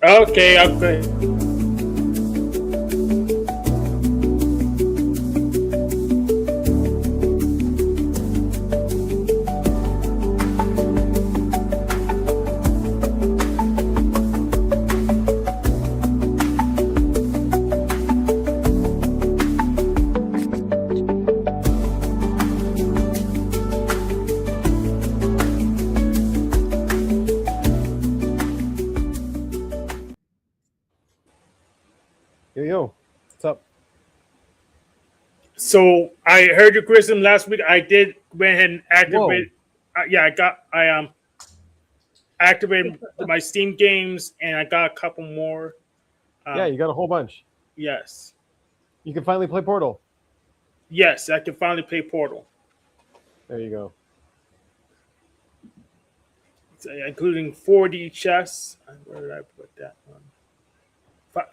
Okay, okay. Yo, what's up? So I heard your criticism last week. I did went ahead and Whoa. activate. Yeah, I activated my Steam games, and I got a couple more. Yeah, Um, you got a whole bunch. yes, You can finally play Portal. yes, I can finally play Portal, There you go. including 4D chess. Where did I put that one?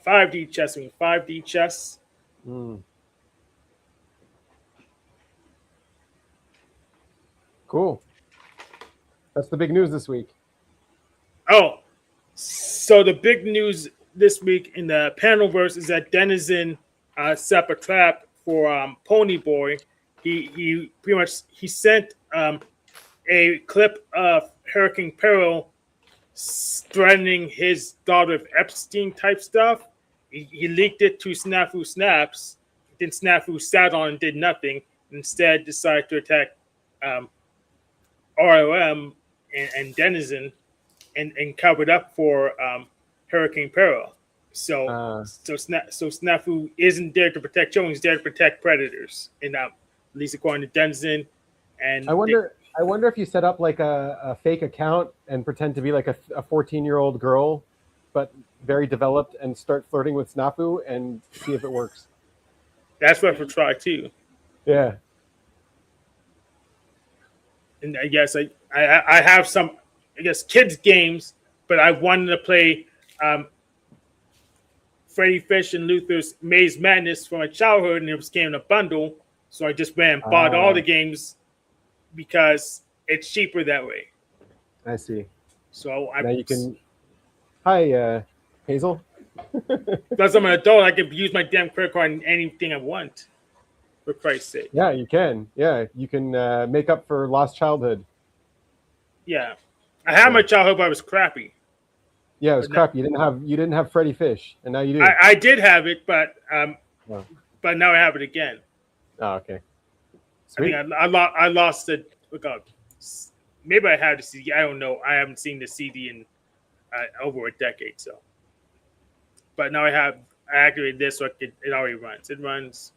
5D chess. I mean 5D chess. Mm. Cool. That's the big news this week. Oh, so the big news this week in the panelverse is that Denizen set up a trap for Ponyboy. He pretty much he sent a clip of Hurricane Peril threatening his daughter with Epstein type stuff. He leaked it to Snafu Snaps. Then Snafu sat on and did nothing. Instead, decided to attack um, ROM and Denizen and covered up for Hurricane Peril. So Uh, so Snafu isn't there to protect children; he's there to protect predators. And at least according to Denizen, and I wonder. I wonder if you set up like a fake account and pretend to be like a 14-year-old girl, but very developed, and start flirting with Snafu and see if it works. that's what we'll try too. Yeah. And I guess I have some I guess kids games, but I wanted to play Freddy Fish and Luther's Maze Madness from my childhood, and it was came in a bundle. So I just went and bought all the games because it's cheaper that way. I see. So Now you can. Hi, Hazel. Because I'm an adult, I can use my damn credit card on anything I want. For Christ's sake. Yeah, you can. Yeah, you can make up for lost childhood. Yeah, I had my childhood, but it was crappy. Yeah, it was crap. You didn't have Freddy Fish, and now you do. I did have it, but Oh. but now I have it again. Oh, okay. Sweet. I think I lost it. Look up. Maybe I have the CD. I don't know. I haven't seen the CD in over a decade. So, but now I activated this, so it already runs. It runs.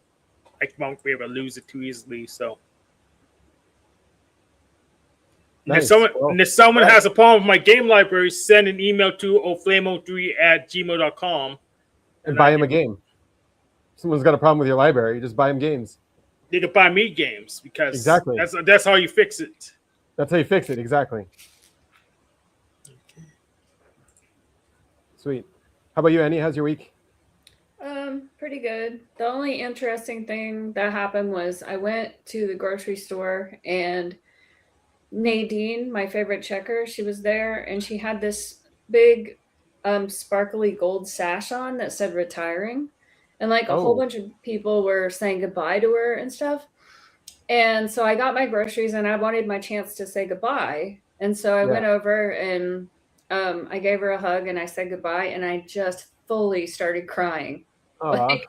I won't be able to lose it too easily. So, Nice. if someone has a problem with my game library, send an email to oflamo3@gmail.com and buy him a game. If someone's got a problem with your library, you just buy him games. They can buy me games because exactly that's how you fix it. That's how you fix it. Exactly. Okay. Sweet. How about you, Annie? How's your week? Pretty good. The only interesting thing that happened was I went to the grocery store and Nadine, my favorite checker, she was there and she had this big sparkly gold sash on that said retiring. And like a whole bunch of people were saying goodbye to her and stuff. And so I got my groceries and I wanted my chance to say goodbye. And so I went over and I gave her a hug and I said goodbye and I just fully started crying. Like,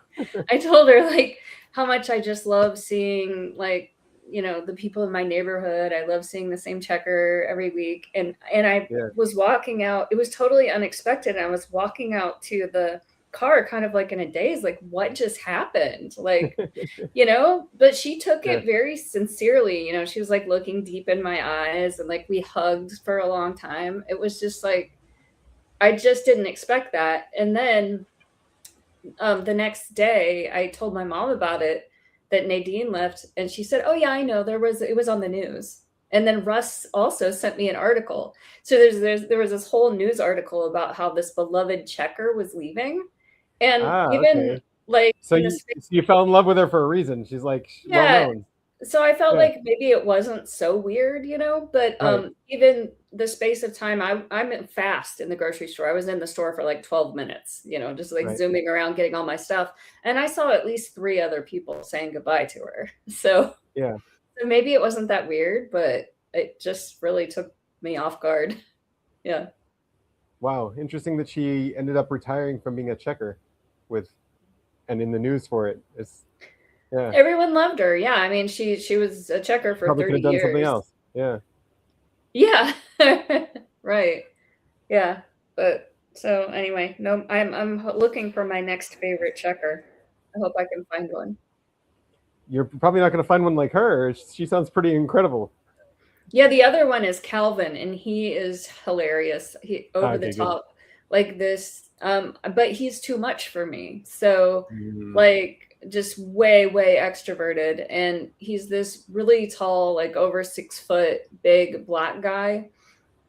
I told her like how much I just love seeing like, you know, the people in my neighborhood. I love seeing the same checker every week. And I was walking out. It was totally unexpected. I was walking out to the car kind of like in a daze, like what just happened? Like, you know, but she took it very sincerely. You know, she was like looking deep in my eyes and like we hugged for a long time. It was just like, I just didn't expect that. And then the next day I told my mom about it, that Nadine left, and she said, oh yeah, I know, it was on the news. And then Russ also sent me an article. So there was this whole news article about how this beloved checker was leaving. And like, so you fell in love with her for a reason. She's like well known. So I felt Yeah. like maybe it wasn't so weird, but Right. even the space of time, I'm fast in the grocery store. I was in the store for like 12 minutes, just like Right. zooming around, getting all my stuff. And I saw at least 3 other people saying goodbye to her. So, Yeah. so maybe it wasn't that weird, but it just really took me off guard. Yeah. Wow. Interesting that she ended up retiring from being a checker and in the news for it. Yeah. Everyone loved her. Yeah. I mean, she was a checker for Probably could 30 have done something years. else. Yeah. Yeah. Right. Yeah. But so anyway, no, I'm looking for my next favorite checker. I hope I can find one. You're probably not going to find one like her. She sounds pretty incredible. Yeah, the other one is Calvin, and he is hilarious. He over the Okay, good. top like this. But he's too much for me. So Mm. like just way, way extroverted. And he's this really tall, like over 6 foot, big black guy.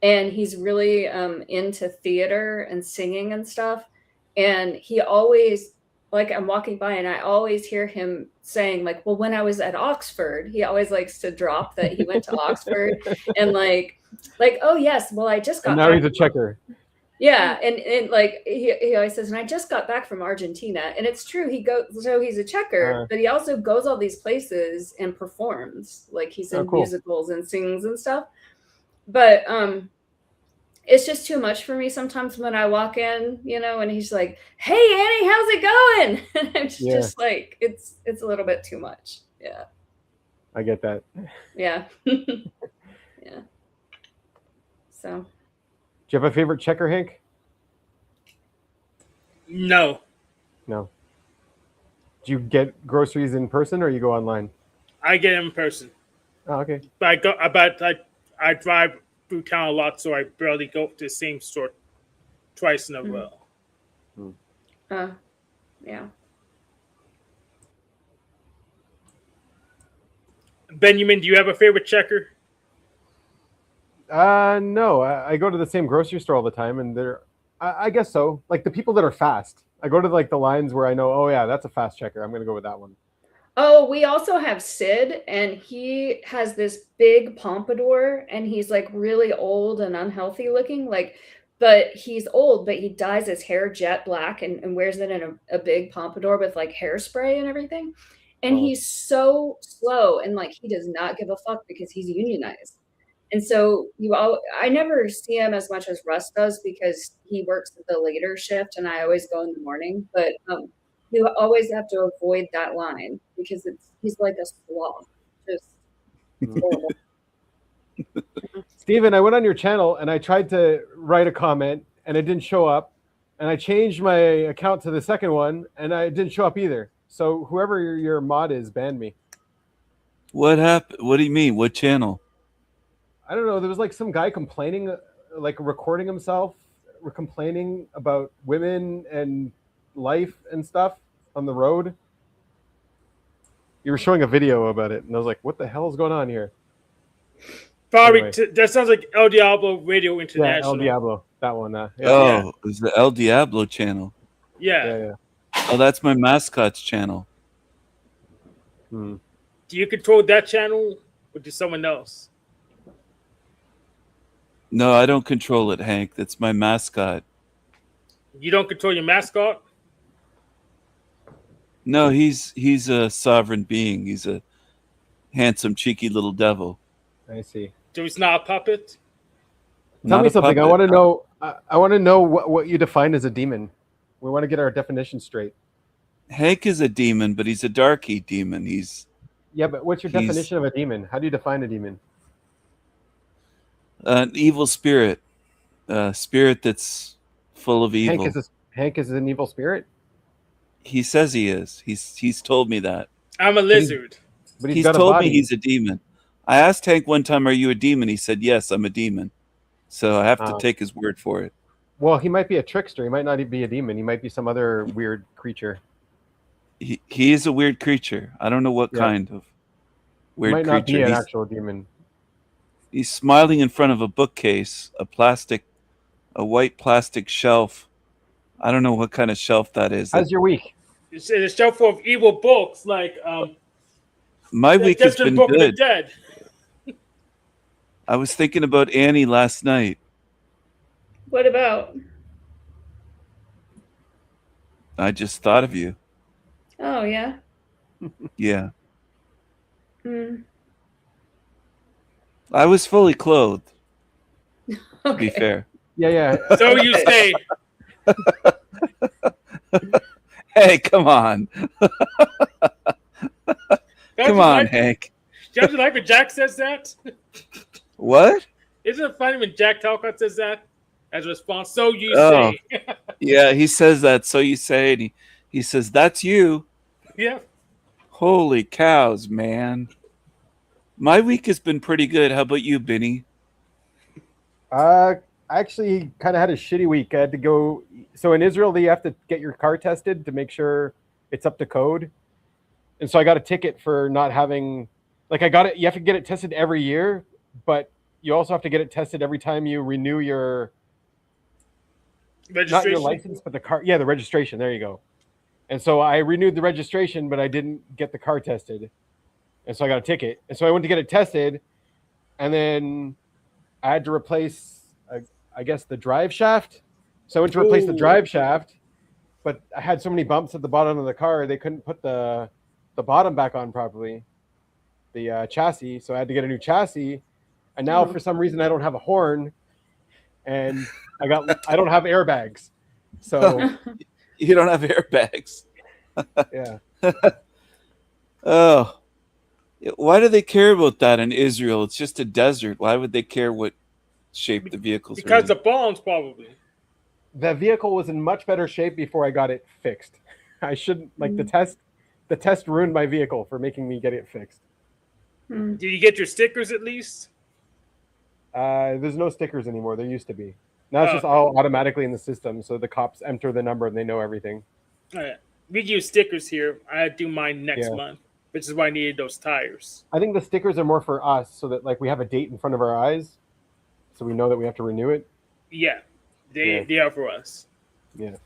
And he's really into theater and singing and stuff. And he always, like, I'm walking by and I always hear him saying, like, well, when I was at Oxford, he always likes to drop that he went to Oxford and like, oh yes, well, I just And got now back. he's a checker. Yeah, and like he always says, and I just got back from Argentina, and it's true. So he's a checker, but he also goes all these places and performs, like he's in cool. musicals and sings and stuff. But it's just too much for me sometimes when I walk in, and he's like, "Hey Annie, how's it going?" And I'm just like, it's a little bit too much. Yeah, I get that. yeah, yeah. So, do you have a favorite checker, Hank? No. No. Do you get groceries in person or you go online? I get in person. Oh, okay. But I drive through town a lot, so I barely go to the same store twice in a row. Yeah. Benjamin, do you have a favorite checker? No. I go to the same grocery store all the time, and I guess so. Like the people that are fast. I go to like the lines where I know, oh yeah, that's a fast checker. I'm going to go with that one. Oh, we also have Sid, and he has this big pompadour, and he's like really old and unhealthy looking, but he's old, but he dyes his hair jet black and wears it in a big pompadour with like hairspray and everything. And he's so slow, and like he does not give a fuck because he's unionized. And so I never see him as much as Russ does because he works at the later shift, and I always go in the morning. But you always have to avoid that line because he's like a sloth. Just horrible. Steven, I went on your channel and I tried to write a comment and it didn't show up. And I changed my account to the second one and it didn't show up either. So whoever your mod is banned me. What happened? What do you mean? What channel? I don't know. There was like some guy complaining, like recording himself, complaining about women and life and stuff on the road. You were showing a video about it, and I was like, "What the hell is going on here?" Probably Anyway. that sounds like El Diablo Radio International. Yeah, El Diablo, that one. Yeah. Oh, it's the El Diablo channel. Yeah. Oh, that's my mascot's channel. Hmm. Do you control that channel, or does someone else? No, I don't control it, Hank. That's my mascot. You don't control your mascot? No, he's a sovereign being. He's a handsome, cheeky little devil. I see. So he's not a puppet? Tell me something. I want to know. I want to know what you define as a demon. We want to get our definition straight. Hank is a demon, but he's a darky demon. Yeah, but what's your definition of a demon? How do you define a demon? An evil spirit, a spirit that's full of evil. Hank is an evil spirit? He says he is. He's told me that. I'm a lizard. But he's told me he's a demon. I asked Hank one time, "Are you a demon?" He said, "Yes, I'm a demon." So I have to take his word for it. Well, he might be a trickster. He might not be a demon. He might be some other weird creature. He is a weird creature. I don't know what kind of weird creature. He might not be an actual demon. He's smiling in front of a bookcase, a white plastic shelf. I don't know what kind of shelf that is. How's your week? It's a shelf full of evil books, like My week has Just been Book of the good. Dead. I was thinking about Annie last night. What about? I just thought of you. Oh yeah. Yeah. Mm, I was fully clothed, to be okay. fair. Yeah. So you say. Hey, come on. Come on, Hank. Don't you like when Jack says that? What? Isn't it funny when Jack Talcott says that as a response? So you Oh. say. Yeah, he says that. So you say, and he says, that's you. Yeah. Holy cows, man. My week has been pretty good. How about you, Benny? I actually kind of had a shitty week. I had to go. So in Israel, you have to get your car tested to make sure it's up to code. And so I got a ticket for not having, like, I got it. You have to get it tested every year, but you also have to get it tested every time you renew your, not your license, but the car. Yeah, the registration. There you go. And so I renewed the registration, but I didn't get the car tested. And so I got a ticket. And so I went to get it tested. And then I had to replace, I guess, the drive shaft. So I went to replace the drive shaft, but I had so many bumps at the bottom of the car, they couldn't put the bottom back on properly, the chassis. So I had to get a new chassis. And now for some reason I don't have a horn, and I don't have airbags. So You don't have airbags. yeah. Oh. Why do they care about that in Israel? It's just a desert. Why would they care what shape the vehicles are Because in? the bombs, probably. The vehicle was in much better shape before I got it fixed. I shouldn't, like, the test ruined my vehicle for making me get it fixed. Did you get your stickers at least? There's no stickers anymore. There used to be. Now it's just all automatically in the system, so the cops enter the number and they know everything. We use stickers here. I do mine next month, which is why I needed those tires. I think the stickers are more for us, so that, like, we have a date in front of our eyes, so we know that we have to renew it. Yeah, they are for us. Yeah.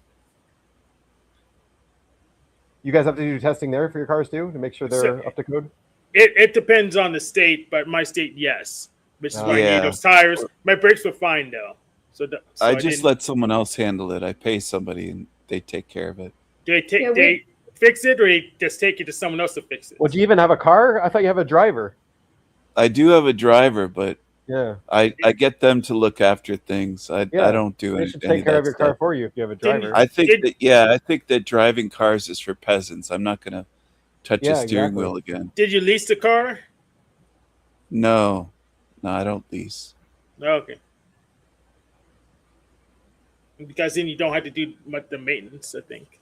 You guys have to do testing there for your cars too, to make sure they're up to code? It depends on the state, but my state, yes. Which is why I need those tires. My brakes were fine, though. So I just let someone else handle it. I pay somebody, and they take care of it. They fix it, or they just take it to someone else to fix it? Well, do you even have a car? I thought you have a driver. I do have a driver, but yeah, I get them to look after things. I don't do they should take care of your car for you if you have a driver. I think that driving cars is for peasants. I'm not going to touch a steering wheel again. Did you lease the car? No, I don't lease. Okay. Because then you don't have to do much the maintenance, I think.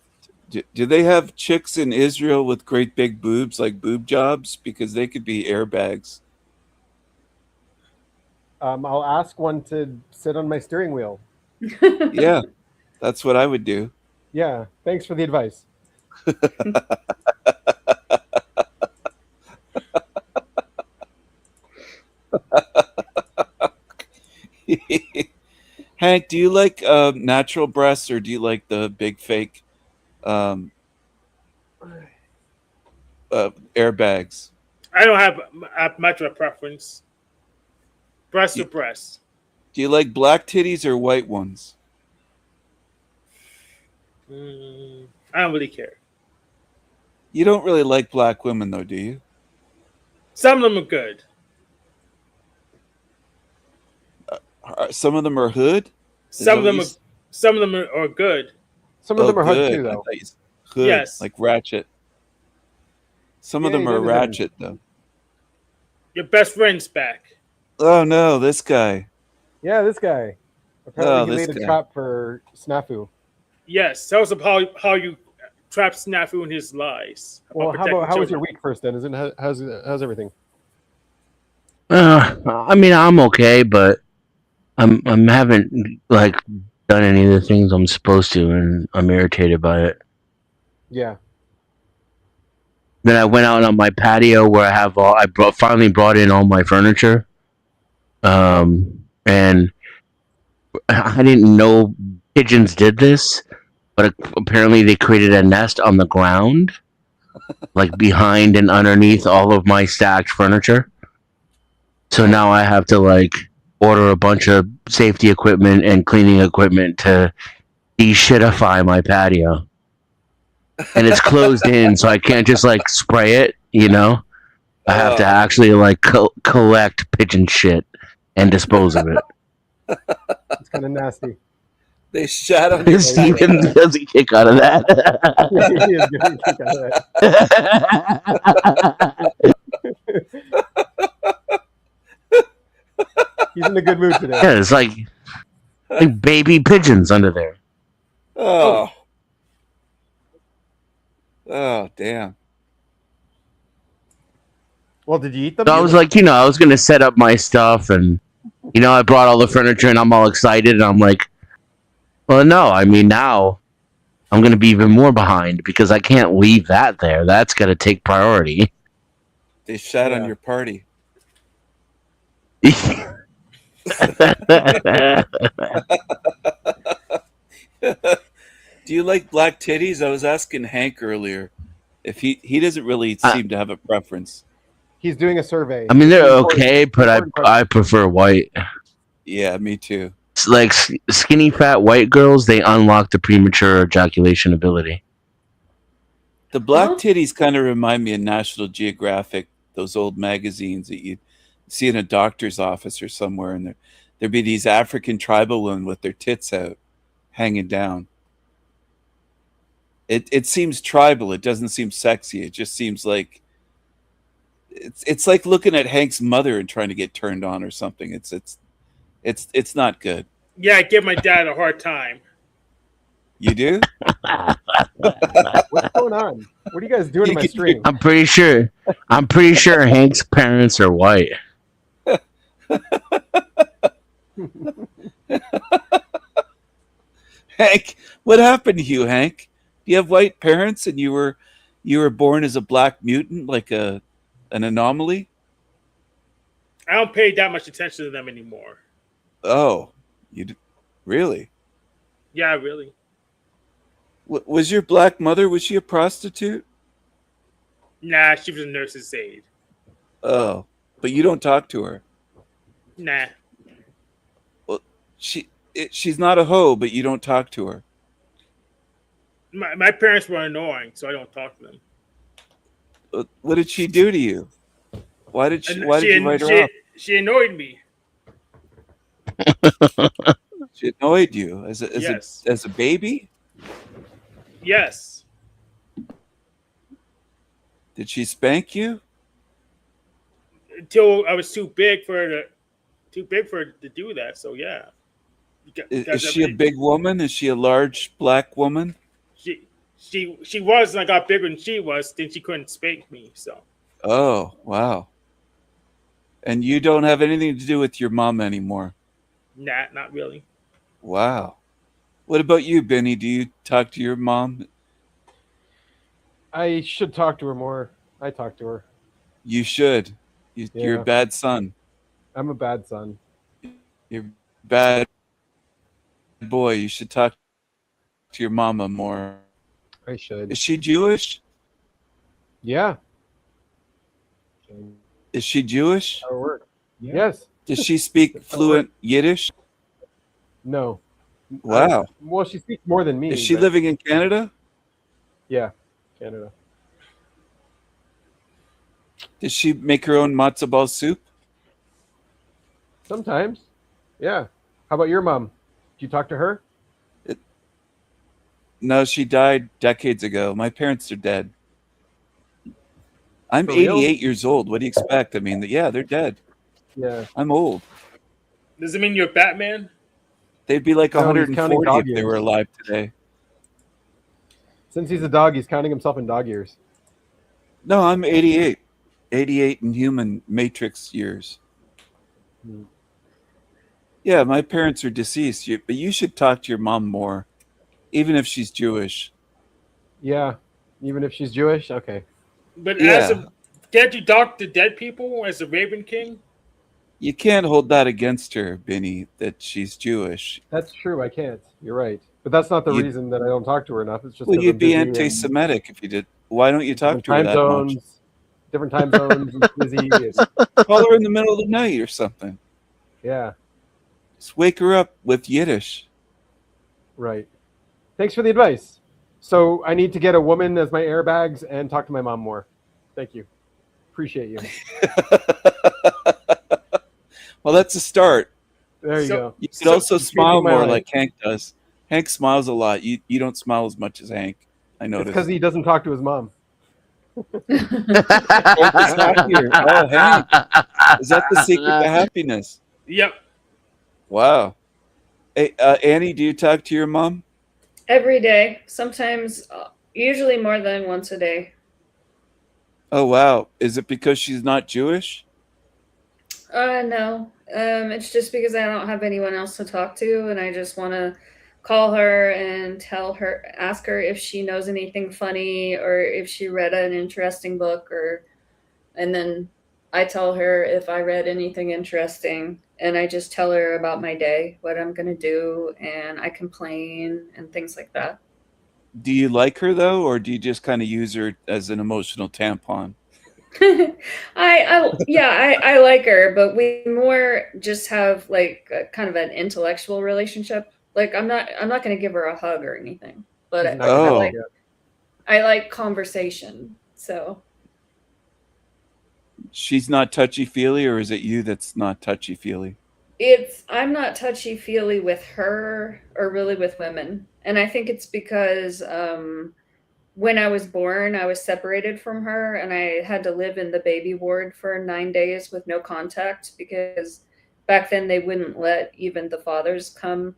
Do they have chicks in Israel with great big boobs, like boob jobs? Because they could be airbags. I'll ask one to sit on my steering wheel. Yeah, that's what I would do. Yeah, thanks for the advice. Hank, do you like natural breasts, or do you like the big fake airbags? I don't have much of a preference. Breast to breast. Do you like black titties or white ones? I don't really care. You don't really like black women, though, do you? Some of them are good. Some of them are hood. Some of them are good. Some of them are hood too, though. Hood, yes, like ratchet. Some of them are ratchet, though. Your best friend's back. Oh no, this guy. Yeah, this guy. Apparently, he made a trap for Snafu. Yes, tell us about how you trapped Snafu in his lies. Well, how was your week first? Then, how's everything? I mean, I'm okay, but I haven't like done any of the things I'm supposed to, and I'm irritated by it. Yeah. Then I went out on my patio where I finally brought in all my furniture, and I didn't know pigeons did this, but apparently they created a nest on the ground, like behind and underneath all of my stacked furniture. So now I have to like order a bunch of safety equipment and cleaning equipment to de-shitify my patio. And it's closed in, so I can't just like spray it, you know? I have to actually like collect pigeon shit and dispose of it. It's kind of nasty. They shat on your Steven does a kick out of that. He is getting a kick out of that. He's in a good mood today. Yeah, it's like baby pigeons under there. Oh. Oh, damn. Well, did you eat them? So I was like, I was gonna set up my stuff, and I brought all the furniture, and I'm all excited, and I'm like, well, no, I mean now I'm gonna be even more behind because I can't leave that there. That's gonna take priority. They shat on your party. Do you like black titties? I was asking Hank earlier if he doesn't really seem to have a preference. He's doing a survey. I mean, they're okay, but I prefer white. Yeah, me too. It's like skinny fat white girls, they unlock the premature ejaculation ability. The black titties kind of remind me of National Geographic, those old magazines that you see in a doctor's office or somewhere, and there'd be these African tribal women with their tits out, hanging down. It seems tribal. It doesn't seem sexy. It just seems like it's like looking at Hank's mother and trying to get turned on or something. It's not good. Yeah, I give my dad a hard time. You do? What's going on? What are you guys doing in my stream? I'm pretty sure Hank's parents are white. Hank, what happened to you, Hank? Do you have white parents and you were born as a black mutant, like an anomaly? I don't pay that much attention to them anymore. Oh, really? Yeah, really. Was your black mother, was she a prostitute? Nah, she was a nurse's aide. Oh, but you don't talk to her. Nah. Well, she's not a hoe, but you don't talk to her. My parents were annoying, so I don't talk to them. What did she do to you? Why did you write her up? She annoyed me. She annoyed you as a baby? Yes. Did she spank you? Until I was too big for her to do that. So yeah. Is she a big woman? Is she a large black woman? She was, and I got bigger than she was. Then she couldn't spank me. So. Oh wow. And you don't have anything to do with your mom anymore? Nah, not really. Wow. What about you, Benny? Do you talk to your mom? I should talk to her more. I talk to her. You should. You're a bad son. I'm a bad son. You're a bad boy. You should talk to your mama more. I should. Is she Jewish? Yeah. Is she Jewish? That'll work. Yes. Does she speak fluent Yiddish? No. Wow. Well, she speaks more than me. Is she living in Canada? Yeah, Canada. Does she make her own matzo ball soup? Sometimes. Yeah. How about your mom? Do you talk to her? No, she died decades ago. My parents are dead. I'm 88 years old. What do you expect? I mean, yeah, they're dead. Yeah. I'm old. Does it mean you're Batman? They'd be like 140 if they years. were alive today. Since he's a dog, he's counting himself in dog years. No, I'm 88. 88 in human matrix years. Yeah, my parents are deceased, but you should talk to your mom more, even if she's Jewish. Yeah, even if she's Jewish? Okay. But can't you talk to dead people as a Raven King? You can't hold that against her, Benny, that she's Jewish. That's true, I can't. You're right. But that's not the reason that I don't talk to her enough. It's just well, you'd be anti-Semitic if you did. Why don't you talk different to her time that much? zones, different time zones, and busy. And, Call her in the middle of the night or something. yeah, Just wake her up with Yiddish. right. Thanks for the advice. So I need to get a woman as my airbags and talk to my mom more. Thank you. Appreciate you. Well, that's a start. There you So- go. You could also it's smile changing my more life. like Hank does. Hank smiles a lot. You don't smile as much as Hank. I It's noticed. because he doesn't talk to his mom. Hank is happier. Oh, Hank. Is that the secret to happiness? Yep. Wow. Hey, Annie, do you talk to your mom? Every day, sometimes, usually more than once a day. Oh, wow. Is it because she's not Jewish? No. It's just because I don't have anyone else to talk to, and I just want to call her and ask her if she knows anything funny or if she read an interesting book, and then I tell her if I read anything interesting, and I just tell her about my day, what I'm gonna do, and I complain and things like that. Do you like her, though, or do you just kind of use her as an emotional tampon? I like her, but we more just have like a, kind of an intellectual relationship. Like I'm not going to give her a hug or anything, but She's not Oh. gonna like like I like conversation. So She's not touchy-feely, or is it you that's not touchy-feely? I'm not touchy feely with her or really with women, and I think it's because when I was born, I was separated from her, and I had to live in the baby ward for 9 days with no contact because back then they wouldn't let even the fathers come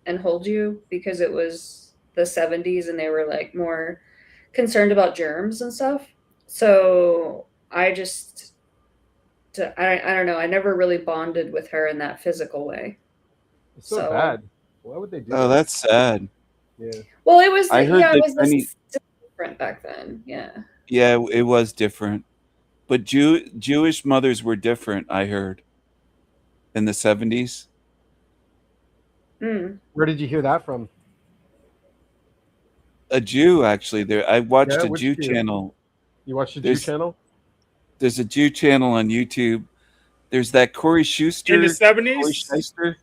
and hold you because it was the 70s and they were like more concerned about germs and stuff. So I don't know. I never really bonded with her in that physical way. it's so bad. Why would they do Oh, that? that's sad. Yeah. Well, it was I heard it that was many- different back then. Yeah. Yeah, it was different. But Jewish mothers were different, I heard, in the 70s. Mm. Where did you hear that from? A Jew, actually. I watched Yeah, a which Jew Jew? channel. You watched the Jew There's- channel? There's a Jew channel on YouTube. There's that Corey Schuster. In the Corey 70s, Schuster.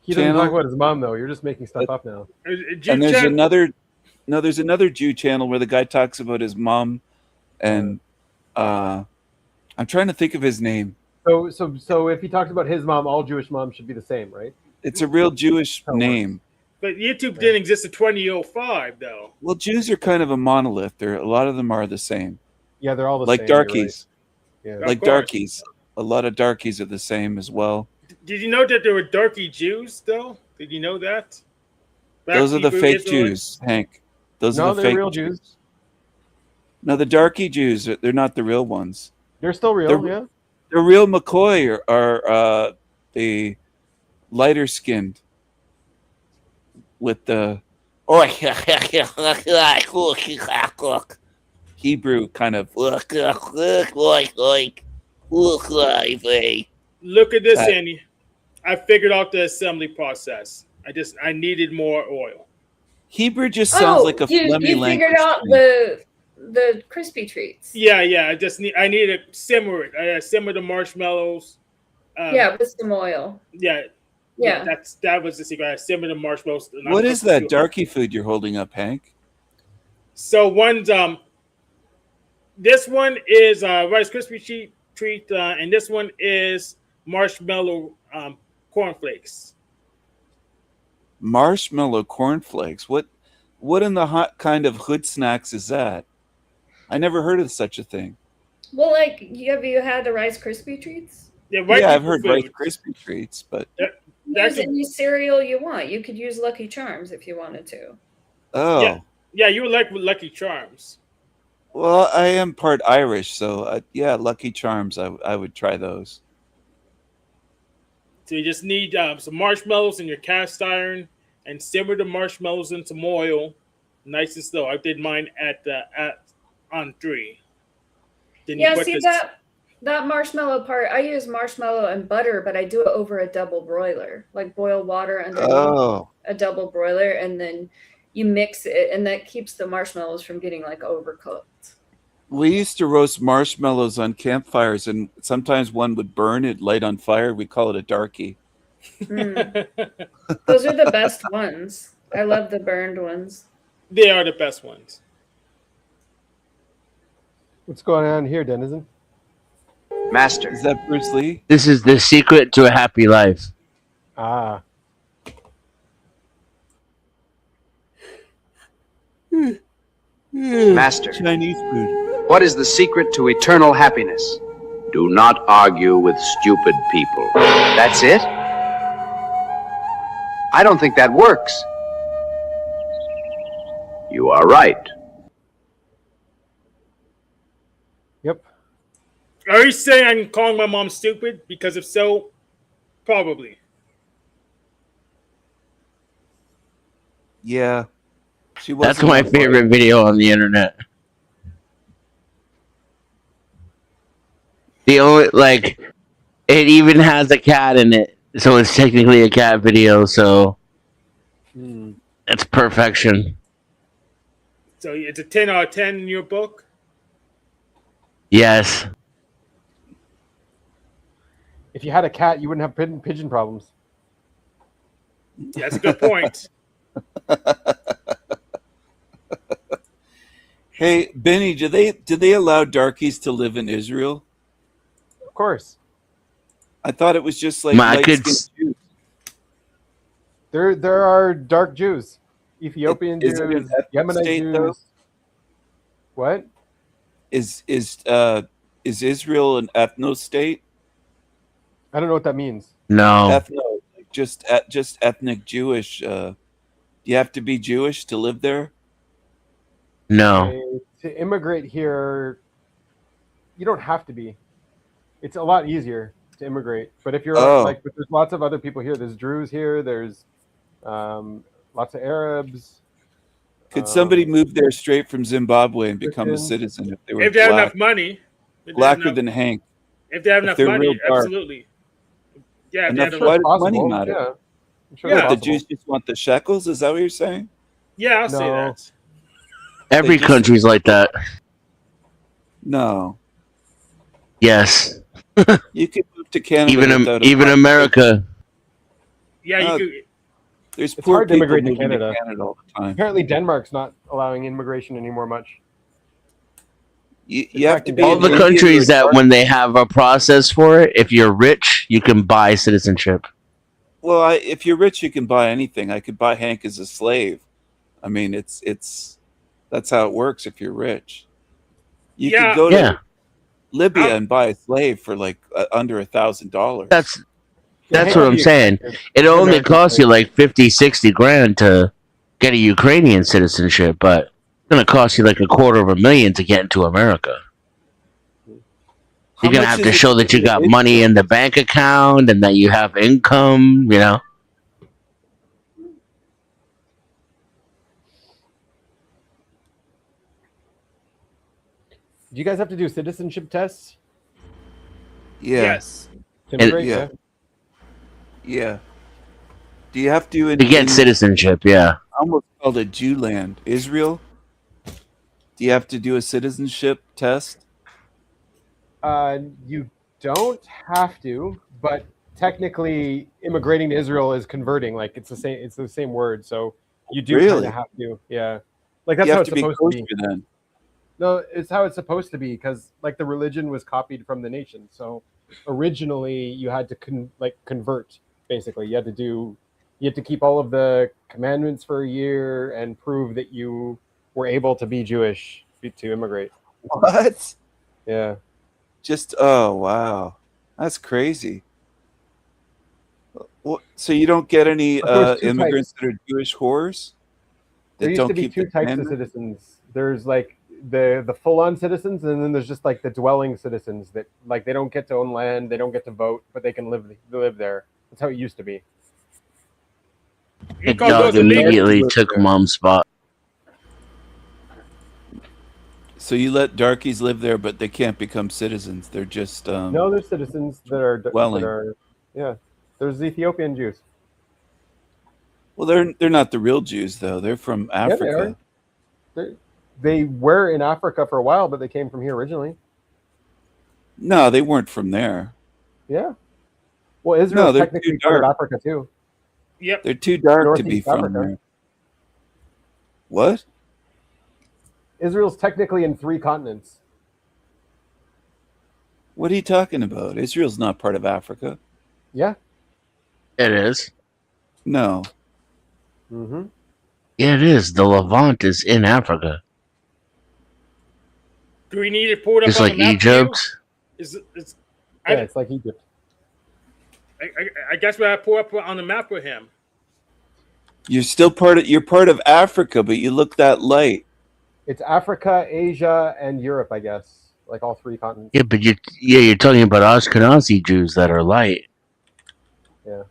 He doesn't channel. talk about his mom though. You're just making stuff up now. And there's another Jew channel where the guy talks about his mom, and I'm trying to think of his name. So if he talks about his mom, all Jewish moms should be the same, right? It's a real Jewish How it works. name. but YouTube didn't exist in 2005 though. Well, Jews are kind of a monolith. A lot of them are the same, Yeah, they're all the like same. you're darkies. right. Of Yeah. Like course. darkies. A lot of darkies are the same as well. Did you know that there were darky Jews though? Did you know that? Those are the Hebrew fake Israelites? Jews, Hank. Those No, are the they're fake real Jews. No, the darky Jews, they're not the real ones. They're still real, They're- yeah. The real McCoy are the lighter skinned with the Hebrew kind of. Look at this, That- Andy. I figured out the assembly process. I needed more oil. Hebrew just sounds like a you phlegmy language. figured out thing. the crispy treats. Yeah. I need to simmer it. I simmer the marshmallows. Yeah, with some oil. Yeah. Yeah. That was the secret. I simmer the marshmallows. and I What put is the that fuel. darky food you're holding up, Hank? So one's this one is Rice Krispie treat, and this one is marshmallow cornflakes. Marshmallow cornflakes. What in the hot kind of hood snacks is that? I never heard of such a thing. Well, like, have you had the Rice Krispie treats? Yeah, Yeah, I've heard Rice Rice Krispie treats, but Use any cereal you want. You could use Lucky Charms if you wanted to. oh. Yeah, you would like with Lucky Charms. Well, I am part Irish, so yeah, Lucky Charms. I would try those. So you just need some marshmallows in your cast iron and simmer the marshmallows in some oil, nice and slow. I did mine at on 3. Then Yeah, see that marshmallow part. I use marshmallow and butter, but I do it over a double broiler. Like boil water underneath Oh, a double broiler, and then you mix it, and that keeps the marshmallows from getting like overcooked. We used to roast marshmallows on campfires, and sometimes one would burn it light on fire. We call it a darkie. Those are the best ones. I love the burned ones. They are the best ones. What's going on here, Denizen? Master, Is that Bruce Lee? This is the secret to a happy life. Ah, Master, Chinese food. what is the secret to eternal happiness? Do not argue with stupid people. That's it? I don't think that works. You are right. yep. Are you saying I'm calling my mom stupid? Because if so, probably. Yeah. She That's wasn't my that favorite video on the internet. The only like, it even has a cat in it, so it's technically a cat video. So it's perfection. So it's a 10 out of 10 in your book? Yes. If you had a cat, you wouldn't have pigeon problems. Yeah, that's a good point. Hey, Benny, do they allow darkies to live in Israel? Of course. I thought it was just like My light-skinned kids- Jews. There are dark Jews, Ethiopian Is it an Jews, ethnic Yemenite state, Jews. though? What? Is Israel an ethno state? I don't know what that means. No. Ethno, like just ethnic Jewish. Do you have to be Jewish to live there? No. To immigrate here, you don't have to be. It's a lot easier to immigrate. But if you're but there's lots of other people here. There's Druze here. There's lots of Arabs. Could somebody move there straight from Zimbabwe and become a Christians. citizen if they were If they have black, enough money. blacker than Hank? If they have if enough they're real money, dark. absolutely. Yeah, if they Enough have why enough, does money Possible, matter? Yeah. I'm sure Yeah. it's The possible. Jews just want the shekels? Is that what you're saying? yeah, I'll say No. that. Every just- country's like that. No. Yes. You could move to Canada Even without a even passport. America. Yeah, you Uh, could. There's It's poor hard to people immigrate to moving Canada. to Canada all the time. Apparently, Denmark's not allowing immigration anymore much. You have to be All an the Indian or countries that dark- when they have a process for it, if you're rich, you can buy citizenship. Well, if you're rich, you can buy anything. I could buy Hank as a slave. I mean, it's that's how it works. If you're rich, you Yeah. could go to Yeah. Libya and buy a slave for like under $1,000. That's Hank what would I'm be saying. expensive. It only American costs you slave. like 50, 60 grand to get a Ukrainian citizenship, but it's going to cost you like $250,000 to get into America. How You're going to much have is to it show that you live got in money in the bank account and that you have income, you know? Do you guys have to do citizenship tests Yeah, Yes. to immigrate? yeah. Yeah. Do you have to To get citizenship, yeah. almost called a Jew land, Israel? Do you have to do a citizenship test? You don't have to, but technically, immigrating to Israel is converting. Like it's the same. It's the same word. So you do kind Really? of have to. Yeah. Like that's you how have it's to be supposed kosher to be. then. No, it's how it's supposed to be because like the religion was copied from the nation. So originally, you had to convert. Basically, you had to keep all of the commandments for a year and prove that you were able to be Jewish to immigrate. What? Yeah. Just oh wow, that's crazy. Well, so you don't get any But there's two immigrants that are Jewish whores There that used don't to be keep two the types of commandments? citizens. There's like the full-on citizens, and then there's just like the dwelling citizens that like they don't get to own land, they don't get to vote, but they can live there. That's how it used to be. You The call dog those illegal? immediately took mom's spot. So you let darkies live there, but they can't become citizens. They're just No, there's citizens that are Dwelling. yeah. There's Ethiopian Jews. Well, they're not the real Jews though. They're from Africa. They were in Africa for a while, but they came from here originally. No, they weren't from there. Yeah. Well, Israel's they're technically too part of dark. Africa too. Yep. They're too dark to be Northeast from Africa. there. What? Israel's technically in 3 continents. What are you talking about? Israel's not part of Africa. Yeah. It is. No. Mm-hmm. Yeah, it is. The Levant is in Africa. Do we need to pull it up It's on like the map? Egypt. Yeah, it's like Egypt. I guess we have to pull up on the map with him. You're still you're part of Africa, but you look that light. It's Africa, Asia, and Europe, I guess. Like all 3 continents. Yeah, but you're talking about Ashkenazi Jews that are light. Yeah.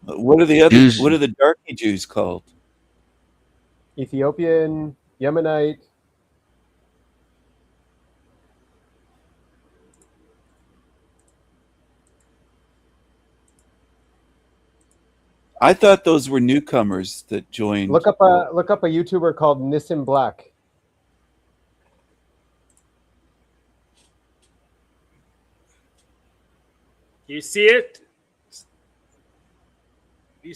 What are the other? Jews- What are the darky Jews called? Ethiopian, Yemenite. I thought those were newcomers that joined. Look up a YouTuber called Nissim Black. You see it?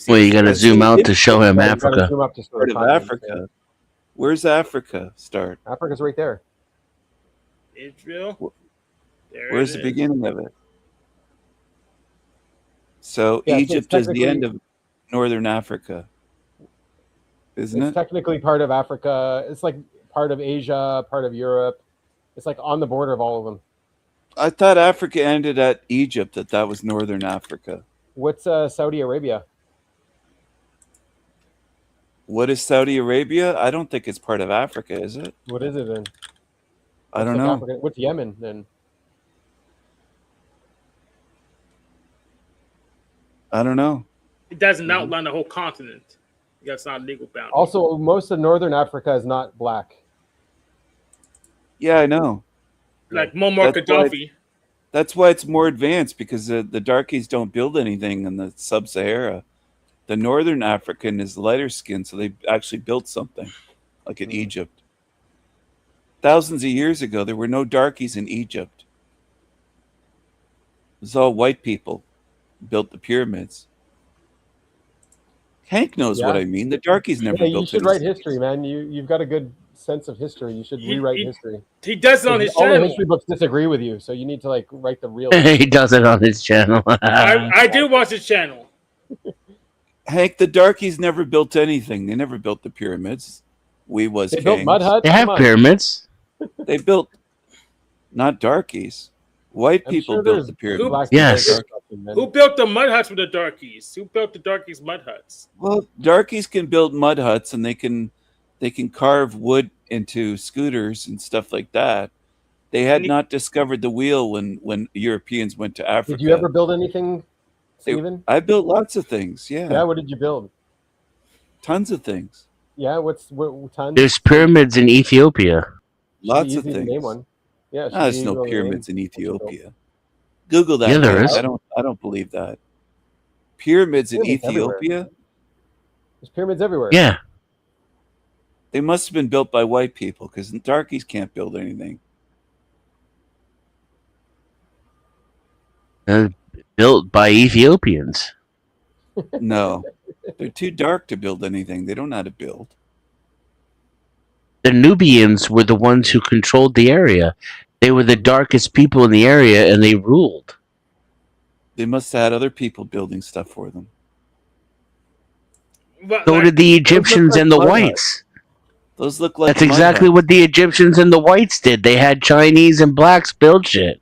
Well, you got to That's zoom the out to show him Yeah, you gotta Africa. zoom up to show part the of continents, Africa. Where's Africa start? yeah. Africa's right there. Israel. There Where's it the is. beginning of it? So Yeah, so it's Egypt is the technically- end of northern Africa, isn't It's it? technically part of Africa. It's like part of Asia, part of Europe. It's like on the border of all of them. I thought Africa ended at Egypt. That was northern Africa. What's Saudi Arabia? What is Saudi Arabia? I don't think it's part of Africa, is it? What is it then? I don't What's know. Africa? What's Yemen then? I don't know. It doesn't outline the whole continent. That's not a legal boundary. Also, most of northern Africa is not black. Yeah, I know. like Muammar That's why- Gaddafi. That's why it's more advanced, because the darkies don't build anything in the sub-Sahara. The northern African is lighter skinned, so they actually built something, like in Egypt. Thousands of years ago, there were no darkies in Egypt. It was all white people built the pyramids. Hank knows what Yeah. I mean. The darkies never Yeah, built you should any write cities. history, man. You've got a good sense of history. You should rewrite history. He does it on his All the channel. history books disagree with you, so you need to like write the real. He does it on his channel. I do watch his channel. Hank, the darkies never built anything. They never built the pyramids. We was They kings. built mud huts. They have Come on. pyramids. They built, not darkies. White I'm people sure built there's the pyramids. black Yes. people that built them, Who man. built the mud huts with the darkies? Who built the darkies mud huts? Well, darkies can build mud huts, and they can carve wood into scooters and stuff like that. They had not discovered the wheel when Europeans went to Africa. Did you ever build anything, Steven? I built lots of things. Yeah, Yeah. What did you build? tons of things. Yeah. What tons? There's pyramids in Ethiopia. Lots Easy of to things. Name one. Yeah. Ah, there's should no be able to pyramids name- in Ethiopia. Google that. Yeah, there Hank. is. I don't believe that. Pyramids in Pyramids everywhere. Ethiopia? There's pyramids everywhere. Yeah. They must have been built by white people, because darkies can't build anything. Built by Ethiopians. No, they're too dark to build anything. They don't know how to build. The Nubians were the ones who controlled the area. They were the darkest people in the area, and they ruled. They must have had other people building stuff for them. But, So like, did the Egyptians like and the mud whites. Those look like That's mud exactly huts. what the Egyptians and the whites did. They had Chinese and blacks build shit.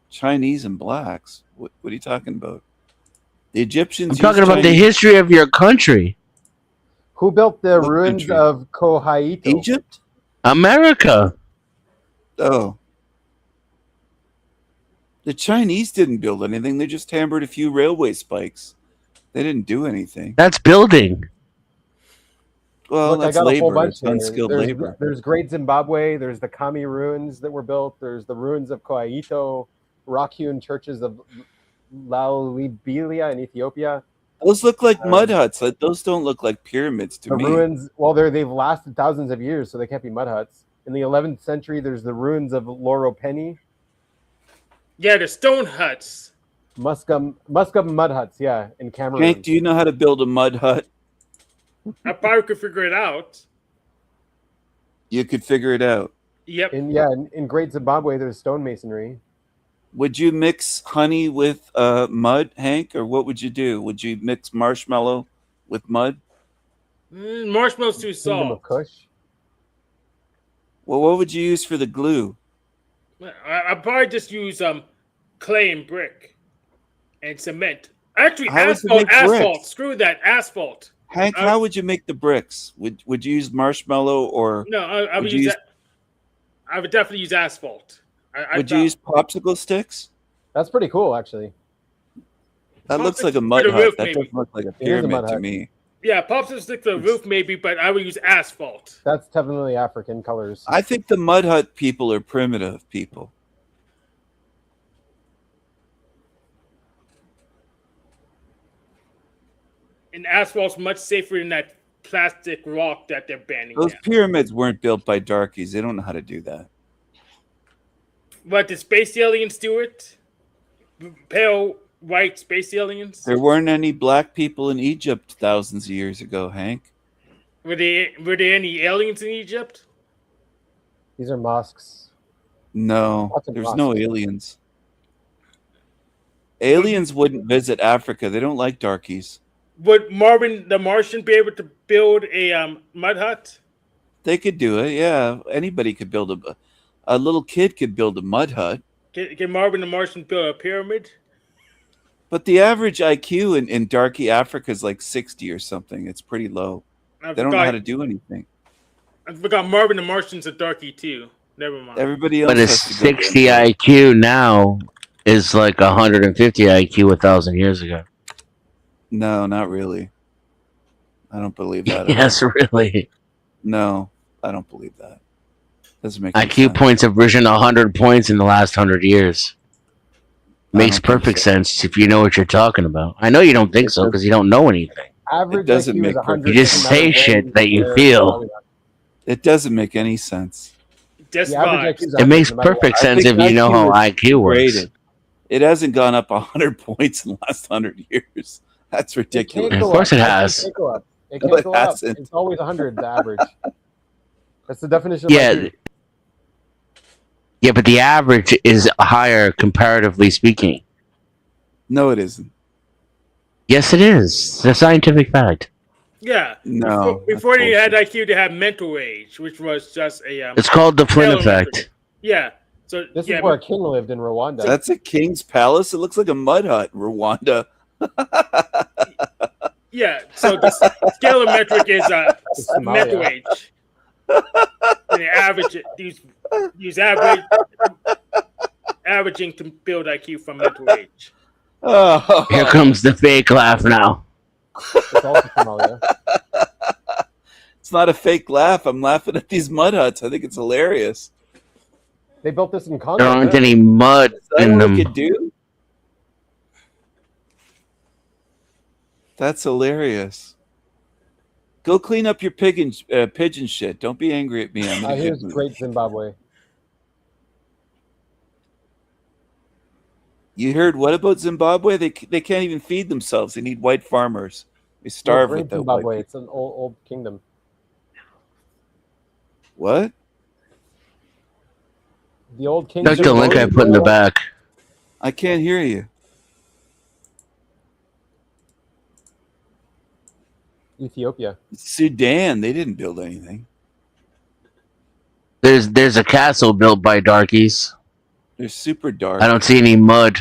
Chinese and blacks. What are you talking about? The Egyptians. I'm used talking about the Chinese- history of your country, Who built the What ruins country? of Kohaito? Egypt. America. Oh, the Chinese didn't build anything. They just hammered a few railway spikes. They didn't do anything. That's building. Well, Look, I that's got a whole labor. bunch It's here. unskilled There's, labor. there's Great Zimbabwe. There's the Kami ruins that were built. There's the ruins of Kohaito, rock-hewn churches of Laulibelia in Ethiopia. Those look like mud huts. Those don't look like pyramids to The me. ruins, well, they've lasted thousands of years, so they can't be mud huts. In the 11th century, there's the ruins of Loro Penny. Yeah, the stone huts. Muscum mud huts, yeah, in Cameroon. Hank, do you know how to build a mud hut? I probably could figure it out. You could figure it out. Yep. In Great Zimbabwe, there's stonemasonry. Would you mix honey with mud, Hank, or what would you do? Would you mix marshmallow with mud? Marshmallow's too Kingdom of soft. Kush. Well, what would you use for the glue? I'd probably just use clay and brick and cement. Actually, How would you asphalt. make bricks? Screw that, asphalt. Hank, how would you make the bricks? Would you use marshmallow or No, I would you use that. I would definitely use asphalt. would you use popsicle sticks? That's pretty cool, actually. That looks like a For mud the hut. roof, That maybe. doesn't look like a It is a pyramid mud to hut. me. Yeah, popsicle stick to the roof maybe, but I would use asphalt. That's definitely African colors. I think the mud hut people are primitive people. And asphalt's much safer than that plastic rock that they're banning Those now. pyramids weren't built by darkies. They don't know how to do that. But the space aliens do it? Pale white space aliens? There weren't any black people in Egypt thousands of years ago, Hank. Were there any aliens in Egypt? These are mosques. No, Lots of there's no mosques. aliens. Aliens wouldn't visit Africa. They don't like darkies. Would Marvin the Martian be able to build a mud hut? They could do it. Yeah, anybody could build a little kid could build a mud hut. Can Marvin the Martian build a pyramid? But the average IQ in darky Africa is like 60 or something. It's pretty low. They don't know how to do anything. I forgot Marvin the Martian's a darky too. Never mind. Everybody else But a has to go 60 there. IQ now is like 150 IQ 1,000 years ago. No, not really. I don't believe that. at Yes, all. really. No, I don't believe that. Doesn't make any IQ sense. points have risen 100 points in the last 100 years. Makes don't think perfect so. sense if you know what you're talking about. I know you don't think so because you don't know anything. Average doesn't IQ make is 100. You just doesn't matter say when shit that you you're feel. growing up. It doesn't make any sense. Just The average vibes. IQ is It 100 makes no matter what. perfect I sense think if you know how IQ is IQ works. Graded. It hasn't gone up 100 points in the last 100 years. That's It ridiculous. can't Of go course up. it IQ has. can't go up. It No, can't it go up. hasn't. It's always 100, the average. That's the definition of Yeah. IQ. Yeah, but the average is higher comparatively speaking. No, it isn't. Yes, it is. It's a scientific fact. No. Yeah. Before that's they had bullshit. IQ, they had mental age, which was just a It's called the Flynn Taylor effect. method. Yeah. So This yeah, is where a king lived in Rwanda. That's a king's palace. It looks like a mud hut in Rwanda. yeah. So the scalar metric is Somalia. mental age. The average use averaging to build IQ from mental age. Oh. Here comes the fake laugh now. It's also Somalia. It's not a fake laugh. I'm laughing at these mud huts. I think it's hilarious. They built this in Congo. There aren't didn't any mud Is that in what them. we could do? That's hilarious. Go clean up your pigeon shit. Don't be angry at me. I'm in a Here's good mood. Great Zimbabwe. You heard what about Zimbabwe? They can't even feed themselves. They need white farmers. They starve Great without Zimbabwe. white people. It's an old kingdom. What? The old kingdom. Click the link I put in the back. I can't hear you. Ethiopia. Sudan. They didn't build anything. There's a castle built by darkies. They're super dark. I don't see any mud.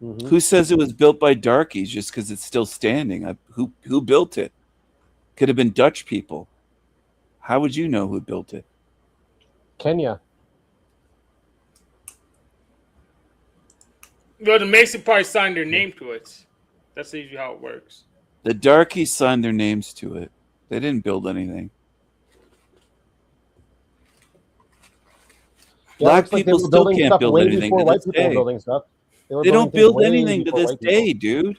Mhm. Who says it was built by darkies just because it's still standing? Who built it? Could have been Dutch people. How would you know who built it? Kenya. Well, the Mason probably signed their name to it. That's usually how it works. The darkies signed their names to it. They didn't build anything. Yeah, Black looks like they people were still building can't stuff build way anything before to white this people were day. building stuff. were They building don't things build way anything to before this white people. day, dude.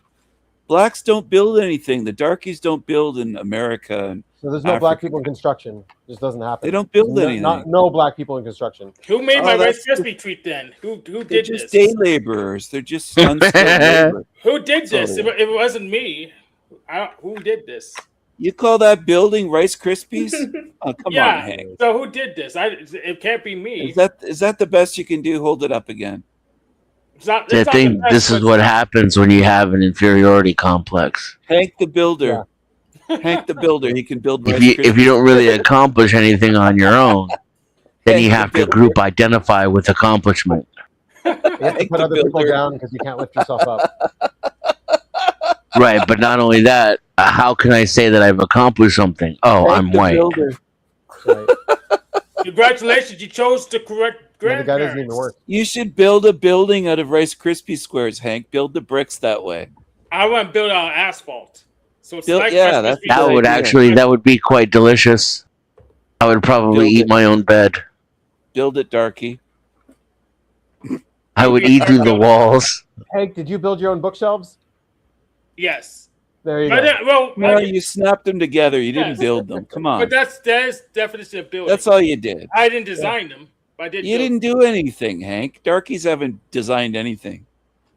Blacks don't build anything. The darkies don't build in America. And So there's no black Africa. people in construction. It just doesn't happen. They don't build anything. No black people in construction. Who made Oh, my Rice that's Krispie treat then? Who They're did just this? day laborers. They're just unskilled labor. Who did this? Totally. If it wasn't me, who did this? You call that building Rice Krispies? Oh, come Yeah. on, Hank. So who did this? It can't be me. Is that the best you can do? Hold it up again. It's not, I it's not think the best, this is but- what happens when you have an inferiority complex. Hank the builder. Hank the builder. He can build Rice If you don't really accomplish anything on your own, then you have to group identify with accomplishment. You have to put other people down because you can't lift yourself up. Right, but not only that, how can I say that I've accomplished something? Oh, I'm white. Right. Congratulations, you chose the correct The guy doesn't even grandparents. work. You should build a building out of Rice Krispie squares, Hank. Build the bricks that way. I want to build on asphalt. So it's Build- like yeah, Rice that's- Krispies. That would idea. that would be quite delicious. I would probably Build eat it. my own bed. Build it, darky. I would eat through the walls. Hank, did you build your own bookshelves? Yes. There you But go. well, No, you snapped them together. You didn't Yes. build them. Come on. but that's definition of building. That's all you did. I didn't design them. But I did. You build didn't do anything, Hank. Darkies haven't designed anything.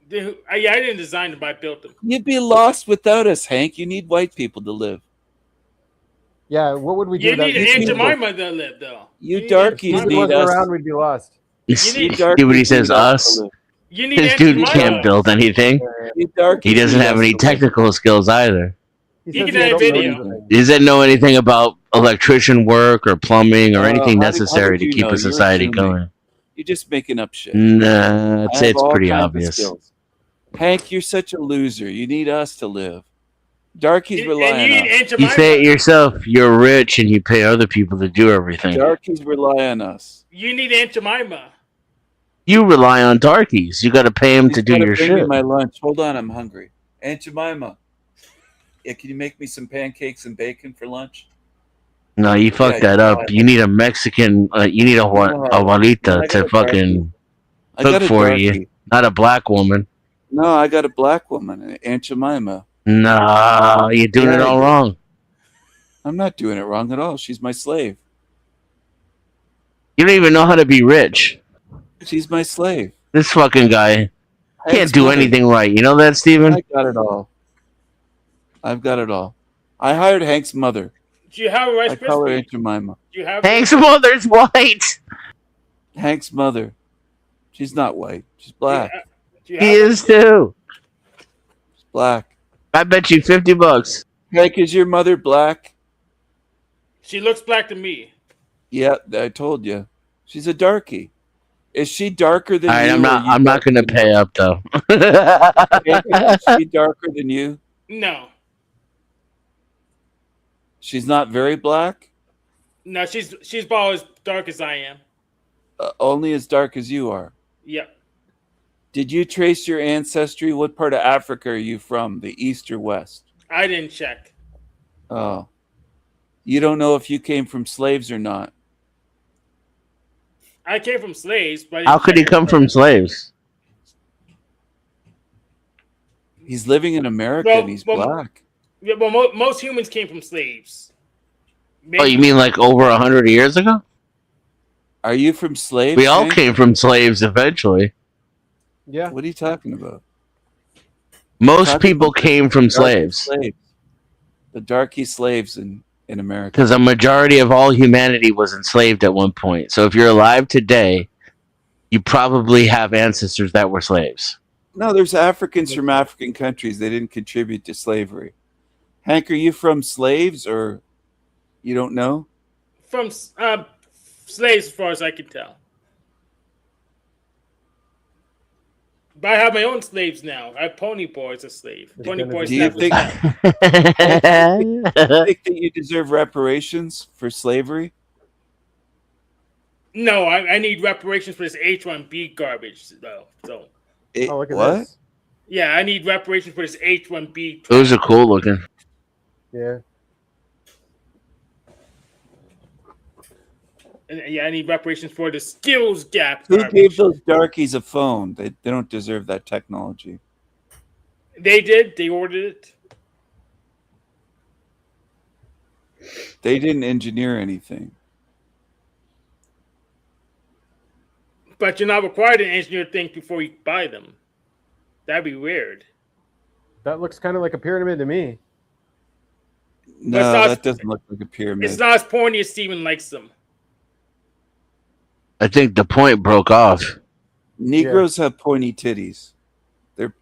them. Yeah, I didn't design them. But I built them. You'd be lost without us, Hank. You need white people to live. Yeah, what would we do You without need these Aunt people. people? Jemima to live though. You need darkies If Aunt he need wasn't us. around, we'd be lost. You See need what he says, need us? to live. You need This Aunt dude Jemima. can't build anything. You darkies He doesn't need have us any to live. technical skills either. He He says can he edit don't know video. anything. He doesn't know anything about electrician work or plumbing or How anything did- necessary how did to you keep know? a You're society assuming. going. You're just making up shit. Nah, I'd I say have it's all pretty kinds of obvious. skills. Hank, you're such a loser. You need us to live. Darkies And rely you on need us. Aunt You Jemima. say it yourself. You're rich and you pay other people to do everything. Darkies rely on us. You need Aunt Jemima. You rely on darkies. You got to pay them She's to do gotta your bring me shit. my lunch. Hold on, I'm hungry. Aunt Jemima, yeah, can you make me some pancakes and bacon for lunch? No, you fucked Yeah, that up. You need a Mexican. You need a I abuelita got to a fucking I cook got a for darkie. you, not a black woman. No, I got a black woman, Aunt Jemima. Nah, you're doing it Yeah, all wrong. I'm not doing it wrong at all. She's my slave. You don't even know how to be rich. She's my slave. This fucking guy can't Hank's do mother- anything right. You know that, Steven? I got it all. I've got it all. I hired Hank's mother. Do you have a Rice I call her Krispie? Aunt Jemima. Do you have? Hank's mother's white. Hank's mother. She's not white. She's black. Do you He have? is too. She's black. I bet you $50. Hank, is your mother black? She looks black to me. Yeah, I told you. She's a darkie. Is she darker than All right, you? I'm not. or you I'm not darker gonna than pay up though. her? Is she darker than you? No, She's not very black. no, she's about as dark as I am. Only as dark as you are. Yep. Did you trace your ancestry? What part of Africa are you from? The east or west? I didn't check. Oh. You don't know if you came from slaves or not. I came from slaves, but I How didn't could he check. come from slaves? He's living in America Well, and he's well, black. Yeah, well, most humans came from slaves. Oh, you mean like over 100 years ago? Are you from slaves? We all Hank? came from slaves eventually. Yeah. What are you talking about? Most Talking people about came from Darky slaves The darky slaves in America. because a majority of all humanity was enslaved at one point. So if you're alive today, you probably have ancestors that were slaves. No, there's Africans from African countries. They didn't contribute to slavery. Hank, are you from slaves or you don't know? From slaves, as far as I can tell. But I have my own slaves now. I have Pony Boy as a slave. It's Pony gonna Boy be- Do you snapped his think, neck. think that you deserve reparations for slavery? No, I need reparations for this H-1B garbage, though. So, Oh, look at What? this. yeah, I need reparations for this H-1B. Those are cool looking. Yeah. And, yeah, I need reparations for the skills gap. Who garbage. gave those darkies a phone? They don't deserve that technology. They did. They ordered it. They didn't engineer anything. But you're not required to engineer things before you buy them. That'd be weird. That looks kind of like a pyramid to me. No, not- that doesn't look like a pyramid. It's not as pointy as Steven likes them. I think the point broke off. Negroes have pointy titties.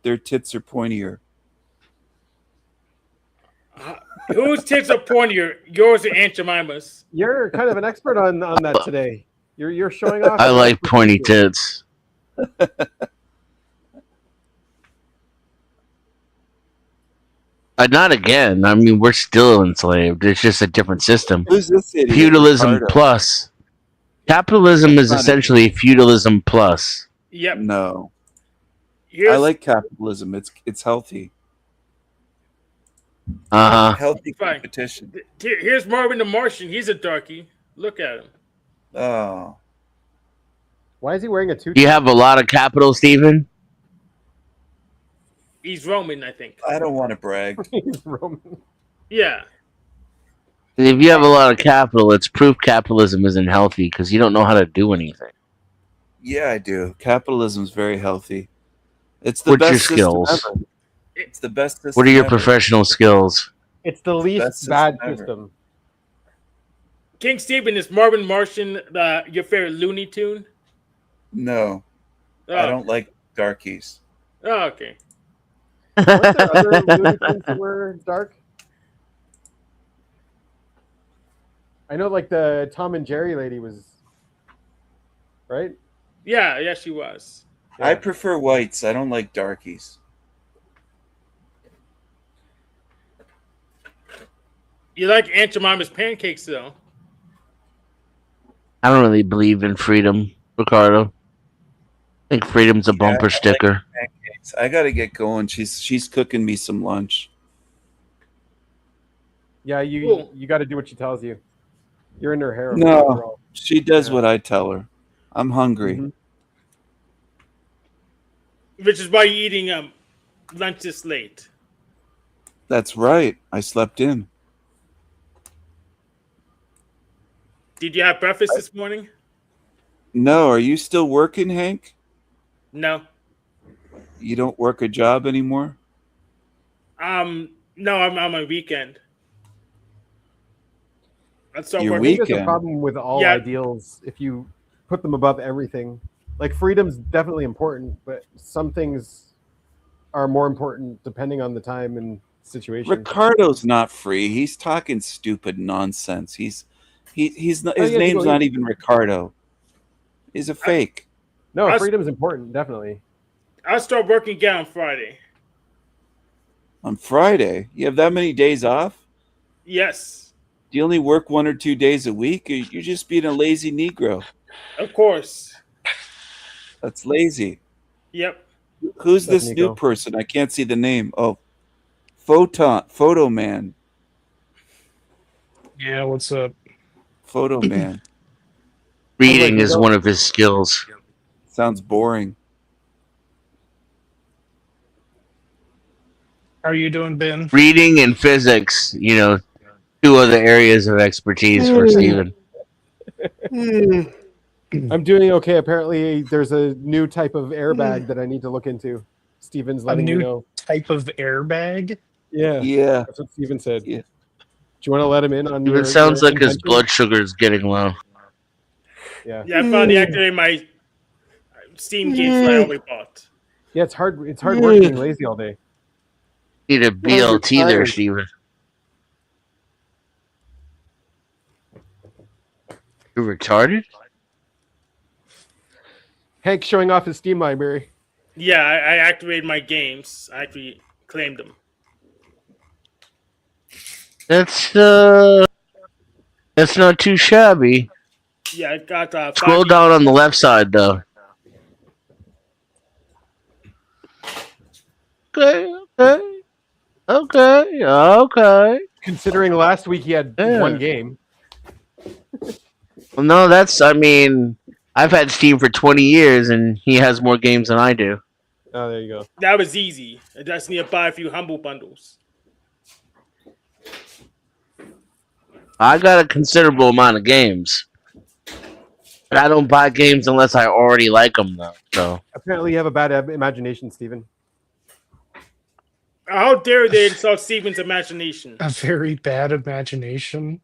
Their tits are pointier. Whose tits are pointier? Yours or Aunt Jemima's? You're kind of an expert on that today. You're showing off. I like pointy tits. Not again. I mean, we're still enslaved. It's just a different system. Who's this idiot? Feudalism Ricardo? plus. Capitalism is essentially feudalism plus. Yep. No. Here's, I like capitalism. It's healthy. Healthy Fine. competition. Here's Marvin the Martian. He's a darkie. Look at him. Oh. Why is he wearing a tutu? Do you have a lot of capital, Stephen? He's Roman, I think. I don't want to brag. He's Roman. Yeah. If you have a lot of capital, it's proof capitalism isn't healthy because you don't know how to do anything. Yeah, I do. Capitalism's very healthy. It's the What's your best system skills? ever. It's the best system What are your ever. professional skills? It's the least Best bad system ever. system. King Stephen, is Marvin Martian your favorite Looney Tune? No, Oh. I don't like darkies. Oh, okay. Weren't there other Looney Tunes that were dark? I know, like the Tom and Jerry lady was, right? Yeah, she was. I prefer whites. I don't like darkies. You like Aunt Jemima's pancakes, though. I don't really believe in freedom, Ricardo. I think freedom's a bumper sticker. Pancakes. I gotta get going. She's cooking me some lunch. Yeah, you Cool. you got to do what she tells you. You're in her harem. No. after all. She does what I tell her. I'm hungry. Mhm. Which is why you're eating lunch this late. That's right. I slept in. Did you have breakfast this morning? No, are you still working, Hank? No. You don't work a job anymore? No, I'm on my weekend. Let's start Your I working. think there's a weekend. problem with all Yeah. ideals if you put them above everything. Like freedom's definitely important, but some things are more important depending on the time and situation. Ricardo's not free. He's talking stupid nonsense. He's not, Oh, his yeah, name's go not ahead. even Ricardo. He's a fake. No, Us- freedom's important, definitely. I'll start working again on Friday. On Friday, you have that many days off? Yes, Do you only work 1 or 2 days a week? Or you're just being a lazy Negro. of course. That's lazy. Yep. Who's That's this Nico. new person? I can't see the name. Oh, Photo Man. Yeah, what's up? Photo Man. Reading is Nico. one of his skills. Sounds boring. How are you doing, Ben? Reading and physics, two other areas of expertise for Stephen. I'm doing okay. Apparently, there's a new type of airbag that I need to look into. Steven's letting me new- know. Type of airbag? Yeah, Yeah. that's what Steven said. Yeah. Do you want to let him in on It sounds like his blood sugar is getting low. Yeah. Yeah, I finally activated my Steam games that I only bought. Yeah, it's hard. It's hard work being lazy all day. Need a BLT there, tired. Stephen. You're retarded? Hank showing off his Steam library. Yeah, I activated my games. I actually claimed them. That's not too shabby. Yeah, I got Scroll down on the left side though. Okay. Considering last week he had Yeah. one game. Well, no, I've had Steam for 20 years and he has more games than I do. Oh, there you go. That was easy. I just need to buy a few Humble Bundles. I got a considerable amount of games. But I don't buy games unless I already like them, though. So Apparently, you have a bad imagination, Steven. How dare they insult Steven's imagination? A very bad imagination.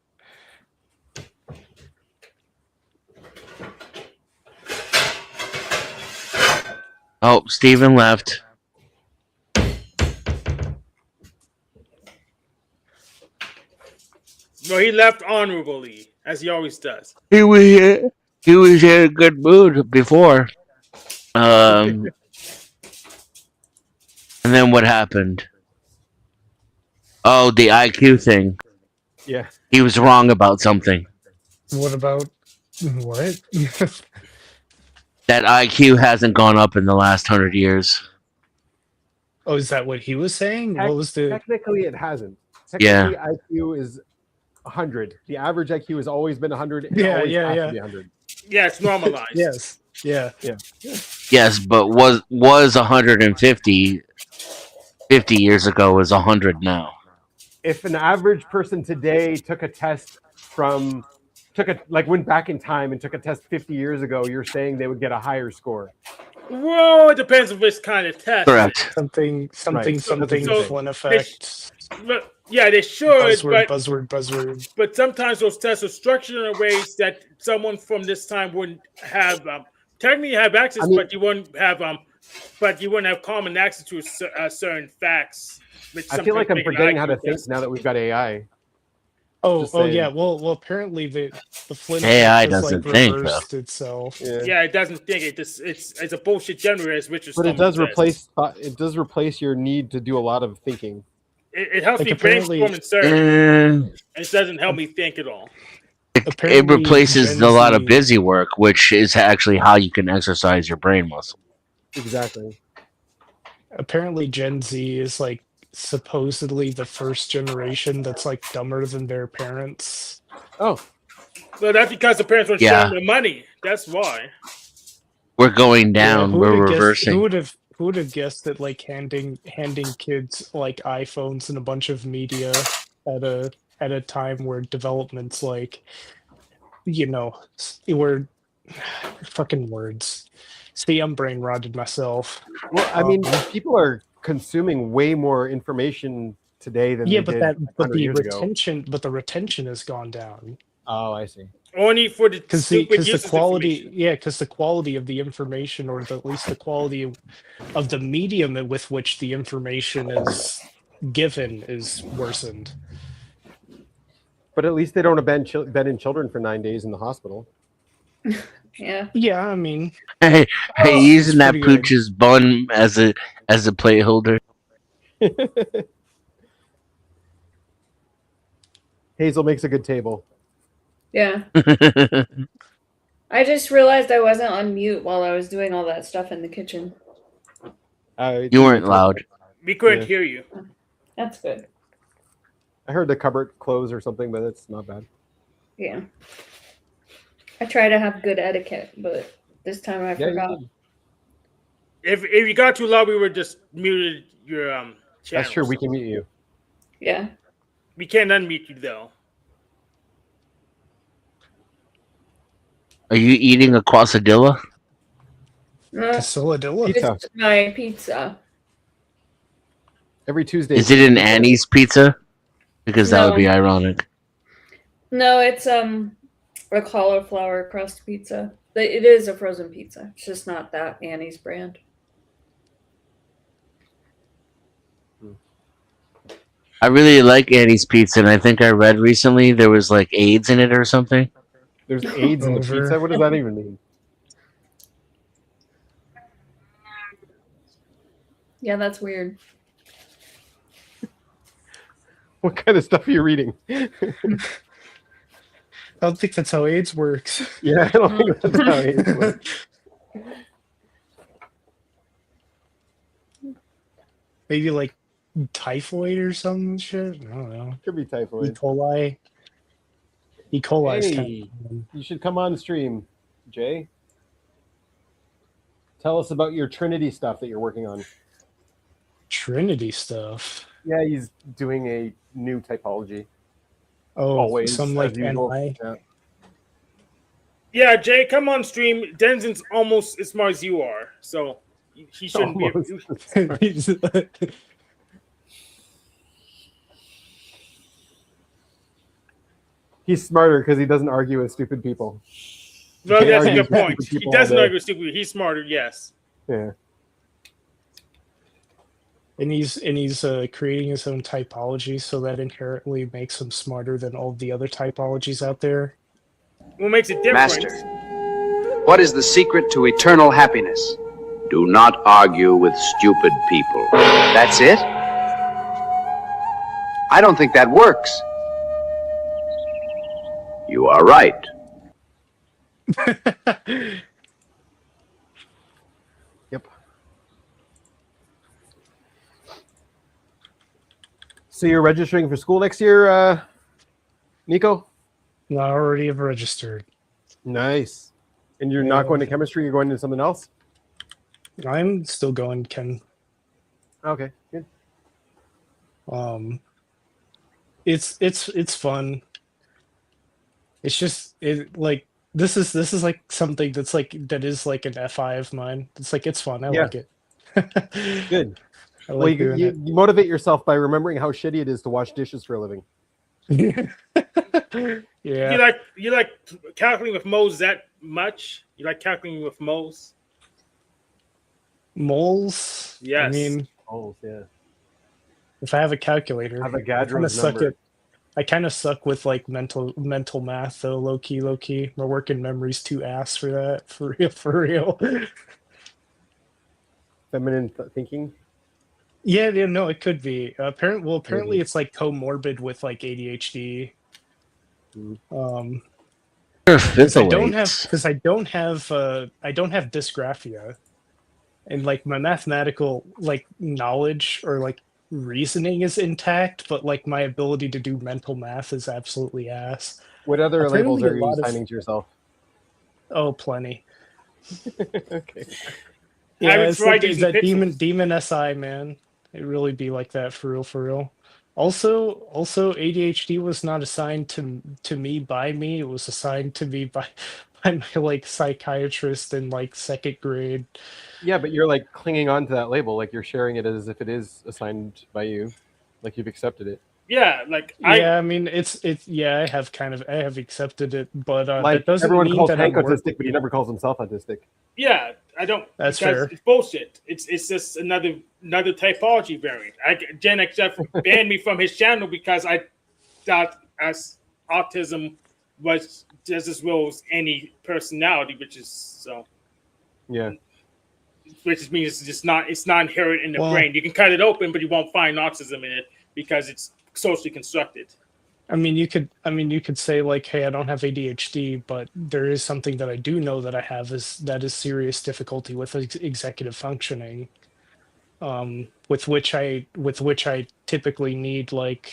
oh, Steven left. No, he left honorably, as he always does. He was in a good mood before. And then what happened? Oh, the IQ thing. Yeah. He was wrong about something. What about what? That IQ hasn't gone up in the last 100 years. Oh, is that what he was saying? What was the? Technically, it hasn't. Yeah. Technically, IQ is 100. The average IQ has always been 100. It Yeah, always yeah, has yeah. to be 100. Yeah, it's normalized. Yes. Yeah. Yes, but was 150 50 years ago is 100 now. If an average person today took a test went back in time and took a test 50 years ago, you're saying they would get a higher score. Well, it depends on which kind of test. Correct. Something. So- Flynn effect. But, yeah, they should, Buzzword. but sometimes those tests are structured in ways that someone from this time wouldn't have technically have access, but you wouldn't have common access to certain facts. Which I feel like I'm sometimes make an forgetting how to IQ think test. now that we've got AI. Oh, Just saying. yeah. Well, apparently the Flynn AI effect has, doesn't think, reversed itself. Yeah, it doesn't think it. It's a bullshit generator, as Richard. But it Stallman does says. replace your need to do a lot of thinking. It helps Like, me apparently- brainstorm and search. Eh, It doesn't help me think at all. it Apparently, replaces Gen a lot of Z- busy work, which is actually how you can exercise your brain muscle. Exactly. Apparently, Gen Z is like supposedly the first generation that's like dumber than their parents. Oh, Well, that's because the parents weren't Yeah. sharing their money. That's why. We're going down. who We're would've guessed- reversing. who would have guessed that like handing kids like iPhones and a bunch of media at a time where development's like, we're fucking words. See, I'm brain rotted myself. well, I mean, people are consuming way more information today than Yeah, they but did that 100 years ago. the retention has gone down. Oh, I see. Only for the Because stupid the useless quality, information. because the quality of the information, or at least the quality of the medium with which the information is given, is worsened. But at least they don't abandon children for 9 days in the hospital. Yeah. Yeah, I mean, Hey, using that pretty good. pooch's bun as a plate holder. Hazel makes a good table. Yeah. I just realized I wasn't on mute while I was doing all that stuff in the kitchen. You weren't loud. We couldn't Yeah. hear you. That's good. I heard the cupboard close or something, but it's not bad. Yeah. I try to have good etiquette, but this time I Yeah, you forgot. did. If you got too loud, we would just muted your channel. That's true. We can mute you. Yeah. We can't unmute you though. Are you eating a quesadilla? No, Casilladilla. Pizza. it's my pizza. Every Tuesday. Is it an Annie's pizza? Because that would be No. ironic. No, it's a cauliflower crust pizza. It is a frozen pizza. It's just not that Annie's brand. I really like Annie's pizza, and I think I read recently there was like AIDS in it or something. There's AIDS in the Over. pizza. What does that even mean? Yeah, that's weird. What kind of stuff are you reading? I don't think that's how AIDS works. Yeah, I don't think that's how AIDS works. Maybe like typhoid or some shit. I don't know. Could be E. typhoid. coli. E. coli is Hey, kind of you should come on stream, Jay. Tell us about your Trinity stuff that you're working on. Trinity stuff. Yeah, he's doing a new typology. Oh, Always, some as like usual. NI. Yeah. Yeah, Jay, come on stream. Denizen's almost as smart as you are, so he shouldn't Almost. be. He's smarter because he doesn't argue with stupid people. Well, Jay that's a argues good with point. stupid He people doesn't all day. argue with stupid. He's smarter, yes. Yeah. And he's creating his own typology, so that inherently makes him smarter than all the other typologies out there. What makes it different? Master, what is the secret to eternal happiness? Do not argue with stupid people. That's it? I don't think that works. You are right. Yep. So you're registering for school next year, Nico? No, I already have registered. Nice. And you're not going to chemistry, you're going to something else? I'm still going, Ken. Okay, good. It's fun. It's just like this is like something that is like an FI of mine. It's like it's fun. I Yeah. like it. Good. I Well, like doing you motivate yourself by remembering how shitty it is to wash dishes for a living. it. Yeah. You like calculating with moles that much? You like calculating with moles? Moles. Yes. I mean, Oh, yeah. if I have a calculator, Avogadro's number. I kind of suck with like mental math though. Low key. My working memory's too ass for that. For real. Feminine thinking. Yeah, no, it could be. Apparently it's like comorbid with like ADHD. Because I don't have dysgraphia, and like my mathematical like knowledge or like reasoning is intact, but like my ability to do mental math is absolutely ass. What other labels Apparently are a you lot of- assigning to yourself? Oh, plenty. Okay. Yeah, would it's try like using that pixels. demon SI, man. It really be like that for real. Also, ADHD was not assigned to me by me. It was assigned to me by my like psychiatrist in like second grade. Yeah, but you're like clinging on to that label, like you're sharing it as if it is assigned by you, like you've accepted it. Yeah, like Yeah, I mean it's yeah, I have accepted it, but Like that doesn't everyone mean calls that Hank I'm autistic, but he never calls himself autistic. yeah, I don't. That's because fair. It's bullshit. It's just another typology variant. Gen XF banned me from his channel because I thought as autism was just as well as any personality, which is so. Yeah. Which means it's not inherent in the Well- brain. You can cut it open, but you won't find autism in it because it's socially constructed. I mean, you could say like, "Hey, I don't have ADHD, but there is something that I do know that I have is serious difficulty with executive functioning, with which I typically need like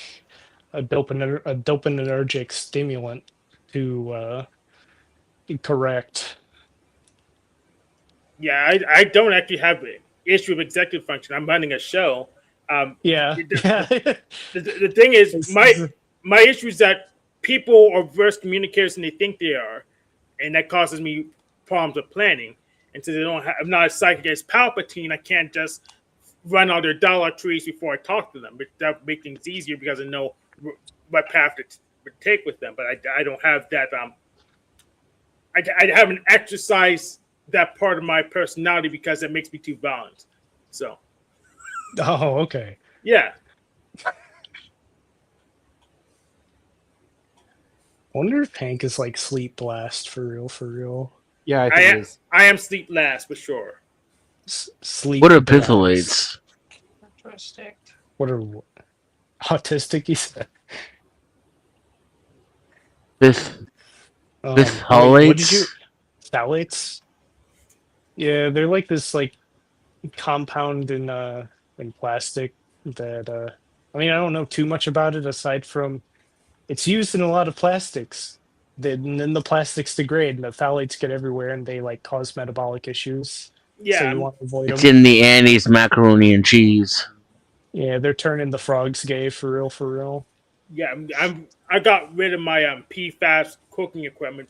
a dopaminergic stimulant to correct." Yeah, I don't actually have an issue with executive function. I'm running a show. Yeah. The thing is, my issue is that people are worse communicators than they think they are, and that causes me problems with planning. And since I'm not as psychic as Palpatine, I can't just run all their dollar trees before I talk to them. But that would make things easier because I know what path to take with them. But I don't have that. I haven't exercised that part of my personality because it makes me too violent. So. Oh, okay. Yeah. Wonder if Hank is like sleep blast for real. Yeah, I think it is. I am sleep last for sure. Sleep. What are blast. pinthalates? What are autistic? He said. With What did you? phthalates? Phthalates. Yeah, they're like this like compound in plastic that I mean I don't know too much about it aside from it's used in a lot of plastics. Then the plastics degrade and the phthalates get everywhere and they like cause metabolic issues. Yeah, so you want to avoid It's them. in the Annie's macaroni and cheese. Yeah, they're turning the frogs gay for real, for real. yeah. I got rid of my PFAS cooking equipment.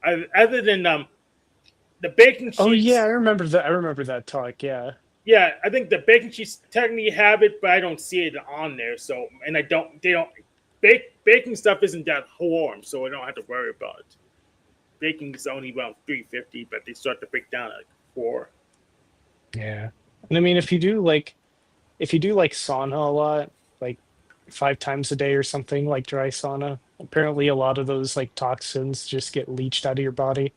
Other than the baking Oh yeah, sheets. I remember that. I remember that talk. Yeah. Yeah, I think the baking sheets technically have it, but I don't see it on there. So, and I don't. They don't. Baking stuff isn't that warm, so I don't have to worry about it. Baking is only around 350, but they start to break down at like 4. Yeah. And I mean, if you do like sauna a lot, like 5 times a day or something, like dry sauna, apparently a lot of those like toxins just get leached out of your body.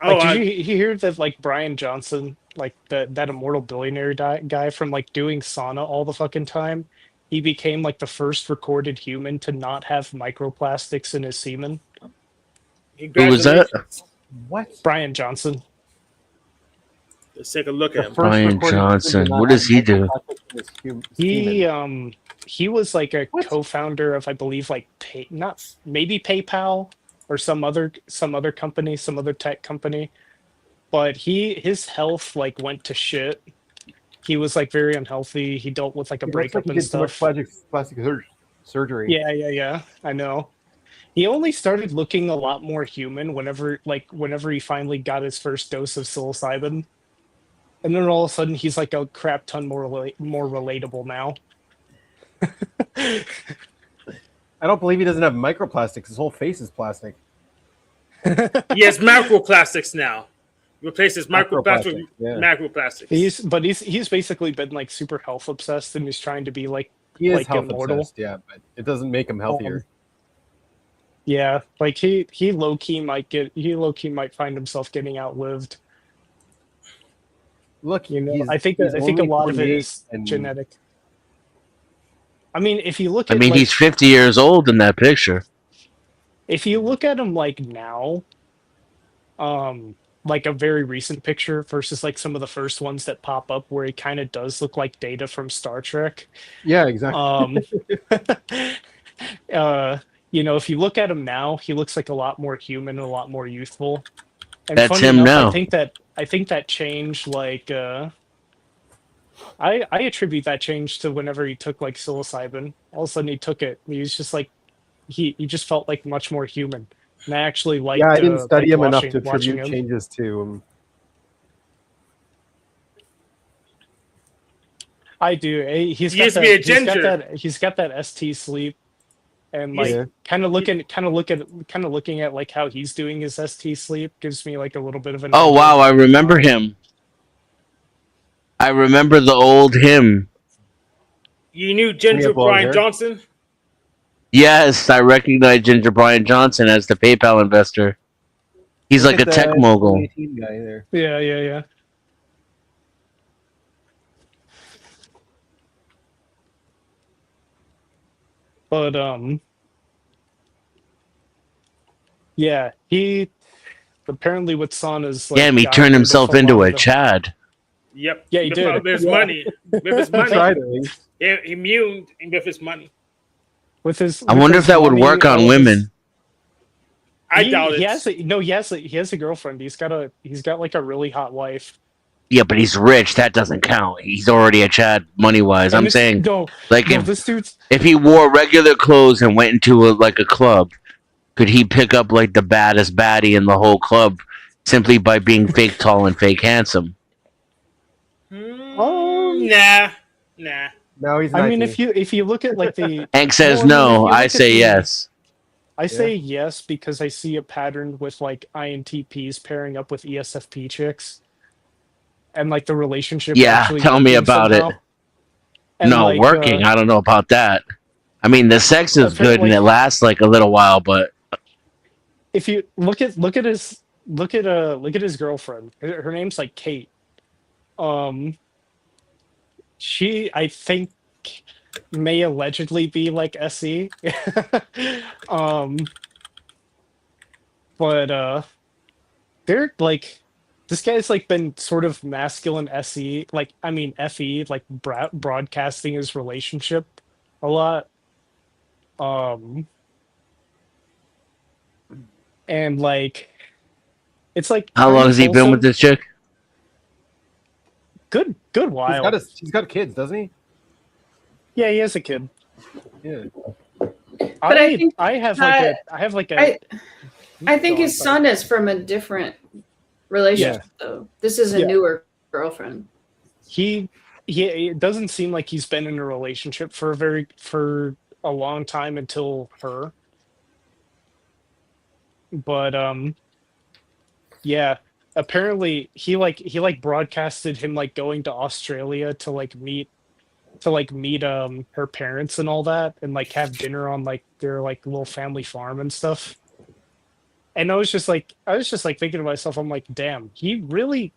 Oh, Like, did you hear that like Brian Johnson, like that immortal billionaire guy from like doing sauna all the fucking time, he became like the first recorded human to not have microplastics in his semen. Who was that? congratulations. What? Brian Johnson. Let's take a look The at him. first Brian recorded human to Johnson. not What have does he do? microplastics in his semen. He was like a What? co-founder of, I believe, like not maybe PayPal or some other company, some other tech company. But his health like went to shit. He was like very unhealthy. He dealt with like a It looks like breakup he and did too much stuff. plastic surgery. Yeah. I know. He only started looking a lot more human whenever he finally got his first dose of psilocybin. And then all of a sudden he's like a crap ton more relatable now. I don't believe he doesn't have microplastics. His whole face is plastic. He has macroplastics now. Replaces microplastics with yeah. macroplastics. He's basically been like super health obsessed, and he's trying to be like He is like health immortal. obsessed, yeah, but it doesn't make him healthier. Yeah, like he low key might find himself getting outlived. Look, You know, he's, I think he's a only lot of it 48 is and genetic. I mean, if you look I at mean, like he's 50 years old in that picture. if you look at him like now, like a very recent picture versus like some of the first ones that pop up where he kind of does look like Data from Star Trek. Yeah, exactly. You know, if you look at him now, he looks like a lot more human and a lot more youthful. And That's funny him enough, now. I think that change like I attribute that change to whenever he took like psilocybin. All of a sudden he took it. He was just like he just felt like much more human. And I actually Yeah, I liked didn't study like him enough to watching attribute him. changes to him. I do. He's He got used to be a that ginger. he's got that ST sleep, and like Yeah. kind of looking at like how he's doing his ST sleep gives me like a little bit of an Oh, idea wow. of I where he's remember going. him. I remember the old him. You knew When he Ginger had long Brian hair. Johnson? Yes, I recognize Ginger Brian Johnson as the PayPal investor. He's Look like a at tech that mogul. 2018 guy there. Yeah. But yeah, he apparently with Sauna's like Damn, he got turned rid of himself a into lot a of the. Chad. Yep. Yeah, he did. With his Yeah. money. With his He money. tried it. Yeah, immune with his money. With his. I with wonder his if that would money, work on all of his- women. I doubt He it. has he has a girlfriend. He's got like a really hot wife. Yeah, but he's rich. That doesn't count. He's already a Chad money wise. And I'm it's- saying, no, like, no, this dude's if he wore regular clothes and went into a club, could he pick up like the baddest baddie in the whole club simply by being fake tall and fake handsome? Nah. Now he's 19. I mean, if you look at like the Hank says Well, I mean, if no. you I look at say the- yes. I say yes because I see a pattern with like INTPs pairing up with ESFP chicks, and like the relationship. Yeah, actually tell me working about somehow. it. And No, like, working. I don't know about that. I mean, the sex is good and apparently- it lasts like a little while, but if you look at his girlfriend, her name's like Kate. She I think may allegedly be like SE. But they're like this guy's like been sort of masculine SE, like I mean FE, like broadcasting his relationship a lot. And like it's like how long has he been with this chick? good while. He's got kids, doesn't he? Yeah, he has a kid. Yeah. But I think I have like a I think his son is from a different relationship, though. This is a newer girlfriend. It doesn't seem like he's been in a relationship for a long time until her. But yeah, apparently he broadcasted him like going to Australia to meet her parents and all that, and like have dinner on like their like little family farm and stuff. And I was just like thinking to myself, I'm like, damn, he really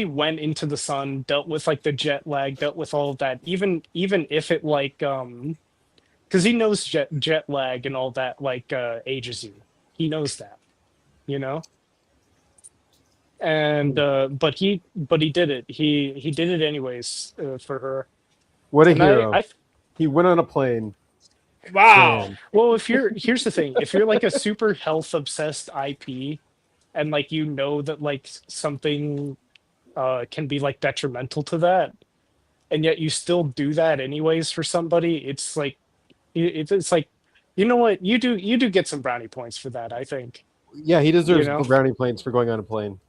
went into the sun, dealt with like the jet lag, dealt with all of that, even if it like because he knows jet lag and all that like ages you. He knows that, you know. And but he did it. He did it anyways for her. What a And hero! He went on a plane. Wow. Damn. Well, here's the thing: if you're like a super health obsessed IP, and like you know that like something can be like detrimental to that, and yet you still do that anyways for somebody, it's like it's like, you know what, you do get some brownie points for that, I think. Yeah, he deserves You know? the brownie points for going on a plane.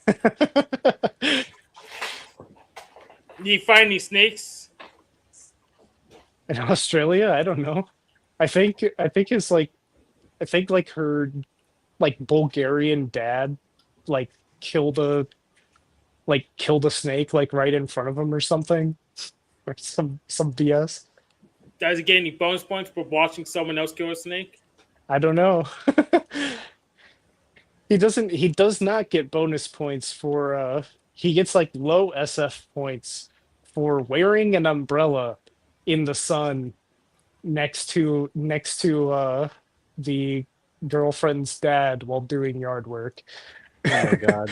Did you find any snakes? In Australia, I don't know. I think it's like her like Bulgarian dad like killed a snake like right in front of him or something, or some BS. Does he get any bonus points for watching someone else kill a snake? I don't know. He does not get bonus points for he gets like low SF points for wearing an umbrella in the sun next to the girlfriend's dad while doing yard work. Oh my god.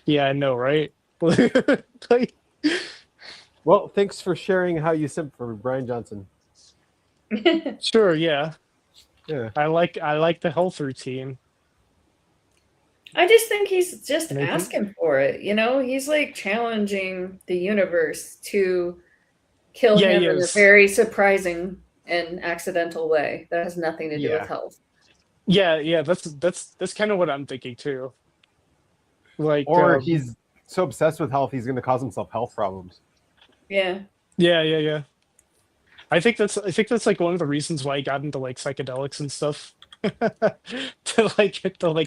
Yeah, I know, right? Like, Well, thanks for sharing how you simp for Brian Johnson. sure, yeah. Yeah. I like the health routine. I just think he's just Maybe. asking for it. You know, he's like challenging the universe to kill Yeah, him he in a is. very surprising and accidental way that has nothing to do Yeah. with health. Yeah, that's kind of what I'm thinking too. Like, Or he's so obsessed with health, he's going to cause himself health problems. Yeah. yeah. I think that's like one of the reasons why he got into like psychedelics and stuff to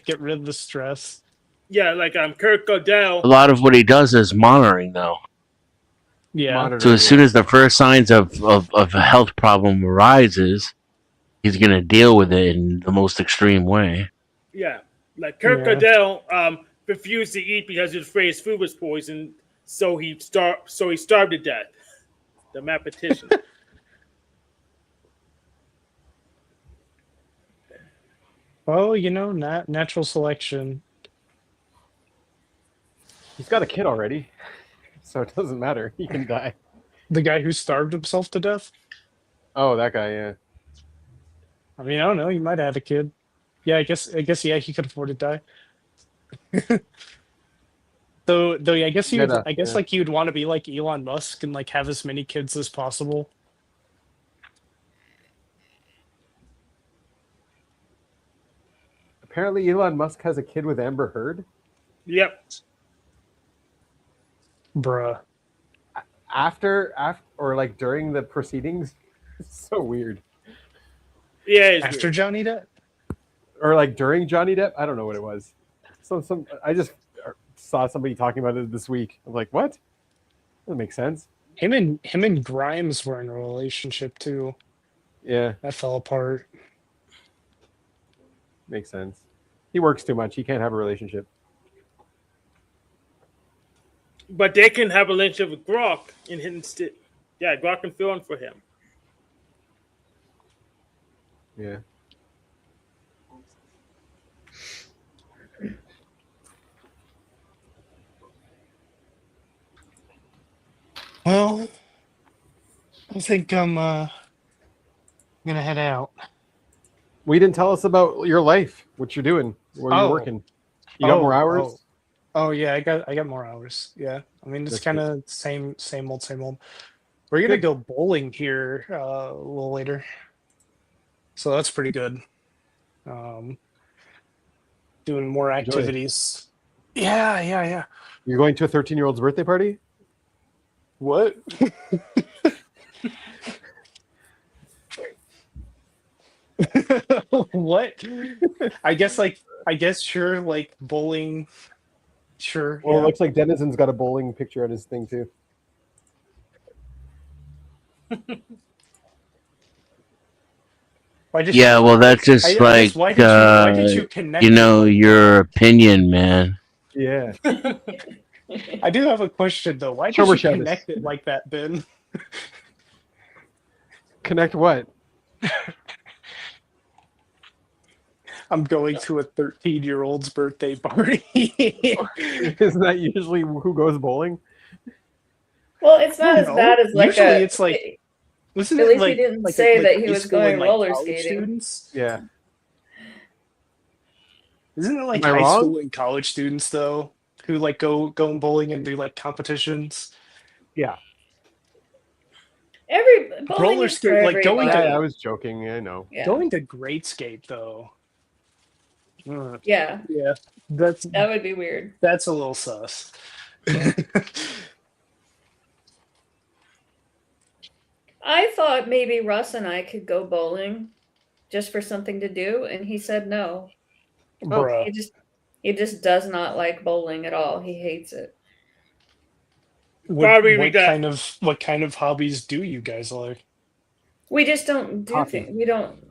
get rid of the stress. Yeah, like Kurt Godell. A lot of what he does is monitoring, though. Yeah, Monitoring, So as soon as the first signs of a health problem arises, he's going to deal with it in the most extreme way. Yeah, like Kurt Godell refused to eat because he was afraid his food was poisoned, so he starved to death. The mathematician. well, you know, natural selection. he's got a kid already, so it doesn't matter. He can die. The guy who starved himself to death. Oh, that guy, yeah. I mean, I don't know. He might have a kid. Yeah, I guess. Yeah, he could afford to die. Though, I guess he would. Yeah, I guess yeah. like he would want to be like Elon Musk and like have as many kids as possible. Apparently, Elon Musk has a kid with Amber Heard. Yep. Bruh. After or like during the proceedings. It's so weird. Yeah. It's After weird. Johnny Depp. Or like during Johnny Depp. I don't know what it was. Some I just saw somebody talking about it this week. I'm like, what? That makes sense. Him and Grimes were in a relationship too. Yeah, That fell apart. makes sense. He works too much. He can't have a relationship. But they can have a relationship with Grok and instead. Yeah, Grok can fill in for him. Yeah. Well, I think I'm gonna head out. We didn't tell us about your life, what you're doing, where you're Oh. working. You got more hours? Oh yeah, I got more hours. Yeah, I mean it's That's kind of same old. We're gonna Good. go bowling here a little later, so that's pretty good. Doing more Enjoy. activities. Yeah. You're going to a 13-year-old's birthday party? What? What? I guess sure, like bowling. Sure. Well, Yeah. it looks like Denizen's got a bowling picture on his thing too. Why did Yeah, well, that's just I guess why did you connect? you know, it like your opinion, man. Yeah. I do have a question though. Why did Shower you shadows. connect it like that, Ben? Connect what? I'm going to a 13-year-old's birthday party. Isn't that usually who goes bowling? Well, it's not as No, bad as like usually a. it's like- Wasn't At it least like he didn't like say like that he high was school going and, like, roller college skating. students? Yeah. Isn't it like Am I high wrong? school and college students though, who like go bowling and do like competitions? Yeah. Every bowling Roller is for skate, like, going everybody. to- I was joking. I know. Yeah. Going to Great Skate though. Yeah, Yeah, that's that would be weird. a little sus. I thought maybe Russ and I could go bowling just for something to do, and he said no. Bruh. He just does not like bowling at all. He hates it. Probably we got- What kind of hobbies do you guys like? We just don't do Hockey. things. We don't.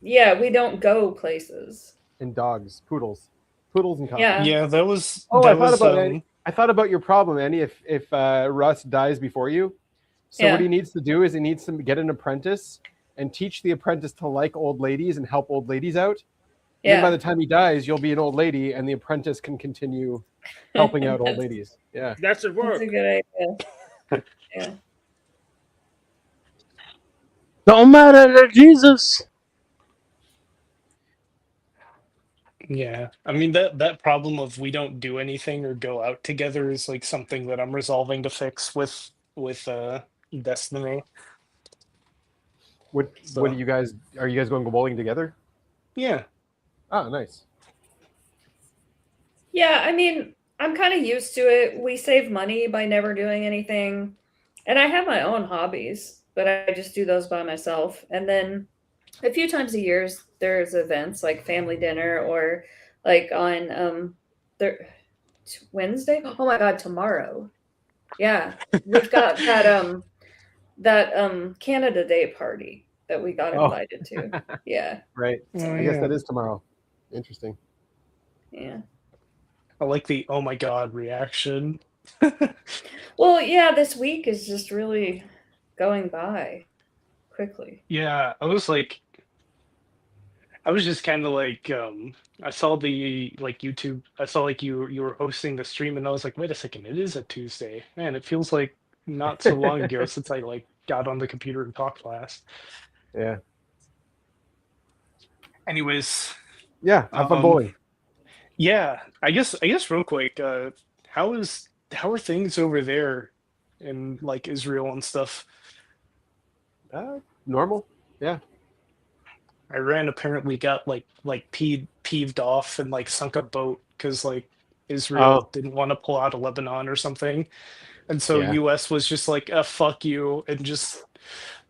Yeah, we don't go places. And dogs, poodles and coffee. Yeah. Yeah, that was. Oh, that I thought was, about Annie. I thought about your problem, Annie. If Russ dies before you, so Yeah. what he needs to do is he needs to get an apprentice and teach the apprentice to like old ladies and help old ladies out. And then by the time he dies, you'll be an old lady, and the apprentice can continue helping out old ladies. Yeah, That should work. That's a good idea. Yeah. Don't matter to Jesus. Yeah, I mean that problem of we don't do anything or go out together is like something that I'm resolving to fix with Destiny. What So- are you guys going bowling together? Yeah. Oh, nice. Yeah, I mean, I'm kind of used to it. We save money by never doing anything. And I have my own hobbies, but I just do those by myself. And then a few times a year, there's events like family dinner or like on Wednesday. Oh my God, tomorrow. Yeah, we've got that Canada Day party that we got Oh. invited to. Yeah, Right. Oh, I guess yeah. that is tomorrow. Interesting. yeah. I like the oh my god reaction. Well, yeah, this week is just really going by quickly. Yeah, I was just kind of like I saw the like YouTube. I saw like you were hosting the stream, and I was like, wait a second, it is a Tuesday. Man, it feels like not so long ago since I like got on the computer and talked last. Yeah. Anyways, Yeah. Have fun bowling. yeah, I guess real quick, how are things over there in like Israel and stuff? Normal. Yeah. Iran apparently got like peeved off and like sunk a boat because like Israel didn't want to pull out of Lebanon or something, and so Yeah. U.S. was just like fuck you and just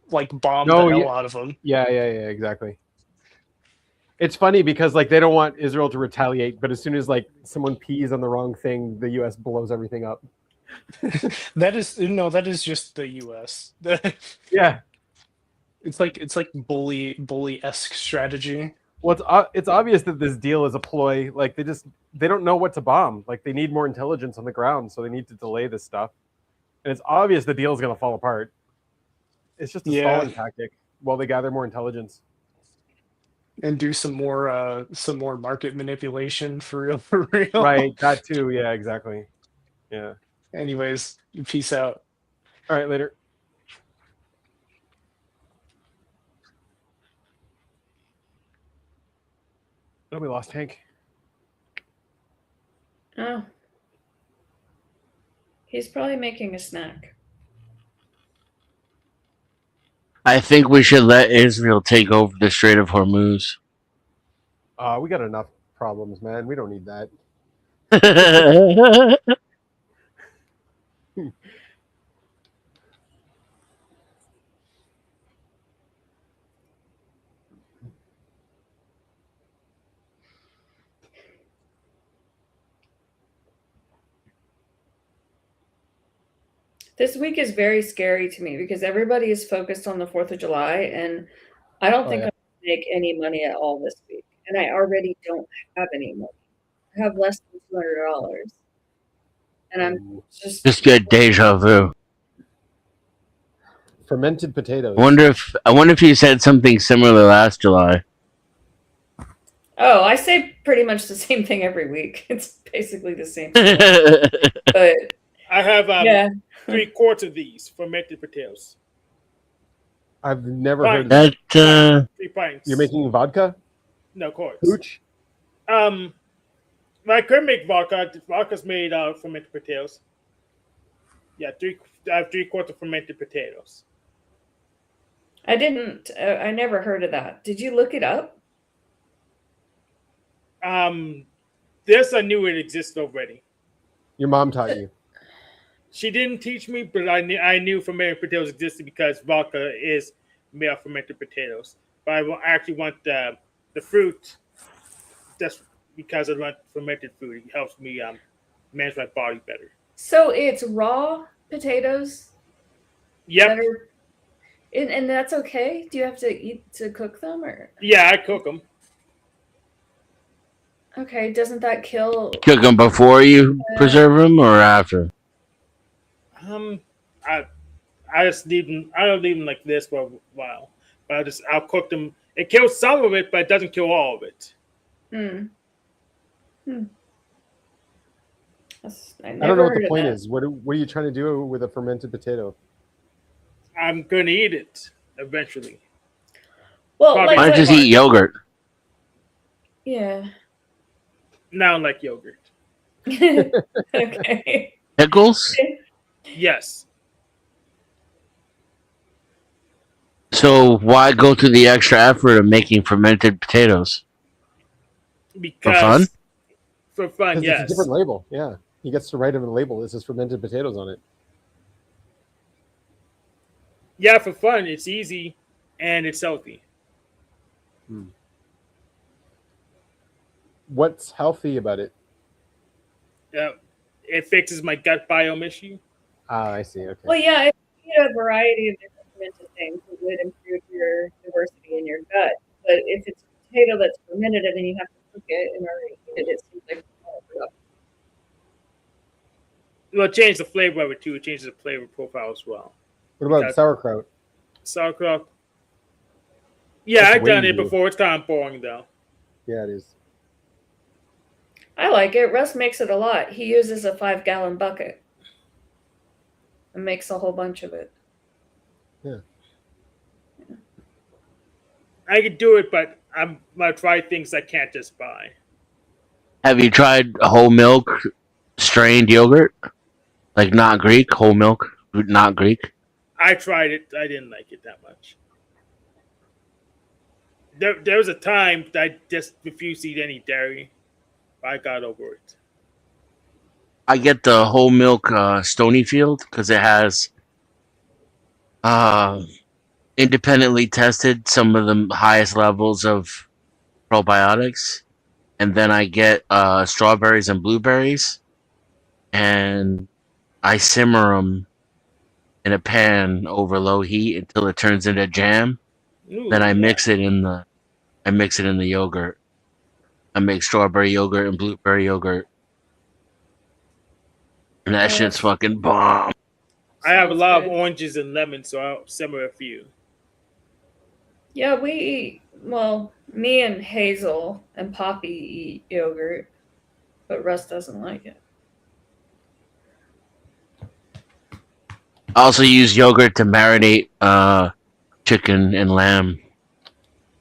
like bombed No, the hell yeah. out of them. Yeah. Exactly. It's funny because like they don't want Israel to retaliate, but as soon as like someone pees on the wrong thing, the U.S. blows everything up. That is just the U.S. Yeah. It's like bully-esque strategy. Well, it's obvious that this deal is a ploy. Like they don't know what to bomb. Like they need more intelligence on the ground, so they need to delay this stuff. And it's obvious the deal is going to fall apart. It's just a stalling tactic while they gather more intelligence And do some more market manipulation for real. Right, that too. Yeah, exactly. Yeah. Anyways, peace out. All right, later. Oh, we lost Hank. Oh. He's probably making a snack. I think we should let Israel take over the Strait of Hormuz. We got enough problems, man. We don't need that. This week is very scary to me because everybody is focused on the 4th of July, and I don't think yeah. I'm going to make any money at all this week. And I already don't have any money. I have less than $200. And I'm Just get deja vu. Fermented potatoes. I wonder if you said something similar last July. Oh, I say pretty much the same thing every week. It's basically the same thing. But I have yeah. 3 quarts of these fermented potatoes. I've never Fine. heard of that. 3 pints. You're making vodka? No quarts. Hooch? I could make vodka. Vodka's made out of fermented potatoes. Yeah, I have 3 quarts of fermented potatoes. I didn't. I never heard of that. Did you look it up? This I knew it existed already. Your mom taught you. She didn't teach me, but I knew fermented potatoes existed because vodka is made of fermented potatoes. But I actually want the fruit just because I want fermented food. It helps me manage my body better. So it's raw potatoes? Yep. And that's okay? Do you have to cook them? Or? Yeah, I cook them. Okay, doesn't that kill? Cook them before you preserve them or after? I just leave them. I don't leave them like this for a while, but I'll cook them. It kills some of it, but it doesn't kill all of it. I don't know what the point is. What are you trying to do with a fermented potato? I'm going to eat it eventually. Well, why don't you just eat yogurt? Yeah. Now, like yogurt. Okay. Pickles? Yes. So why go through the extra effort of making fermented potatoes? Because for fun? For fun, yes. It's a different label. Yeah, he gets to write him a label. This is fermented potatoes on it. Yeah, for fun. It's easy and it's healthy. What's healthy about it? Yeah, it fixes my gut biome issue. Ah, I see. Okay. Well, yeah, if you eat a variety of different fermented things, it would improve your diversity in your gut. But if it's a potato that's fermented and then you have to cook it and already eat it, it seems like Well, it changes the flavor of it too. It changes the flavor profile as well. What about sauerkraut? Sauerkraut. Yeah, I've done it before. It's kind of boring though. Yeah, it is. I like it. Russ makes it a lot. He uses a 5-gallon bucket and makes a whole bunch of it. Yeah. I could do it, but I'm gonna try things I can't just buy. Have you tried whole milk strained yogurt? Like not Greek, whole milk, not Greek? I tried it. I didn't like it that much. There was a time that I just refused to eat any dairy. I got over it. I get the whole milk Stonyfield because it has independently tested some of the highest levels of probiotics. And then I get strawberries and blueberries. And I simmer them in a pan over low heat until it turns into jam. Ooh, then I mix it in the yogurt. I make strawberry yogurt and blueberry yogurt. And that shit's fucking bomb. I have a lot of oranges and lemons, so I'll simmer a few. Yeah, me and Hazel and Poppy eat yogurt, but Russ doesn't like it. I also use yogurt to marinate chicken and lamb.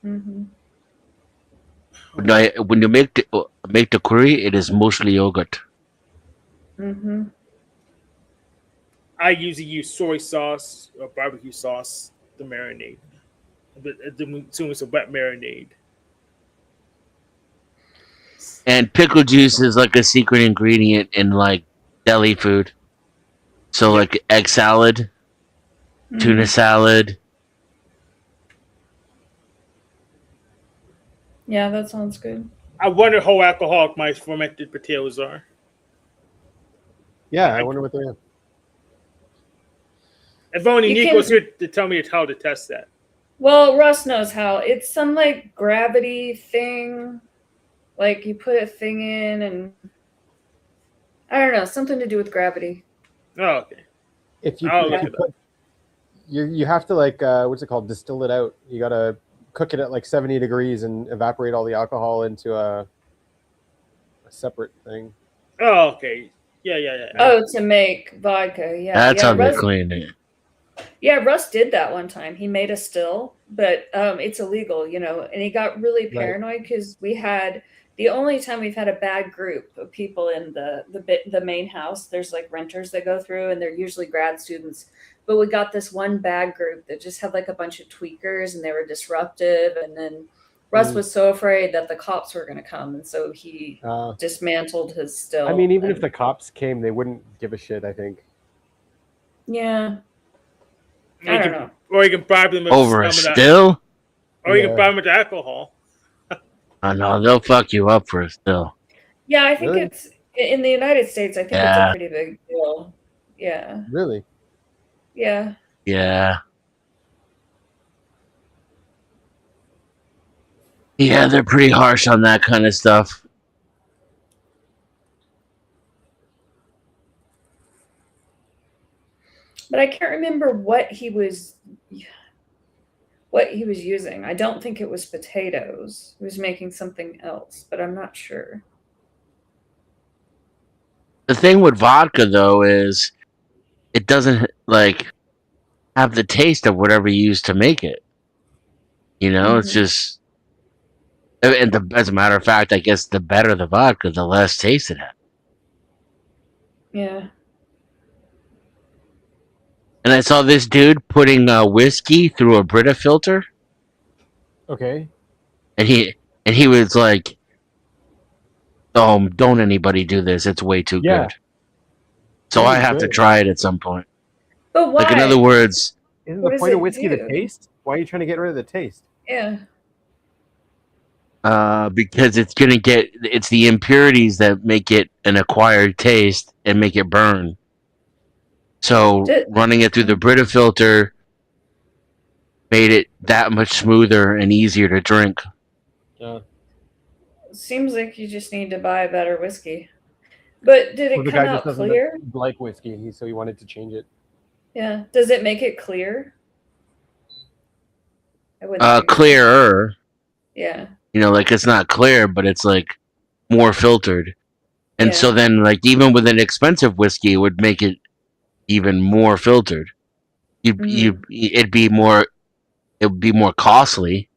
Mm-hmm. When you make the curry, it is mostly yogurt. Mm-hmm. I usually use soy sauce or barbecue sauce to marinate. Soon as a wet marinade. And pickle juice is like a secret ingredient in like deli food. So Yep. like egg salad, tuna salad. Yeah, that sounds good. I wonder how alcoholic my fermented potatoes are. Yeah, I wonder what they're. If only You Nico's can- here to tell me how to test that. Well, Russ knows how. It's some like gravity thing. Like you put a thing in and I don't know, something to do with gravity. Oh, okay. If you, I'll if look you it put, you have to like what's it called? Distill it out. You gotta cook it at like 70 degrees and evaporate all the alcohol into a separate thing. Oh, okay. Yeah. Oh, to make vodka. Yeah. That's yeah, how they Russ, clean it. yeah, Russ did that one time. He made a still, but it's illegal, and he got really Right. paranoid because we had the only time we've had a bad group of people in the main house. There's like renters that go through and they're usually grad students. But we got this one bad group that just had like a bunch of tweakers and they were disruptive. And then Russ was so afraid that the cops were going to come. And so he dismantled his still. I mean, even if the cops came, they wouldn't give a shit, I think. Yeah. I don't know. Or you can bribe them with Over a some of that. still? Or you can bribe them with alcohol. I know they'll fuck you up for a still. Yeah, I think Really? it's in the United States. I think it's Yeah. a pretty big deal. Yeah. Really? Yeah. Yeah. Yeah, they're pretty harsh on that kind of stuff. But I can't remember what he was using. I don't think it was potatoes. He was making something else, but I'm not sure. The thing with vodka though is it doesn't like have the taste of whatever you used to make it. It's just as a matter of fact, I guess the better the vodka, the less taste it has. Yeah. And I saw this dude putting whiskey through a Brita filter, Okay. and he was like, "Oh, don't anybody do this? It's way too Yeah. good." So I have to try it at some point. But why? Like in other words, Isn't What the does point of it whiskey the do? taste? Why are you trying to get rid of the taste? Yeah. because it's the impurities that make it an acquired taste and make it burn. So running it through the Brita filter made it that much smoother and easier to drink. Seems like you just need to buy a better whiskey. But did Well, it the come guy out just doesn't clear? like whiskey, so he wanted to change it. Yeah. Does it make it clear? I wouldn't think so. Clearer. Yeah. Like it's not clear, but it's like more filtered. And so then, like, even with an expensive whiskey, it would make it even more filtered. It'd be more costly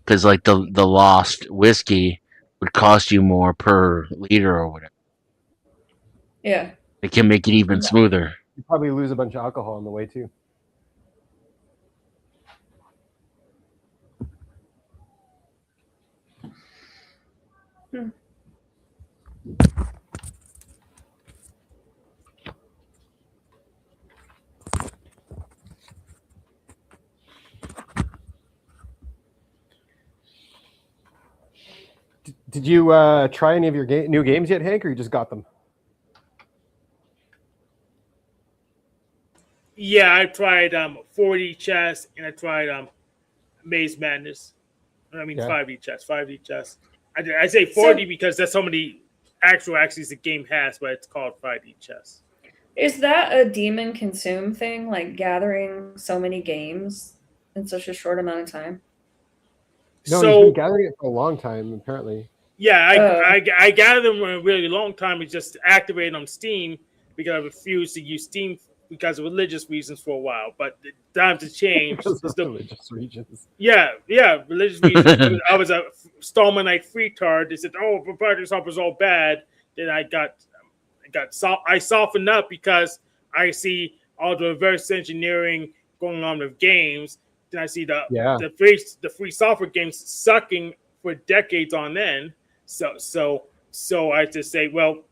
because like the lost whiskey would cost you more per liter or whatever. Yeah. It can make it even smoother. You probably lose a bunch of alcohol on the way too. Did you try any of your new games yet, Hank, or you just got them? Yeah, I tried 4D chess and I tried Maze Madness. I mean 5D chess. 5D chess. I say 4D because that's how many actual axes the game has, but it's called 5D chess. Is that a demon consume thing, like gathering so many games in such a short amount of time? No, he's been gathering it for a long time, apparently. Yeah, I gathered them for a really long time. It's just activated on Steam because I refuse to use Steam because of religious reasons for a while, but the times have changed. Because It's of the- religious regions. yeah, religious reasons. I was a Stallmanite freetard. They said, "Oh, proprietary software is all bad." Then I softened up because I see all the reverse engineering going on with games. Then I see Yeah. the free software games sucking for decades on end. So I just say, well,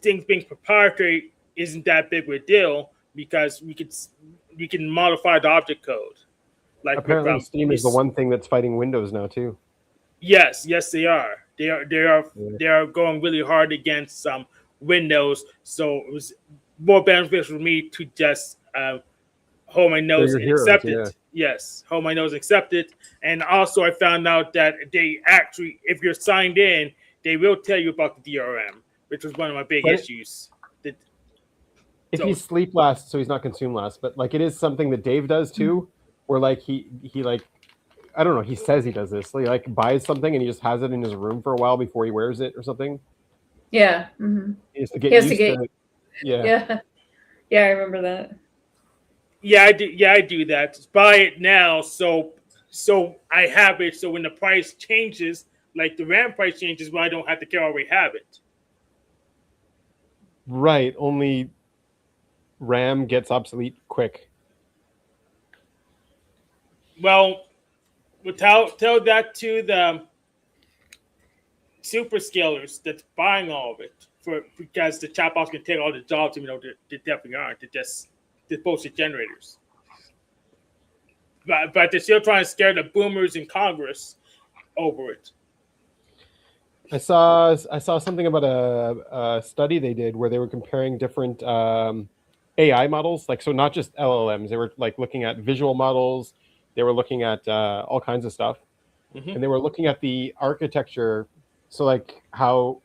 things being proprietary isn't that big of a deal because we can modify the object code. Like Apparently, with, Steam is the one thing that's fighting Windows now too. Yes, they are. They are. Yeah. They are going really hard against Windows. So it was more beneficial for me to just hold my nose your and heroes, accept yeah. it. Yes, hold my nose and accept it. And also, I found out that they actually, if you're signed in, they will tell you about the DRM, which was one of my big But issues. If So- he's sleep last, so he's not consume last. But like it is something that Dave does too, where like he like I don't know, he says he does this. He like buys something and he just has it in his room for a while before he wears it or something. Yeah. hmm He has to get He has to used get- to it. Yeah. Yeah. Yeah, I remember that. Yeah, I do. Yeah, I do that. Just buy it now, so I have it. So when the price changes, like the RAM price changes, well, I don't have to care. I already have it. Right. Only RAM gets obsolete quick. Well, tell that to the super scalers that's buying all of it because the chatbots can take all the jobs, even though they definitely aren't. They're bullshit generators. But they're still trying to scare the boomers in Congress over it. I saw something about a study they did where they were comparing different AI models, like so not just LLMs. They were like looking at visual models. They were looking at all kinds of stuff, and they were looking at the architecture. So like how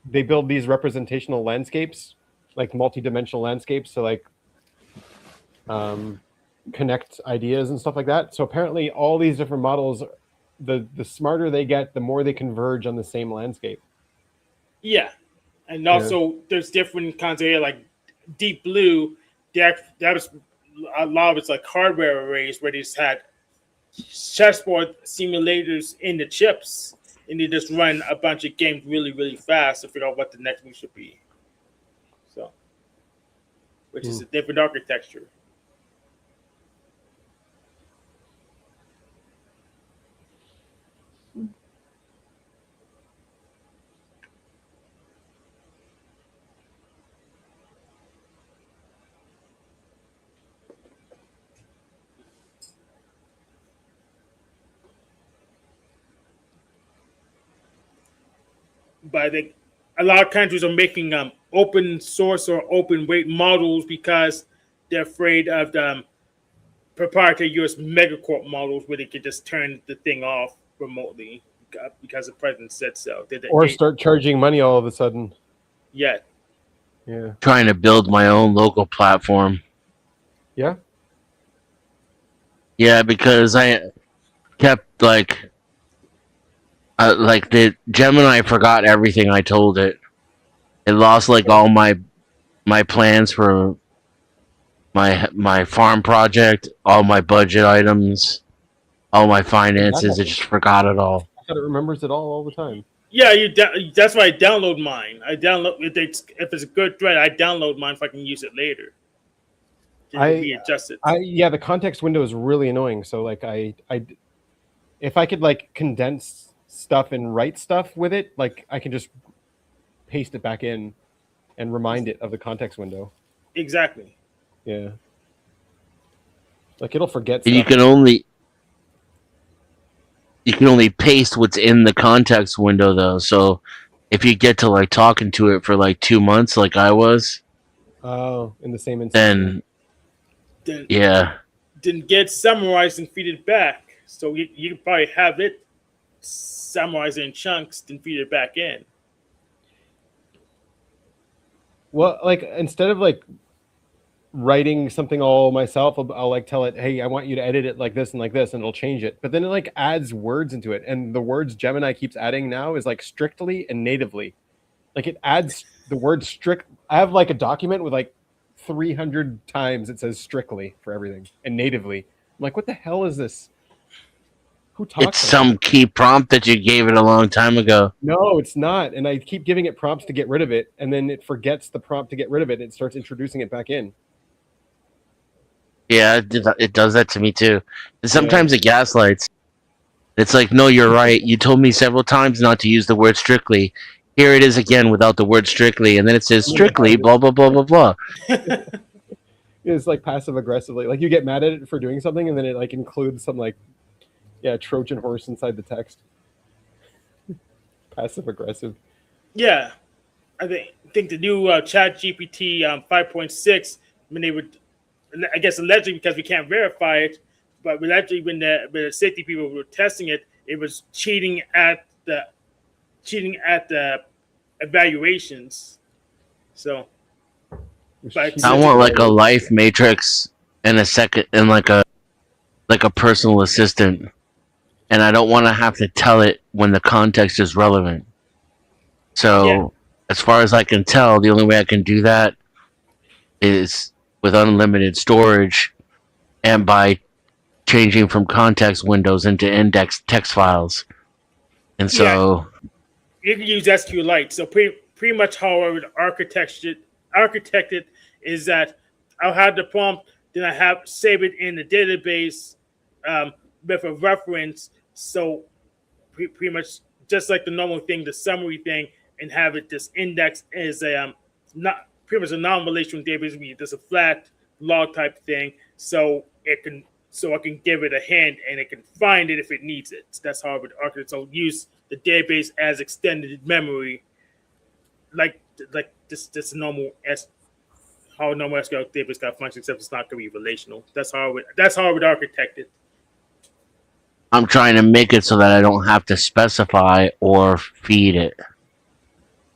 they build these representational landscapes, like multi-dimensional landscapes, to like connect ideas and stuff like that. So apparently, all these different models, the smarter they get, the more they converge on the same landscape. Yeah, and also there's different kinds of AI, like Deep Blue. That was a lot of it's like hardware arrays where they just had chessboard simulators in the chips, and they just run a bunch of games really, really fast to figure out what the next one should be. So, which is a different architecture. But I think a lot of countries are making open source or open weight models because they're afraid of the proprietary US megacorp models where they could just turn the thing off remotely because the president said so. Or start charging money all of a sudden. Yeah. Yeah. Trying to build my own local platform. Yeah. Yeah, because I kept like the Gemini forgot everything I told it. It lost like all my plans for my farm project, all my budget items, all my finances. It just forgot it all. I thought it remembers it all the time. Yeah, that's why I download mine. I download if it's a good thread, I download mine if I can use it later. Readjust it. The context window is really annoying. So like if I could like condense stuff and write stuff with it, like I can just paste it back in and remind it of the context window. Exactly. Yeah. Like it'll forget stuff. You can only paste what's in the context window though. So if you get to like talking to it for like 2 months, like I was, in the same instance. then yeah, then get summarized and feed it back. So you can probably have it summarized in chunks, then feed it back in. Well, like instead of like writing something all myself, I'll like tell it, hey, I want you to edit it like this, and it'll change it. But then it like adds words into it, and the words Gemini keeps adding now is like strictly and natively. Like it adds the word strict. I have like a document with like 300 times it says strictly for everything and natively. I'm like, what the hell is this? Who talks? It's some key prompt that you gave it a long time ago. No, it's not. And I keep giving it prompts to get rid of it, and then it forgets the prompt to get rid of it, and it starts introducing it back in. Yeah, it does that to me too. And sometimes it gaslights. It's like, no, you're right. You told me several times not to use the word strictly. Here it is again without the word strictly, and then it says strictly, blah, blah, blah, blah, blah. It's like passive aggressively. Like you get mad at it for doing something, and then it like includes some like, Trojan horse inside the text. Passive aggressive. Yeah, I think the new Chat GPT 5.6, when they would, I guess allegedly because we can't verify it, but allegedly when the safety people were testing it, it was cheating at the evaluations. So, but I want like a life matrix and a second and like a personal assistant, and I don't want to have to tell it when the context is relevant. So, as far as I can tell, the only way I can do that is with unlimited storage and by changing from context windows into index text files. And so you can use SQLite. So pretty much how I would architect it is that I'll have the prompt, then I save it in the database with a reference. So pretty much just like the normal thing, the summary thing, and have it this index as a not pretty much a non-relational database. There's a flat log type thing, so I can give it a hint and it can find it if it needs it. That's how I would architect. So use the database as extended memory, like this normal how a normal SQL database got functions, except it's not going to be relational. That's how I would architect it. I'm trying to make it so that I don't have to specify or feed it.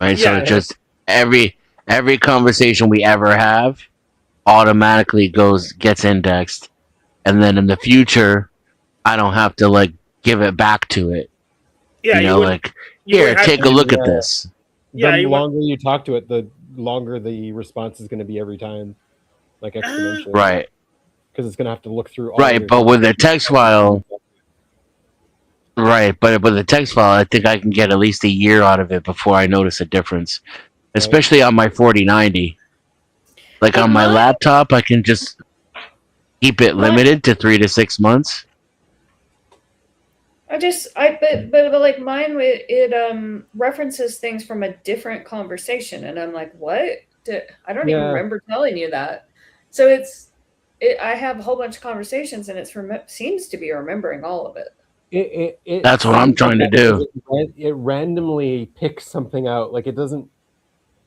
Right? So it just every conversation we ever have automatically gets indexed. And then in the future, I don't have to like give it back to it. Yeah, here, take a look at this. The longer you talk to it, the longer the response is going to be every time, like exponentially. Right. Because it's going to have to look through all but with a text file, but with a text file, I think I can get at least a year out of it before I notice a difference, especially on my 4090. Like on my laptop, I can just keep it limited to 3 to 6 months. But like mine, it references things from a different conversation, and I'm like, what? I don't even remember telling you that. So I have a whole bunch of conversations, and it seems to be remembering all of it. That's what I'm trying to do. It randomly picks something out. Like it doesn't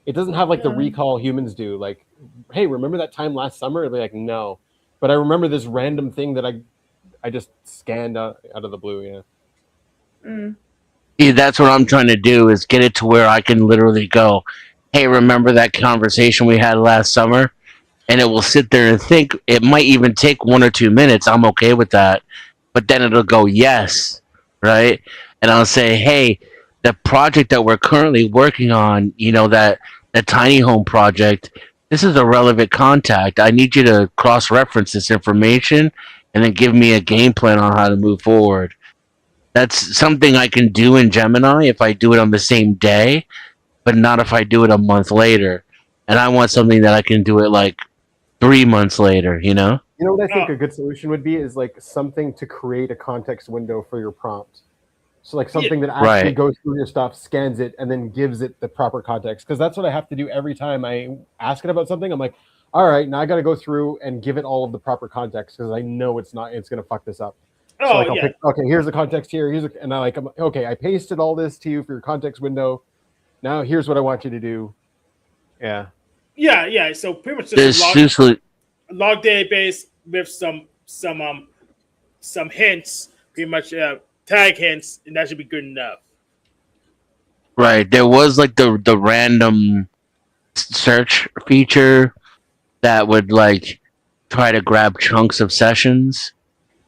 have like the recall humans do. Like, hey, remember that time last summer? It'll be like, no, but I remember this random thing that I just scanned out of the blue. Yeah. Yeah, that's what I'm trying to do is get it to where I can literally go, hey, remember that conversation we had last summer? And it will sit there and think. It might even take 1 or 2 minutes. I'm okay with that. But then it'll go, yes, right? And I'll say, hey, the project that we're currently working on, that tiny home project, this is a relevant contact. I need you to cross-reference this information and then give me a game plan on how to move forward. That's something I can do in Gemini if I do it on the same day, but not if I do it a month later. And I want something that I can do it like 3 months later, You know what I think a good solution would be is like something to create a context window for your prompt. So like something that actually goes through your stuff, scans it, and then gives it the proper context. Because that's what I have to do every time I ask it about something. I'm like, all right, now I got to go through and give it all of the proper context because I know it's going to fuck this up. So like I'll pick, okay, here's the context here. I'm okay, I pasted all this to you for your context window. Now here's what I want you to do. Yeah. Yeah. So pretty much just a log database with some hints, pretty much tag hints, and that should be good enough. Right. There was like the random search feature that would like try to grab chunks of sessions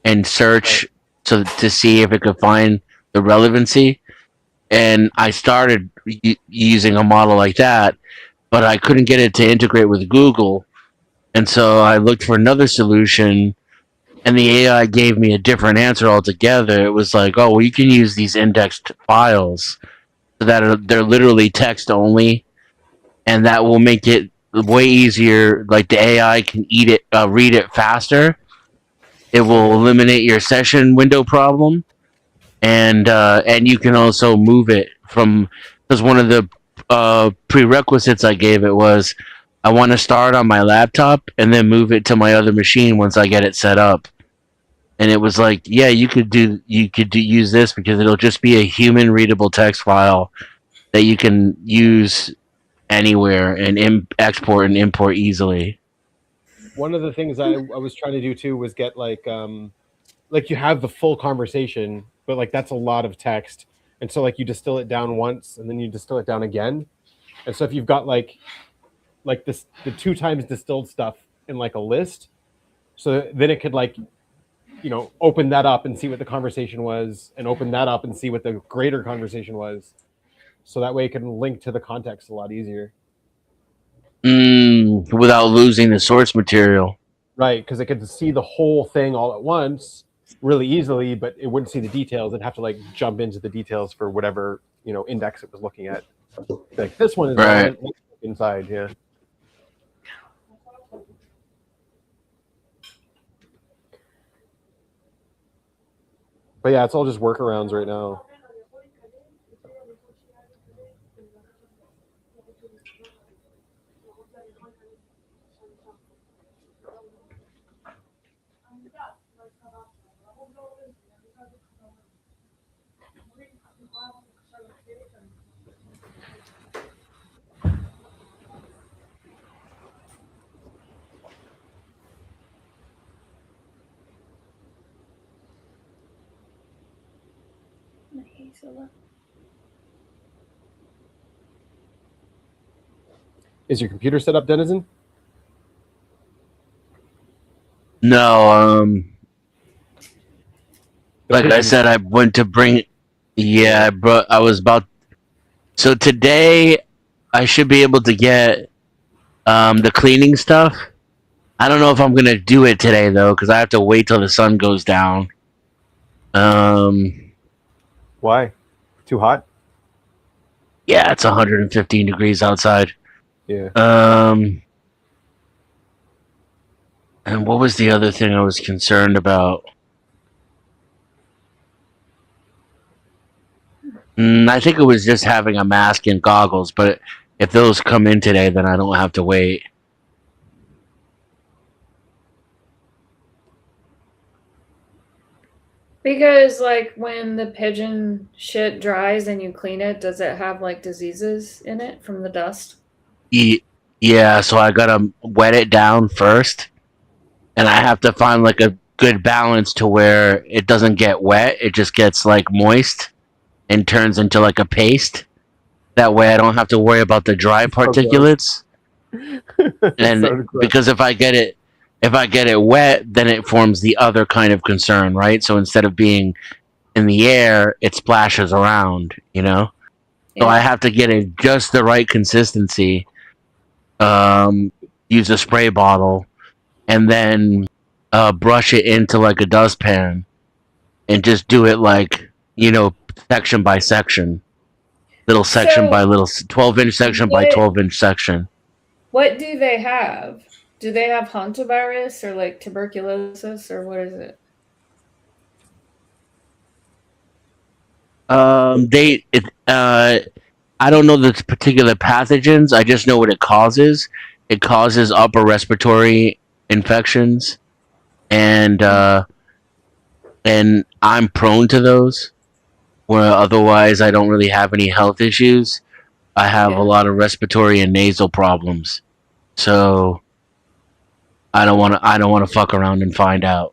and search to see if it could find the relevancy. And I started using a model like that, but I couldn't get it to integrate with Google. And so I looked for another solution, and the AI gave me a different answer altogether. It was like, oh, well, you can use these indexed files so that they're literally text only, and that will make it way easier. Like the AI can read it faster. It will eliminate your session window problem, and you can also move it from, because one of the prerequisites I gave it was I want to start on my laptop and then move it to my other machine once I get it set up. And it was like, yeah, use this because it'll just be a human readable text file that you can use anywhere and export and import easily. One of the things I was trying to do too was get like you have the full conversation, but like that's a lot of text, and so like you distill it down once and then you distill it down again. And so if you've got like this the 2 times distilled stuff in like a list, so then it could like, you know, open that up and see what the conversation was, and open that up and see what the greater conversation was, so that way it can link to the context a lot easier. Without losing the source material. Right, because it could see the whole thing all at once really easily, but it wouldn't see the details. It'd have to like jump into the details for whatever, you know, index it was looking at. Like this one is right inside, yeah. But yeah, it's all just workarounds right now. Is your computer set up, Denizen? No, like I said, I went to bring. Yeah, I was about. So today, I should be able to get the cleaning stuff. I don't know if I'm gonna do it today though, because I have to wait till the sun goes down. Why? Too hot? Yeah, it's 115 degrees outside. Yeah. And what was the other thing I was concerned about? I think it was just having a mask and goggles, but if those come in today, then I don't have to wait. Because like when the pigeon shit dries and you clean it, does it have like diseases in it from the dust? Yeah, so I gotta wet it down first, and I have to find like a good balance to where it doesn't get wet, it just gets like moist and turns into like a paste. That way I don't have to worry about the dry particulates. And So because if I get it wet, then it forms the other kind of concern, right? So instead of being in the air, it splashes around, you know? Yeah. So I have to get it just the right consistency. Use a spray bottle, and then brush it into like a dustpan, and just do it like, you know, section by section, little section by little 12-inch section by 12-inch section. What do they have? Do they have hantavirus or like tuberculosis, or what is it? I don't know the particular pathogens. I just know what it causes. It causes upper respiratory infections, and I'm prone to those. Where otherwise I don't really have any health issues. I have a lot of respiratory and nasal problems, so I don't want to fuck around and find out.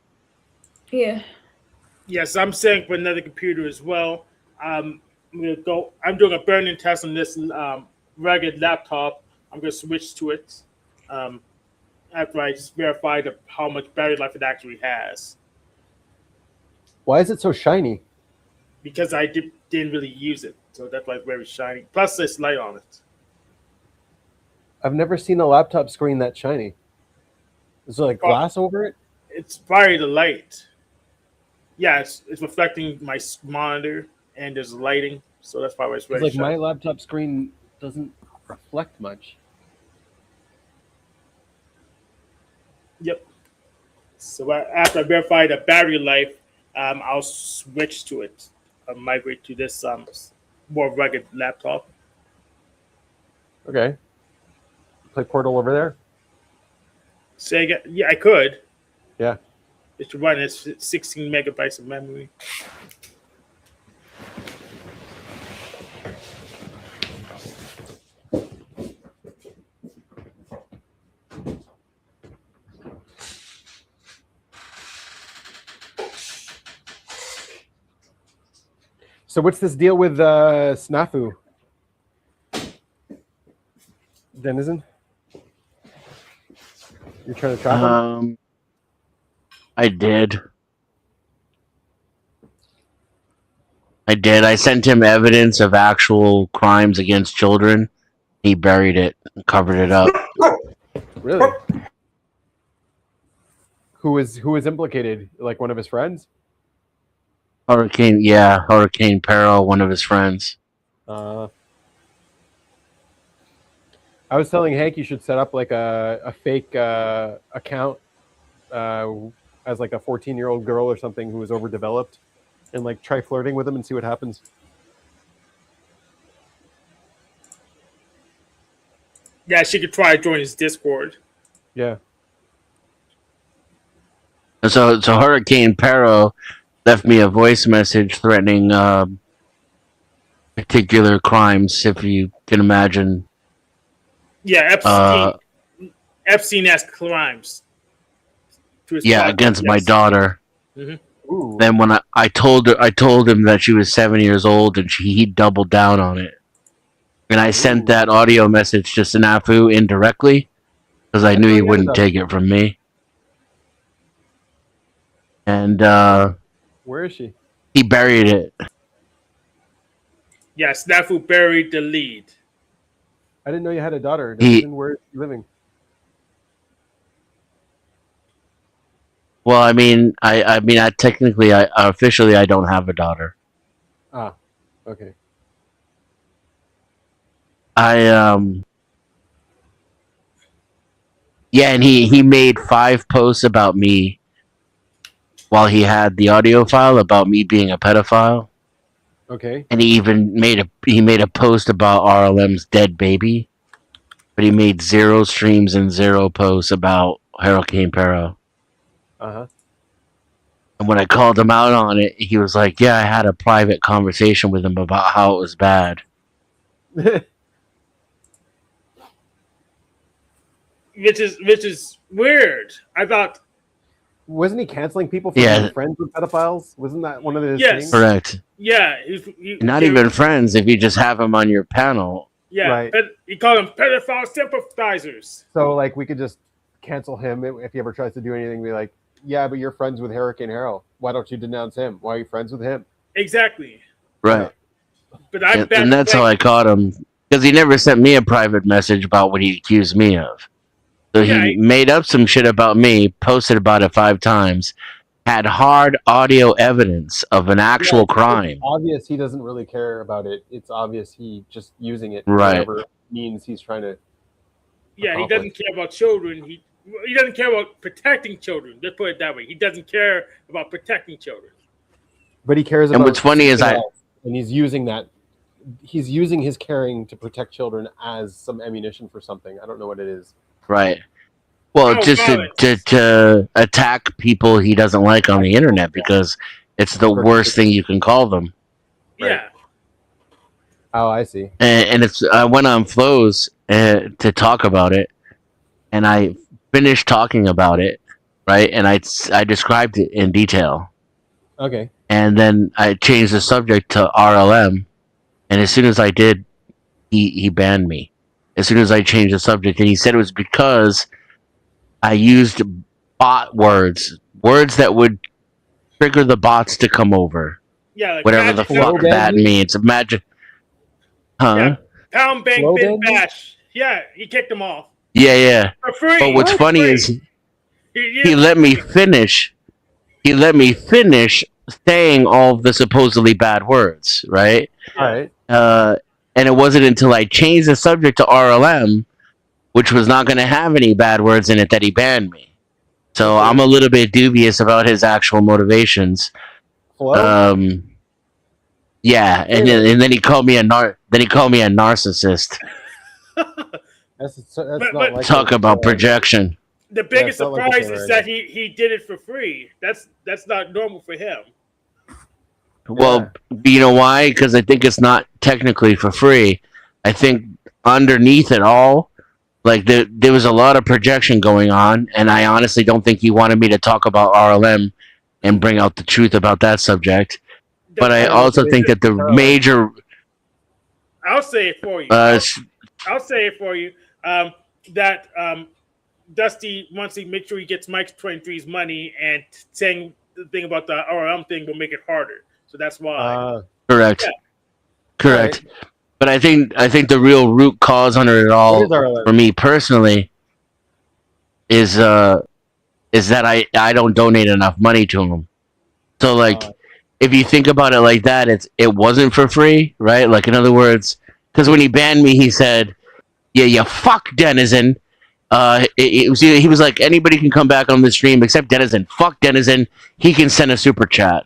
Yeah. Yes, I'm setting for another computer as well. I'm doing a burn-in test on this rugged laptop. I'm gonna switch to it after I just verify how much battery life it actually has. Why is it so shiny? Because I didn't really use it, so that's why it's very shiny. Plus, there's light on it. I've never seen a laptop screen that shiny. Is there like glass over it? It's probably the light. Yeah, it's reflecting my monitor, and there's lighting, so that's probably it's Because very like my sharp. laptop screen doesn't reflect much. Yep. So after I verify the battery life, I'll switch to it. I'll migrate to this more rugged laptop. Okay. Play Portal over there? Say again? Yeah, I could. Yeah. It should run. It's 16 megabytes of memory. So what's this deal with Snafu? Denizen? You're trying to trap him? I did. I sent him evidence of actual crimes against children. He buried it and covered it up. Really? Who was implicated? Like one of his friends? Hurricane Peril, one of his friends. I was telling Hank you should set up like a fake account as like a 14-year-old girl or something who is overdeveloped, and like try flirting with him and see what happens. Yeah, she could try to join his Discord. Yeah. So Hurricane Peril left me a voice message threatening particular crimes, if you can imagine. Yeah, Epstein has crimes. Yeah, against my daughter. Mm-hmm. Then when I told him that she was 7 years old, and he doubled down on it. And I sent that audio message to Snafu indirectly because I knew he wouldn't take it from me. And where is she? He buried it. Yeah, Snafu buried the lead. I didn't know you had a daughter. Where is she living? Well, I mean, technically, officially, I don't have a daughter. Ah, okay. Yeah, and he made 5 posts about me while he had the audio file about me being a pedophile. Okay. And he even made a post about RLM's dead baby, but he made 0 streams and 0 posts about Hurricane Peril. Uh-huh. And when I called him out on it, he was like, "Yeah, I had a private conversation with him about how it was bad." Which is weird. I thought. Wasn't he canceling people for being friends with pedophiles? Wasn't that one of his things? Correct. Yeah. Not even friends if you just have them on your panel. Yeah, right. He called them pedophile sympathizers. So, like, we could just cancel him if he ever tries to do anything. Be like, yeah, but you're friends with Hurricane Harold. Why don't you denounce him? Why are you friends with him? Exactly. Right. But and that's how I caught him, because he never sent me a private message about what he accused me of. So he made up some shit about me, posted about it 5 times, had hard audio evidence of an actual crime. It's obvious he doesn't really care about it. It's obvious he just using it right. whatever means he's trying to. Yeah, he doesn't care about children. He doesn't care about protecting children. Let's put it that way. He doesn't care about protecting children. But he cares about. And what's funny is and he's using that. He's using his caring to protect children as some ammunition for something. I don't know what it is. Right. Well, just to attack people he doesn't like on the internet, because it's the worst thing you can call them. Right? Yeah. Oh, I see. And I went on Flows to talk about it, and I finished talking about it, right? And I described it in detail. Okay. And then I changed the subject to RLM, and as soon as I did, he banned me. As soon as I changed the subject, and he said it was because I used bot words that would trigger the bots to come over. Yeah, like whatever the fuck that means. Imagine, huh? Yeah, pound bang bin bash. Yeah, he kicked them off. Yeah. For free. But what's funny is he let me finish. He let me finish saying all of the supposedly bad words, right? All right. And it wasn't until I changed the subject to RLM, which was not going to have any bad words in it, that he banned me. So I'm a little bit dubious about his actual motivations. Hello? Yeah, and then he called me a narcissist. That's But- not like Talk it. about projection. The biggest it's not like surprise it's is that he did it for free. That's not normal for him. Well, you know why? Because I think it's not technically for free. I think underneath it all, like there was a lot of projection going on, and I honestly don't think he wanted me to talk about RLM and bring out the truth about that subject. But I also think that the major I'll say it for you. I'll say it for you. That Dusty wants to make sure he gets Mike 23's money, and saying the thing about the RLM thing will make it harder. So that's why. correct, Yeah. correct. Right. But I think the real root cause under it all, for me personally, is that I don't donate enough money to him. So like, if you think about it like that, it wasn't for free, right? Like, in other words, because when he banned me, he said, "Yeah, you fuck Denizen." He was like, anybody can come back on the stream except Denizen. Fuck Denizen. He can send a super chat.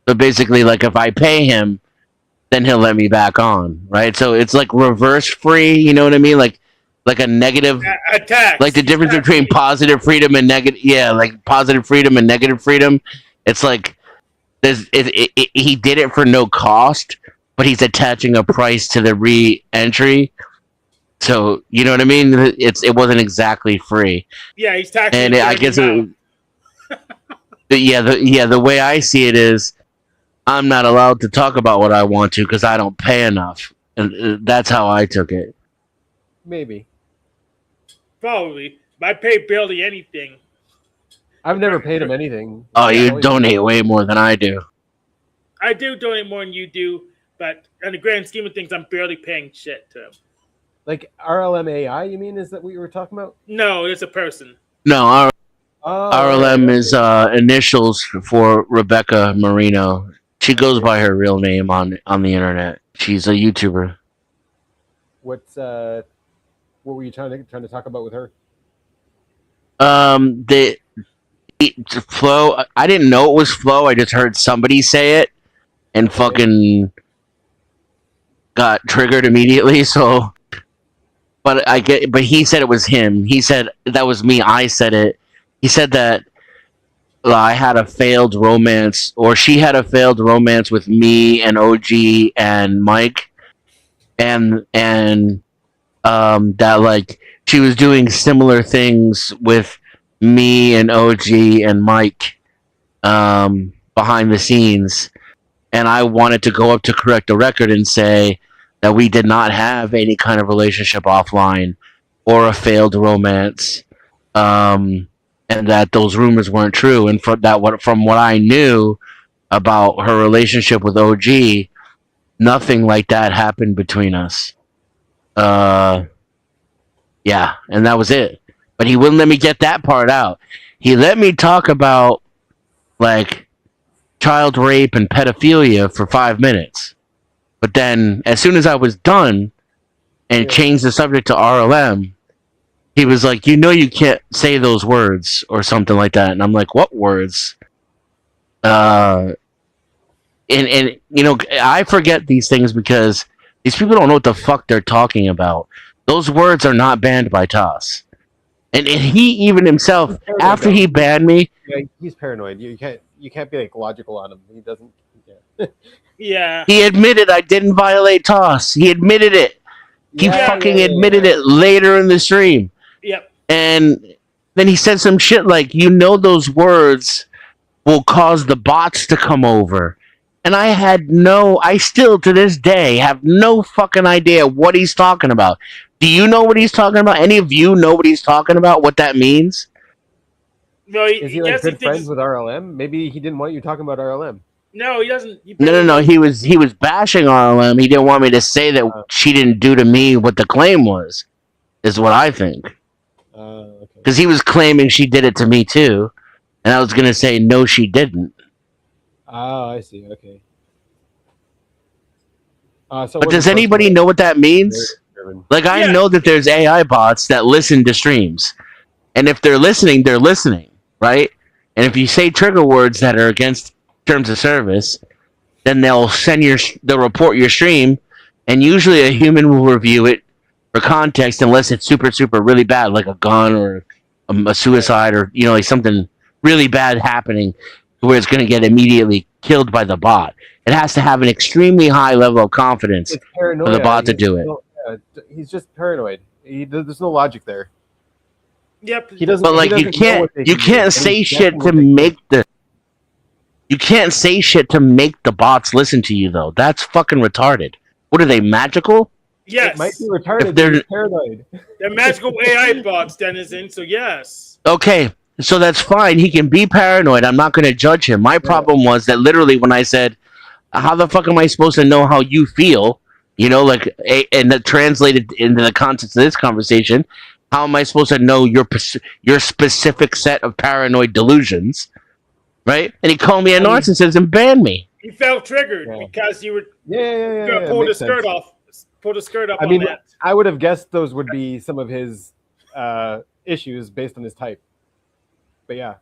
So basically, like, if I pay him, then he'll let me back on, right? So it's like reverse free. You know what I mean? Like a negative attack. Like the difference between positive freedom and negative. Yeah, like positive freedom and negative freedom. It's like he did it for no cost, but he's attaching a price to the re-entry. So you know what I mean? It wasn't exactly free. Yeah, he's taxing. And I guess the way I see it is, I'm not allowed to talk about what I want to because I don't pay enough, and that's how I took it. Maybe. Probably. I pay barely anything. I've never paid him anything. Oh, you donate way more than I do. I do donate more than you do, but in the grand scheme of things, I'm barely paying shit to him. Like RLMAI, you mean? Is that what you were talking about? No, it's a person. No, RLM is initials for Rebecca Marino. She goes by her real name on the internet. She's a YouTuber. What were you trying to talk about with her? Flo. I didn't know it was Flo. I just heard somebody say it and fucking got triggered immediately. So, but he said it was him. He said that was me. I said it. He said that I had a failed romance, or she had a failed romance with me and OG and Mike, and that like she was doing similar things with me and OG and Mike behind the scenes, and I wanted to go up to correct the record and say that we did not have any kind of relationship offline or a failed romance. And that those rumors weren't true, and from what I knew about her relationship with OG, nothing like that happened between us. Yeah, and that was it. But he wouldn't let me get that part out. He let me talk about like child rape and pedophilia for 5 minutes, but then as soon as I was done and changed the subject to RLM, he was like, you can't say those words or something like that. And I'm like, what words? And I forget these things because these people don't know what the fuck they're talking about. Those words are not banned by TOS. And he even himself, after he banned me... Yeah, he's paranoid. You can't be like logical on him. He doesn't... Yeah. He admitted I didn't violate TOS. He admitted it. He admitted it later in the stream. Yep. And then he said some shit like, those words will cause the bots to come over. And I still to this day have no fucking idea what he's talking about. Do you know what he's talking about? Any of you know what he's talking about? What that means? No, is he like good friends with RLM? Maybe he didn't want you talking about RLM. No, he doesn't. No. He was bashing RLM. He didn't want me to say that she didn't do to me what the claim was. Is what I think. Okay. because he was claiming she did it to me too, and I was gonna say no, she didn't. Oh, I see. Okay. So it But wasn't does anybody personal. know what that Very means? determined. Like, I Yeah. know that there's AI bots that listen to streams, and if they're listening, right? And if you say trigger words that are against terms of service, then they'll report your stream, and usually a human will review it for context, unless it's super super really bad, like a gun or a suicide, or like something really bad happening, where it's going to get immediately killed by the bot. It has to have an extremely high level of confidence It's paranoia. for the bot to do it. He's just paranoid. There's no logic there. Yep. He doesn't. But like, he you doesn't know can't what they you can do, can't and say he's shit guessing to what they can. you can't say shit to make the bots listen to you, though. That's fucking retarded. What are they, magical? Yes. It might be retarded, If but they're- he's paranoid. They're magical AI bots, Denizen. So yes. Okay, so that's fine. He can be paranoid. I'm not going to judge him. My problem was that literally when I said, how the fuck am I supposed to know how you feel? And that translated into the context of this conversation. How am I supposed to know your specific set of paranoid delusions? Right? And he called me a narcissist and banned me. He felt triggered Yeah. because you were Yeah. gonna pull the makes skirt sense. off. Pull the skirt up I on mean, that. I would have guessed those would be some of his issues based on his type. But yeah,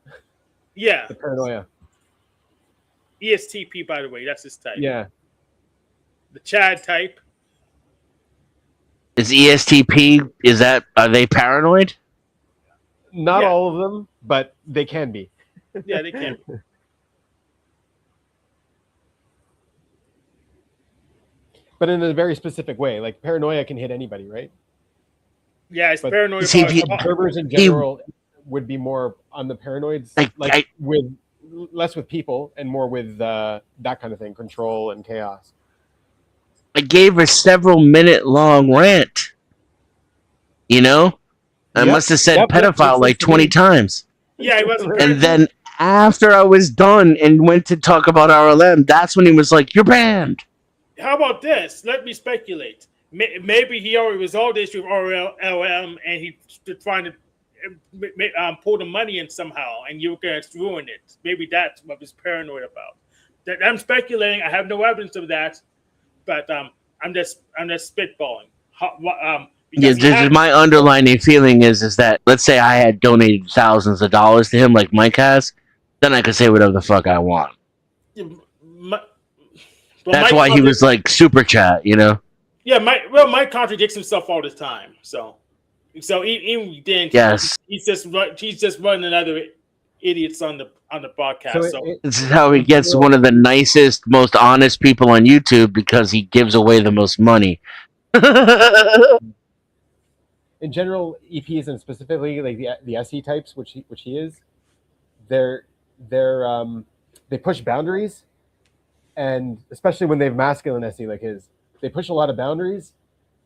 Yeah. the paranoia. ESTP, by the way, that's his type. Yeah. The Chad type. Is ESTP, are they paranoid? Not Yeah. all of them, but they can be. Yeah, they can. But in a very specific way. Like paranoia can hit anybody, right? Yeah, it's But- paranoid. See, about- Observers in general would be more on the paranoids, with less with people and more with that kind of thing, control and chaos. I gave her several minute long rant. I Yep, must have said yep, pedophile like makes sense to 20 me. times. Yeah, he wasn't. And And then after I was done and went to talk about RLM, that's when he was like, "You're banned." How about this? Let me speculate. Maybe he already resolved the issue of RLM and he's trying to pull the money in somehow, and you were going to ruin it. Maybe that's what he's paranoid about. I'm speculating. I have no evidence of that, but I'm just spitballing. My underlining feeling is that, let's say I had donated thousands of dollars to him like Mike has, then I could say whatever the fuck I want. That's why he was like super chat, Yeah, Mike contradicts himself all the time. So even then, Yes. he's just running other idiots on the podcast. This is how he gets one of the nicest, most honest people on YouTube, because he gives away the most money. In general, EPs and specifically like the SE types, which he is, they push boundaries, and especially when they have masculine SE like his, they push a lot of boundaries,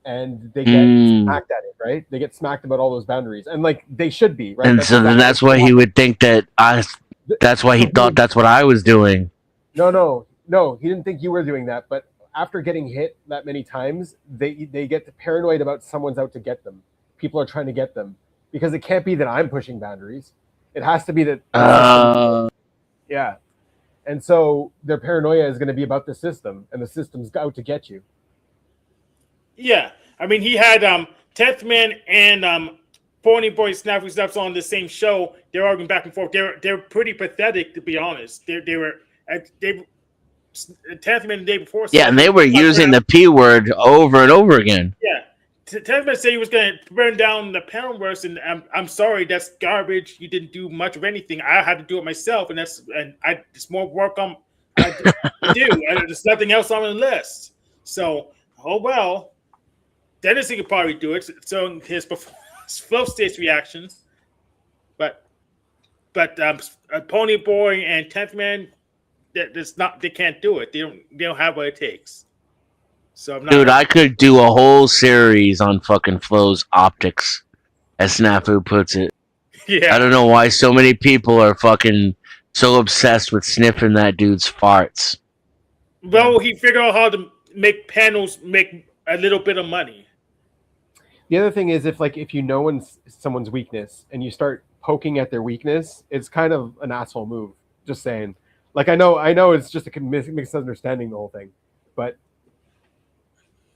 and they get smacked at it, right? They get smacked about all those boundaries, and like they should be, right? And so then that's why he would think that that's why he thought that's what I was doing. No, he didn't think you were doing that, but after getting hit that many times, they get paranoid about someone's out to get them. People are trying to get them, because it can't be that I'm pushing boundaries. It has to be that. Yeah. And so their paranoia is going to be about the system, and the system's out to get you. Yeah. I mean, he had 10th Man and Pony Boy Snafu Snaps on the same show. They're arguing back and forth. They're pretty pathetic, to be honest. They were 10th Man the day before. Yeah, and they were using the P word over and over again. Yeah. 10th Man said he was going to burn down the Poundverse, and I'm sorry, that's garbage. You didn't do much of anything. I had to do it myself, and it's more work on I do. And there's nothing else on the list. So, oh well. Dennis could probably do it. So his flow states reactions, but Pony Boy and 10th Man, they can't do it. They don't have what it takes. So Dude, I could do a whole series on fucking Flo's optics, as Snafu puts it. Yeah. I don't know why so many people are fucking so obsessed with sniffing that dude's farts. Well, he figured out how to make panels make a little bit of money. The other thing is if you know someone's weakness and you start poking at their weakness, it's kind of an asshole move. Just saying. Like I know it's just a misunderstanding the whole thing, but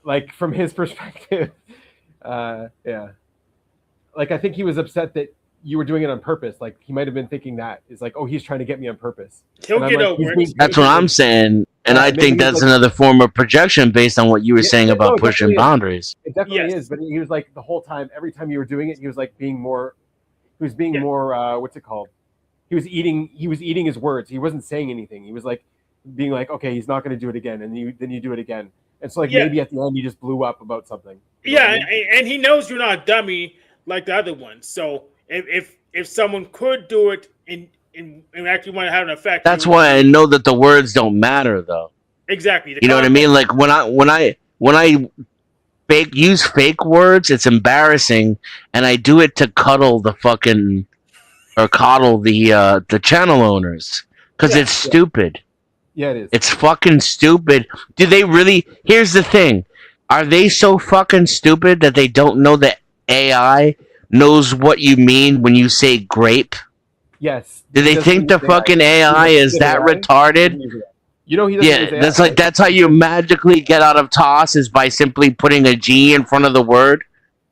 like from his perspective, yeah. Like I think he was upset that you were doing it on purpose. Like he might have been thinking that is like, oh, he's trying to get me on purpose. He'll And I'm get like, over he's it. being That's what I'm saying. And I maybe think he's that's like- another form of projection based on what you were saying no, about it pushing definitely is. boundaries. It definitely Yes. is, but he was like the whole time, every time you were doing it, he was like being more. He was being Yeah. more. What's it called? He was eating. He was eating his words. He wasn't saying anything. He was like being like, okay, he's not going to do it again, and then you do it again. And so like Yeah. maybe at the end he just blew up about something. You know Yeah, what I mean? and he knows you're not a dummy like the other ones. So if someone could do it and actually want to have an effect, That's he would- why I know that the words don't matter, though. exactly. You know what I mean? Like when I use fake words, it's embarrassing, and I do it to coddle the channel owners because Yeah. it's stupid. Yeah, it is. It's fucking stupid. Do they really? Here's the thing: are they so fucking stupid that they don't know that AI knows what you mean when you say grape? Yes. Do He they doesn't think the use AI. fucking AI He is doesn't that use AI. retarded? You know he doesn't Yeah, use AI. that's like that's how you magically get out of toss is by simply putting a G in front of the word.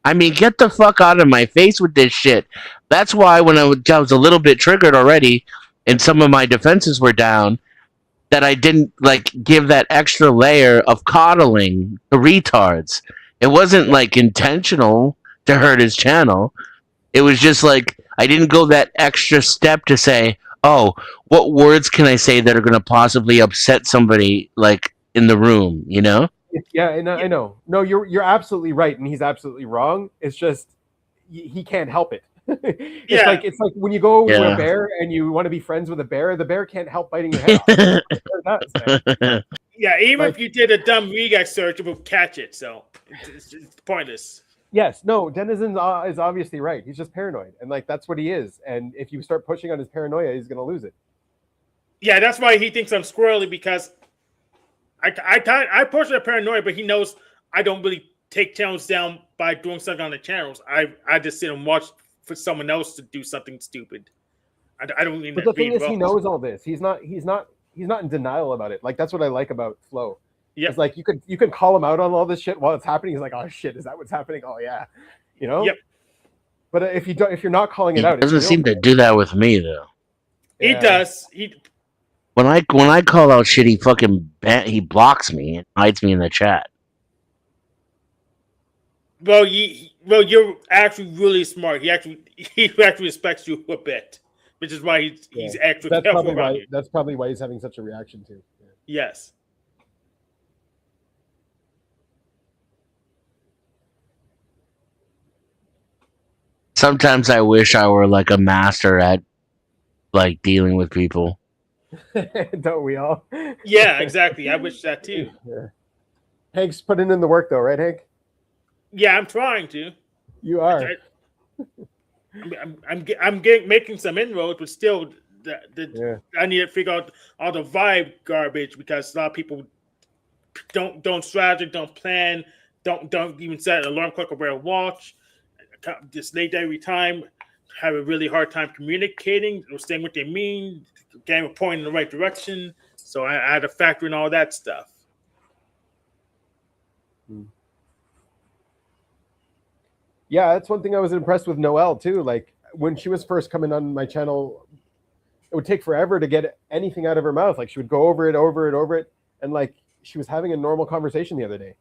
I mean, get the fuck out of my face with this shit. That's why when I was a little bit triggered already, and some of my defenses were down, that I didn't like give that extra layer of coddling the retards. It wasn't like intentional to hurt his channel. It was just like I didn't go that extra step to say, "Oh, what words can I say that are going to possibly upset somebody like in the room?" You know? Yeah, I know. No, you're absolutely right, and he's absolutely wrong. It's just he can't help it. it's Yeah. like when you go to Yeah. a bear and you want to be friends with a bear, the bear can't help biting your head off. The bear does, man. Yeah, even Like- if you did a dumb regex search, it will catch it. So it's pointless. Yes, no, Denizen is obviously right. He's just paranoid, and like that's what he is. And if you start pushing on his paranoia, he's gonna lose it. Yeah, that's why he thinks I'm squirrely because I push the paranoia, but he knows I don't really take channels down by doing something on the channels. I just sit and watch for someone else to do something stupid. I don't mean. But the thing is, he knows all this. He's not in denial about it. Like that's what I like about Flo. Yeah. It's like you can call him out on all this shit while it's happening. He's like, "Oh shit, is that what's happening?" Oh yeah, you know. Yep. But if you're not calling He it out, doesn't it's seem to do that with me though. He does. When I call out shit, he blocks me and hides me in the chat. Well, you're actually really smart. He actually respects you a bit, which is why he's actually That's careful probably around why. you. That's probably why he's having such a reaction too. Yeah. Yes. Sometimes I wish I were like a master at like dealing with people. Don't we all? Yeah, exactly. I wish that too. Yeah. Hank's putting in the work though, right, Hank? Yeah, I'm trying to. You are. I'm making some inroads, but still, I need to figure out all the vibe garbage because a lot of people don't strategy, don't plan, don't even set an alarm clock or wear a watch. Just late every time, have a really hard time communicating or saying what they mean, getting a point in the right direction. So I had to factor in all that stuff. Yeah, that's one thing I was impressed with Noelle too. Like when she was first coming on my channel, it would take forever to get anything out of her mouth. Like she would go over it, and like she was having a normal conversation the other day.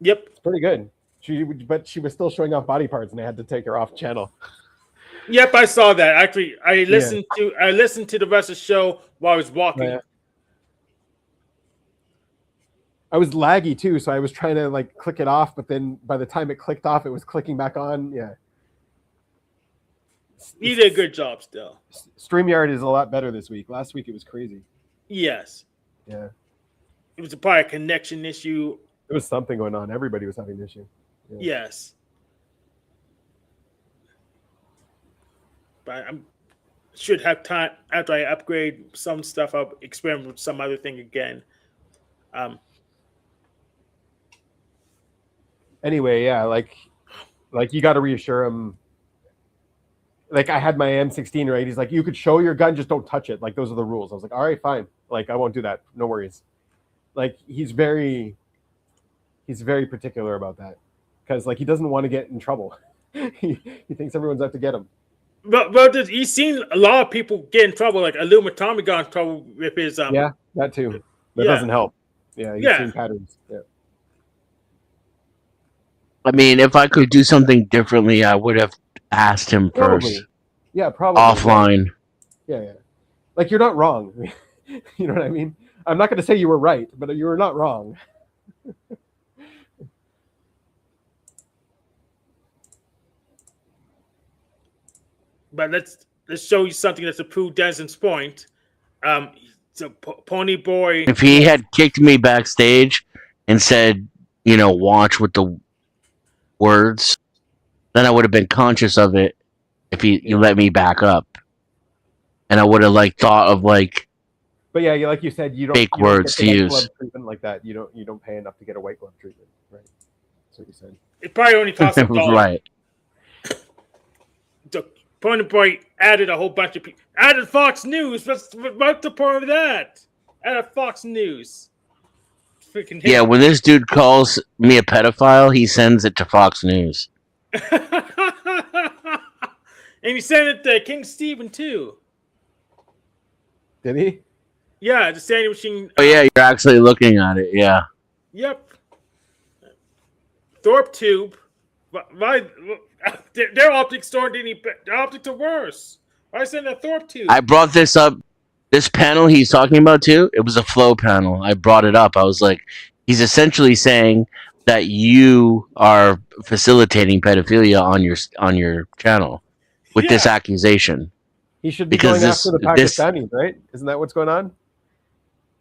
Yep, it's pretty good. But she was still showing off body parts, and I had to take her off channel. Yep, I saw that. Actually, I listened to the rest of the show while I was walking. Yeah. I was laggy too, so I was trying to like click it off, but then by the time it clicked off, it was clicking back on. Yeah. You did a good job still. StreamYard is a lot better this week. Last week it was crazy. Yes. Yeah. It was probably a connection issue. There was something going on. Everybody was having an issue. Yeah. Yes. But I should have time after I upgrade some stuff. I'll experiment with some other thing again. Anyway, yeah, like you got to reassure him. Like I had my M16, right? He's like, you could show your gun, just don't touch it. Like those are the rules. I was like, all right, fine. Like I won't do that. No worries. Like he's very particular about that because like he doesn't want to get in trouble. he thinks everyone's out to get him. But he's seen a lot of people get in trouble. Like Aluma Tommy got in trouble with his Yeah, that too. That Yeah. doesn't help. Yeah, he's seen patterns. Yeah. I mean, if I could do something differently, I would have asked him Probably. first, Yeah, probably. offline. Yeah. Like you're not wrong. You know what I mean? I'm not going to say you were right, but you were not wrong. But let's show you something that's to prove Dennison's point. So Pony Boy. If he had kicked me backstage and said, watch with the words, then I would have been conscious of it if you let me back up. And I would have thought of But yeah, like you said, you don't fake you don't words get the to white use. glove treatment like that. You don't pay enough to get a white glove treatment, right? That's what you said. It probably only costs $1. Right. The Pony Boy added a whole bunch of people. Added Fox News. What's the point of that? Added Fox News. Freaking Yeah, when this dude calls me a pedophile, he sends it to Fox News. And he sent it to King Stephen too. Did he? Yeah, the Sandy Machine. Oh yeah, you're actually looking at it. Yeah. Yep. Thorpe Tube. Why? Their optics aren't any. Their optics are worse. Why send a Thorpe Tube? I brought this up. This panel he's talking about too. It was a flow panel. I brought it up. I was like, he's essentially saying that you are facilitating pedophilia on your channel with this accusation. He should be Because going this- after the Pakistanis, right? Isn't that what's going on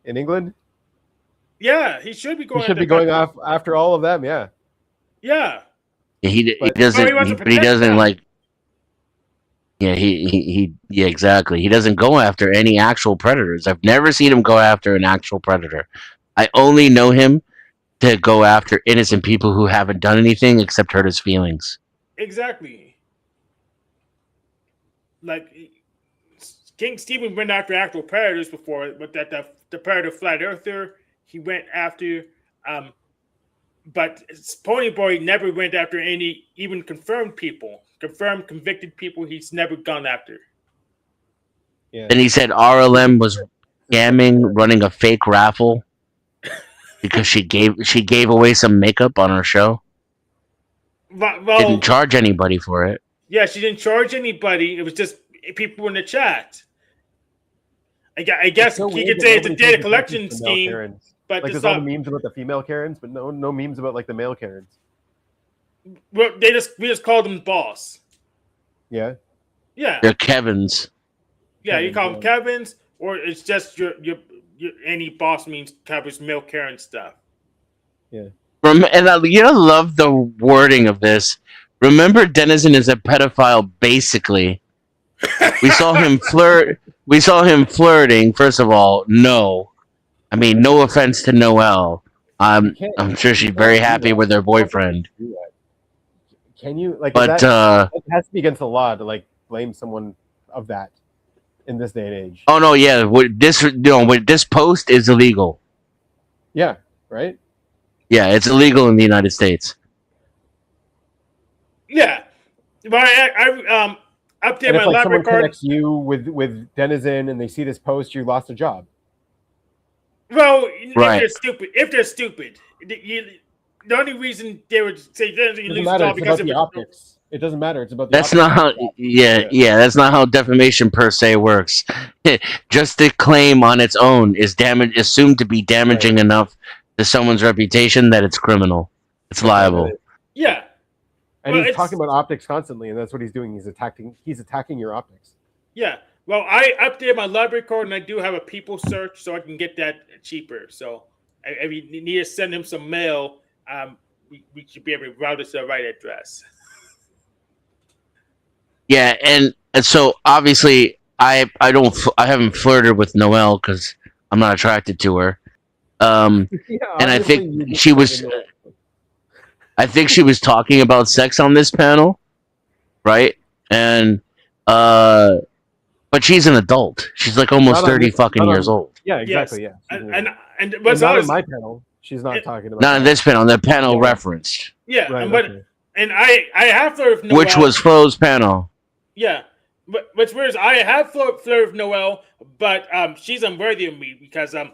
in England? Yeah, he should be going. He should be going after all of them. Yeah. Yeah. He But- doesn't. Oh, he wants to But he protect doesn't them. like. Yeah, yeah, exactly. He doesn't go after any actual predators. I've never seen him go after an actual predator. I only know him to go after innocent people who haven't done anything except hurt his feelings. Exactly. Like King Stephen went after actual predators before, but that the predator flat earther he went after. But Pony Boy never went after any even confirmed people, confirmed convicted people. He's never gone after. Yeah. Then he said RLM was scamming, running a fake raffle because she gave away some makeup on her show. Well, Didn't charge anybody for it. yeah, she didn't charge anybody. It was just people in the chat. I guess so he weird could that say it's a nobody data pays collection attention to male scheme, Karens. but Like it's there's all not, the memes about the female Karens, but no memes about like the male Karens. well, we just called them boss. Yeah. Yeah, They're Kevin's. yeah, you call them yeah. Kevin's, or it's just your any boss means covers male Karen stuff. And I love the wording of this. Remember, Denizen is a pedophile. Basically, we saw him flirt. We saw him flirting. First of all, no. I mean, no offense to Noelle. I'm sure she's very happy with her boyfriend. Can you like? But it has to be against the law to like blame someone of that in this day and age. oh no, yeah. This post is illegal. Yeah. Right. Yeah, it's illegal in the United States. Yeah, but I updated And my if like library someone card. connects you with Denizen and they see this post, you lost a job. Well, Right. if they're stupid, the only reason they would say they're It lose doesn't a matter. job It's because about the of optics. It doesn't matter. It's about the That's optics. not how. Yeah. That's not how defamation per se works. Just the claim on its own is assumed to be damaging enough to someone's reputation that it's criminal. It's liable. Yeah. And Well, he's it's- talking about optics constantly, and that's what he's doing. He's attacking your optics. Yeah. Well, I updated my library card and I do have a people search so I can get that cheaper. So if you need to send him some mail, we should be able to route it to the right address. Yeah, and so obviously I haven't flirted with Noelle because I'm not attracted to her. Yeah, And I obviously think you she was. fucking know. I think she was talking about sex on this panel, right? And but she's an adult. She's like almost Not on 30 this- fucking not on- years old. Yeah, exactly. Yes. Yeah. And But what's not always, on my panel. She's not talking about Not on that. this panel, the panel Yeah. referenced, yeah, Right, but okay. and I have flirted with Noel. which was Flo's panel. Yeah, but what's weird is I have flirted with Noel, but she's unworthy of me because That's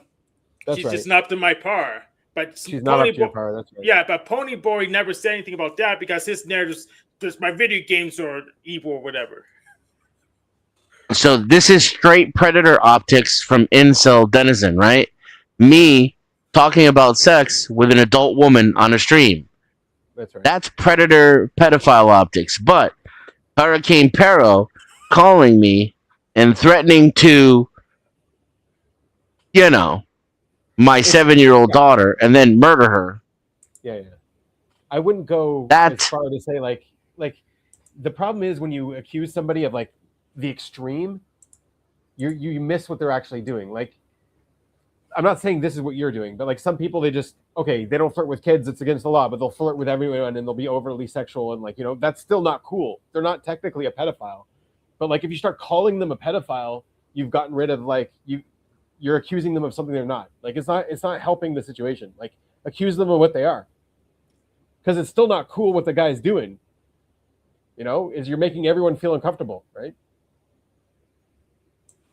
she's right. just not up to my par. But She's not up to your Bo- power. That's right. Yeah, but Pony Boy never said anything about that because his narratives, just my video games are evil or whatever. So this is straight predator optics from incel denizen, right? Me talking about sex with an adult woman on a stream. That's right. That's predator pedophile optics. But Hurricane Pero calling me and threatening to, my 7-year-old daughter and then murder her. Yeah. I wouldn't go That- as far to say like the problem is when you accuse somebody of like the extreme, you miss what they're actually doing. Like, I'm not saying this is what you're doing, but like some people, they don't flirt with kids, it's against the law, but they'll flirt with everyone and they'll be overly sexual and like, that's still not cool. They're not technically a pedophile. But like if you start calling them a pedophile, you've gotten rid of like you're accusing them of something they're not. Like it's not helping the situation. Like accuse them of what they are. Because it's still not cool what the guy's doing. Is you're making everyone feel uncomfortable, right?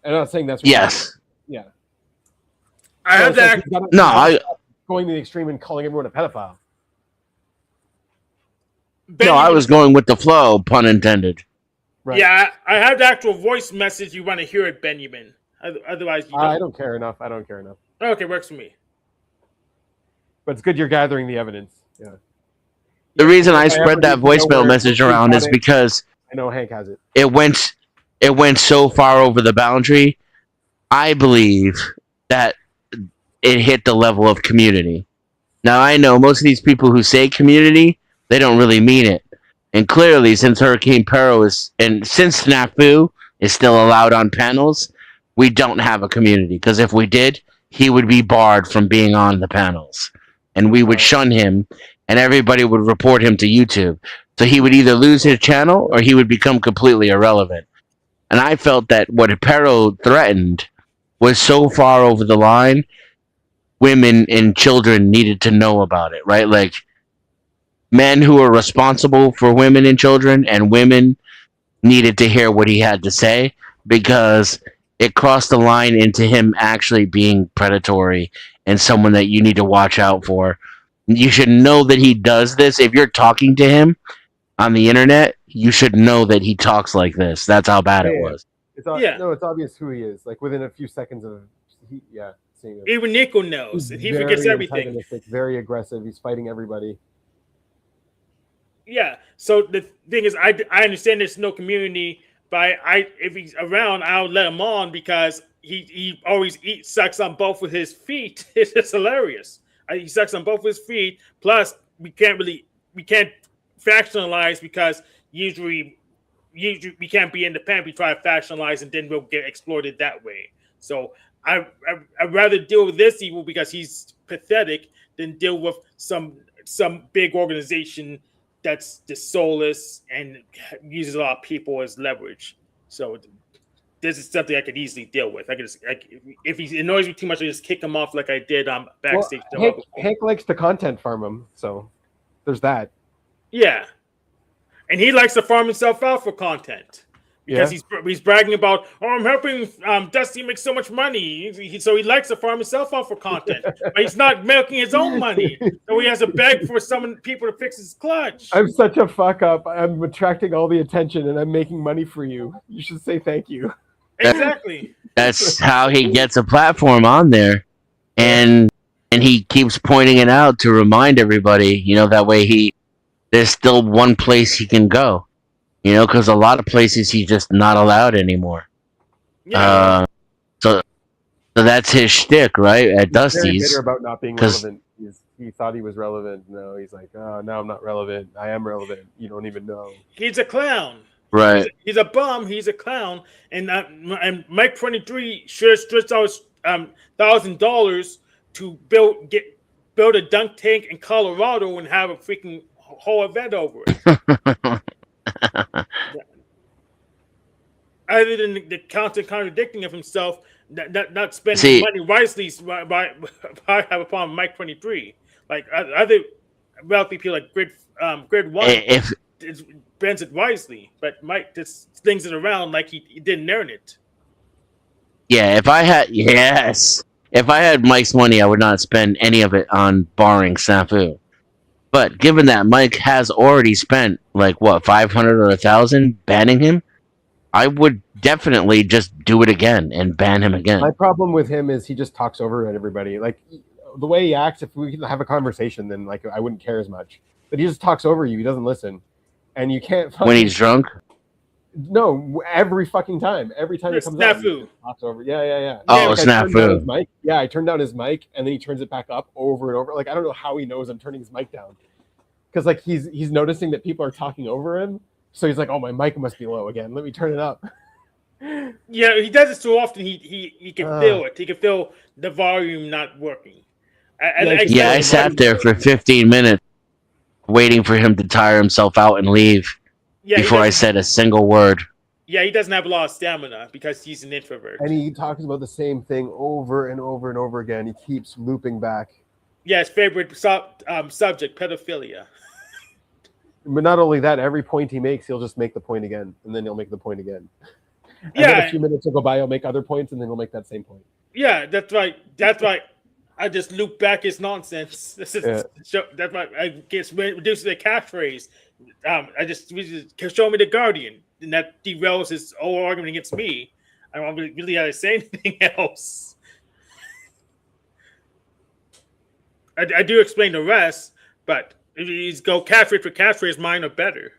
I'm not saying that's what Yes. yeah. I So have it's like that. you've gotta- No, you've gotta I stop going to the extreme and calling everyone a pedophile. no, I was going with the flow, pun intended. Right. Yeah, I have the actual voice message. You want to hear it, Benjamin? Otherwise, you I don't. don't care enough. I don't care enough. Okay, works for me. But it's good you're gathering the evidence. Yeah. The reason I If ever spread that need to know voicemail where message who around got is it, because I know Hank has it. it went so far over the boundary. I believe that it hit the level of community. Now I know most of these people who say community, they don't really mean it. And clearly, since Hurricane Pero since Snafu is still allowed on panels, we don't have a community. Because if we did, he would be barred from being on the panels, and we would shun him, and everybody would report him to YouTube. So he would either lose his channel or he would become completely irrelevant. And I felt that what Pero threatened was so far over the line, women and children needed to know about it, right? Like, men who are responsible for women and children and women needed to hear what he had to say because it crossed the line into him actually being predatory and someone that you need to watch out for. You should know that he does this. If you're talking to him on the internet, you should know that he talks like this. That's how bad it was. It's obvious who he is. Like within a few seconds of seeing it. Even Nico knows. He's He forgets very everything. antagonistic, very aggressive. He's fighting everybody. Yeah. So the thing is, I understand there's no community, but if he's around, I'll let him on because he always sucks on both of his feet. It's just hilarious. He sucks on both of his feet. Plus, we can't factionalize because usually we can't be independent. We try to factionalize and then we'll get exploited that way. So I'd rather deal with this evil because he's pathetic than deal with some big organization that's just soulless and uses a lot of people as leverage. So this is something I could easily deal with. If he annoys me too much, I just kick him off like I did backstage. Well, Hank likes to content farm him, so there's that. Yeah, and he likes to farm himself out for content because he's bragging about, I'm helping Dusty make so much money. So he likes to farm himself out for content, but he's not making his own money. So he has to beg for people to fix his clutch. I'm such a fuck up. I'm attracting all the attention and I'm making money for you. You should say thank you. Exactly. That's how he gets a platform on there, and he keeps pointing it out to remind everybody. That way there's still one place he can go. Because a lot of places he's just not allowed anymore. Yeah. So that's his shtick, right? At He's Dusty's. very bitter about not being relevant. He thought he was relevant. No, he's like, oh, no, I'm not relevant. I am relevant. You don't even know. He's a clown. Right. He's a bum. He's a clown. And Mike 23 sure stretched out $1,000 to build a dunk tank in Colorado and have a freaking whole event over it. Other than the constant contradicting of himself, not spending See- money wisely by have a problem with Mike 23. Like other wealthy people like Grid 1 If spends it wisely, but Mike just slings it around like he didn't earn it. yeah, if I had Mike's money, I would not spend any of it on barring Snafu. But given that Mike has already spent like what 500 or 1,000 banning him, I would definitely just do it again and ban him again. My problem with him is he just talks over everybody. Like the way he acts, if we can have a conversation, then like I wouldn't care as much. But he just talks over you. He doesn't listen, and you can't. When he's drunk, no, every fucking time, every time he comes out, he Snafu. just talks over. Yeah. Oh, Like, I turned down his Snafu. mic. Yeah, I turned down his mic, and then he turns it back up over and over. Like I don't know how he knows I'm turning his mic down, because like he's noticing that people are talking over him. So he's like, "Oh, my mic must be low again. Let me turn it up." Yeah, he does it so often. He can feel it. He can feel the volume not working. I sat there for 15 minutes waiting for him to tire himself out and leave before I said a single word. Yeah, he doesn't have a lot of stamina because he's an introvert. And he talks about the same thing over and over and over again. He keeps looping back. Yeah, his favorite subject, pedophilia. But not only that, every point he makes, he'll just make the point again, and then he'll make the point again. And Yeah, then a few minutes will go by, he'll make other points, and then he'll make that same point. yeah, that's right. That's right. I just loop back his nonsense. That's why I guess reduce the catchphrase. Show me the Guardian, and that derails his whole argument against me. I don't really have to say anything else. I do explain the rest, but if he's go catchphrase for catchphrase, mine are better,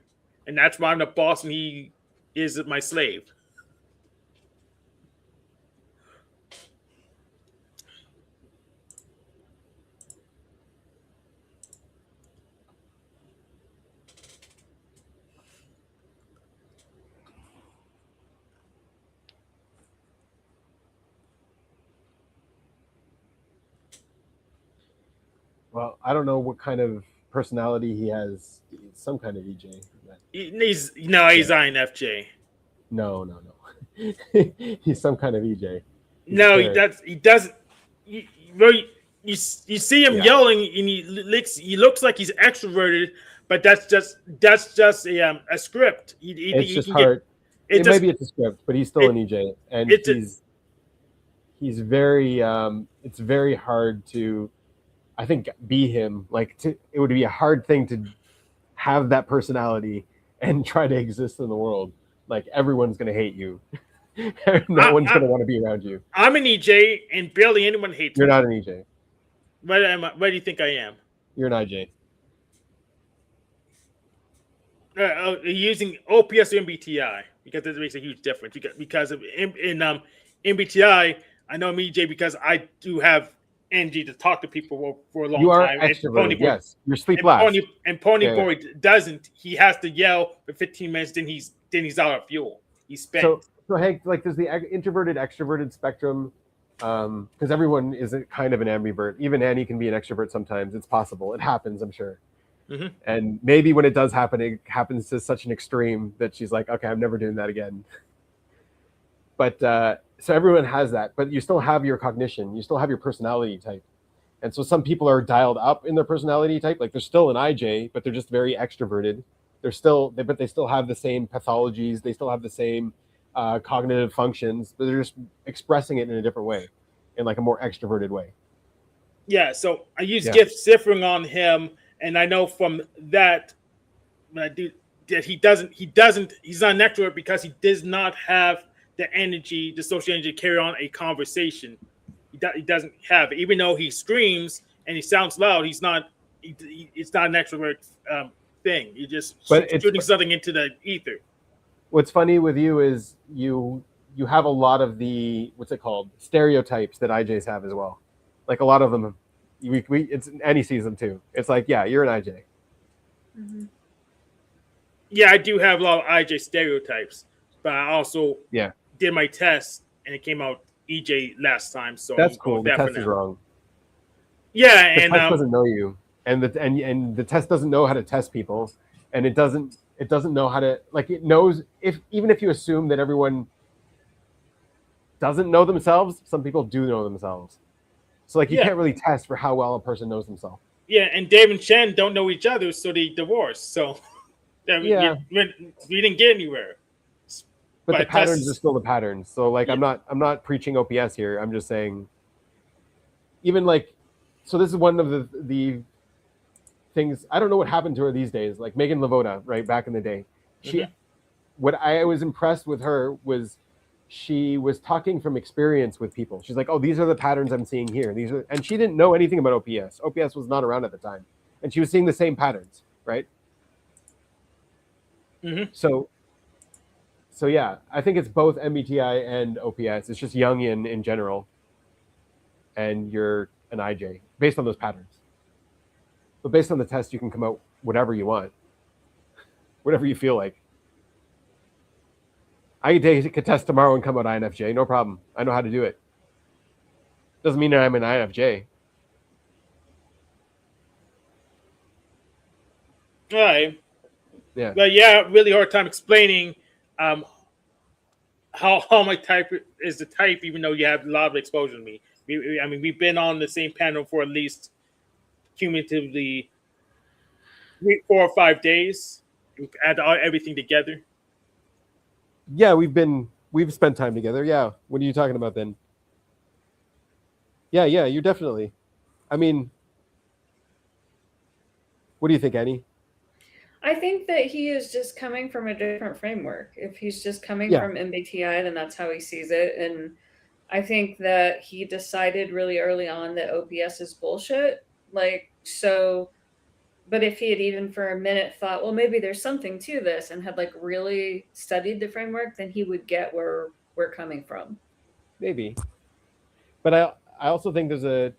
and that's why I'm the boss and he is my slave. Well, I don't know what kind of personality he has. He's some kind of EJ. He's INFJ. No. He's some kind of EJ. No, he doesn't. You see him yelling, and he looks like he's extroverted, but that's just a script. It's just hard. Maybe it's a script, but he's still an EJ, and he's very. It's very hard to, I think, be him. It would be a hard thing to have that personality and try to exist in the world. Like everyone's gonna hate you. No one's gonna want to be around you. I'm an EJ, and barely anyone hates me. You're not an EJ. What do you think I am? You're an IJ. Using OPS or MBTI because it makes a huge difference. Because in MBTI, I know I'm EJ because I do have energy to talk to people for a long time. You are extroverted. Yes, you're sleep last. And Boy doesn't. He has to yell for 15 minutes. Then he's out of fuel. He's spent. So Hank, like, there's the introverted extroverted spectrum, because everyone is kind of an ambivert. Even Annie can be an extrovert sometimes. It's possible. It happens, I'm sure. Mm-hmm. And maybe when it does happen, it happens to such an extreme that she's like, okay, I'm never doing that again. But so everyone has that, but you still have your cognition. You still have your personality type. And so some people are dialed up in their personality type. Like they're still an IJ, but they're just very extroverted. But they still have the same pathologies. They still have the same cognitive functions, but they're just expressing it in a different way, in like a more extroverted way. Yeah. So I use gift ciphering on him, and I know from that when I do that he's not an extrovert because he does not have the energy, the social energy to carry on a conversation. He doesn't have it. Even though he screams and he sounds loud, it's not an extrovert thing. You're just shooting something into the ether. What's funny with you is you have a lot of the, what's it called, stereotypes that IJs have as well. Like a lot of them, it's Annie sees them too. It's like, yeah, you're an IJ. Mm-hmm. Yeah, I do have a lot of IJ stereotypes, but I also did my test and it came out EJ last time. So that's cool. The test is wrong. Yeah, the and test doesn't know you, and the test doesn't know how to test people, and it doesn't know how to, like, it knows even if you assume that everyone doesn't know themselves, some people do know themselves. So like you can't really test for how well a person knows himself. Yeah, and Dave and Chen don't know each other, so they divorced. So we didn't get anywhere. But the patterns are still the patterns. So like I'm not preaching OPS here. I'm just saying, even like, so this is one of the things, I don't know what happened to her these days. Like Megan Lavoda, right, back in the day. What I was impressed with her was she was talking from experience with people. She's like, oh, these are the patterns I'm seeing here. And she didn't know anything about OPS. OPS was not around at the time. And she was seeing the same patterns, right? So yeah, I think it's both MBTI and OPS. It's just Jungian in general. And you're an IJ based on those patterns. But based on the test, you can come out whatever you want, whatever you feel like. I could test tomorrow and come out INFJ, no problem. I know how to do it. Doesn't mean that I'm an INFJ. All right. Yeah. But yeah, really hard time explaining how my type is the type, even though you have a lot of exposure to me. I mean, we've been on the same panel for at least cumulatively 4 or 5 days. We've add everything together. Yeah, we've spent time together. Yeah. What are you talking about then? Yeah, you're definitely. I mean, what do you think, Annie? I think that he is just coming from a different framework. If he's just coming from MBTI, then that's how he sees it. And I think that he decided really early on that OPS is bullshit. Like, so, but if he had even for a minute thought, well, maybe there's something to this, and had like really studied the framework, then he would get where we're coming from. Maybe. But I also think there's a,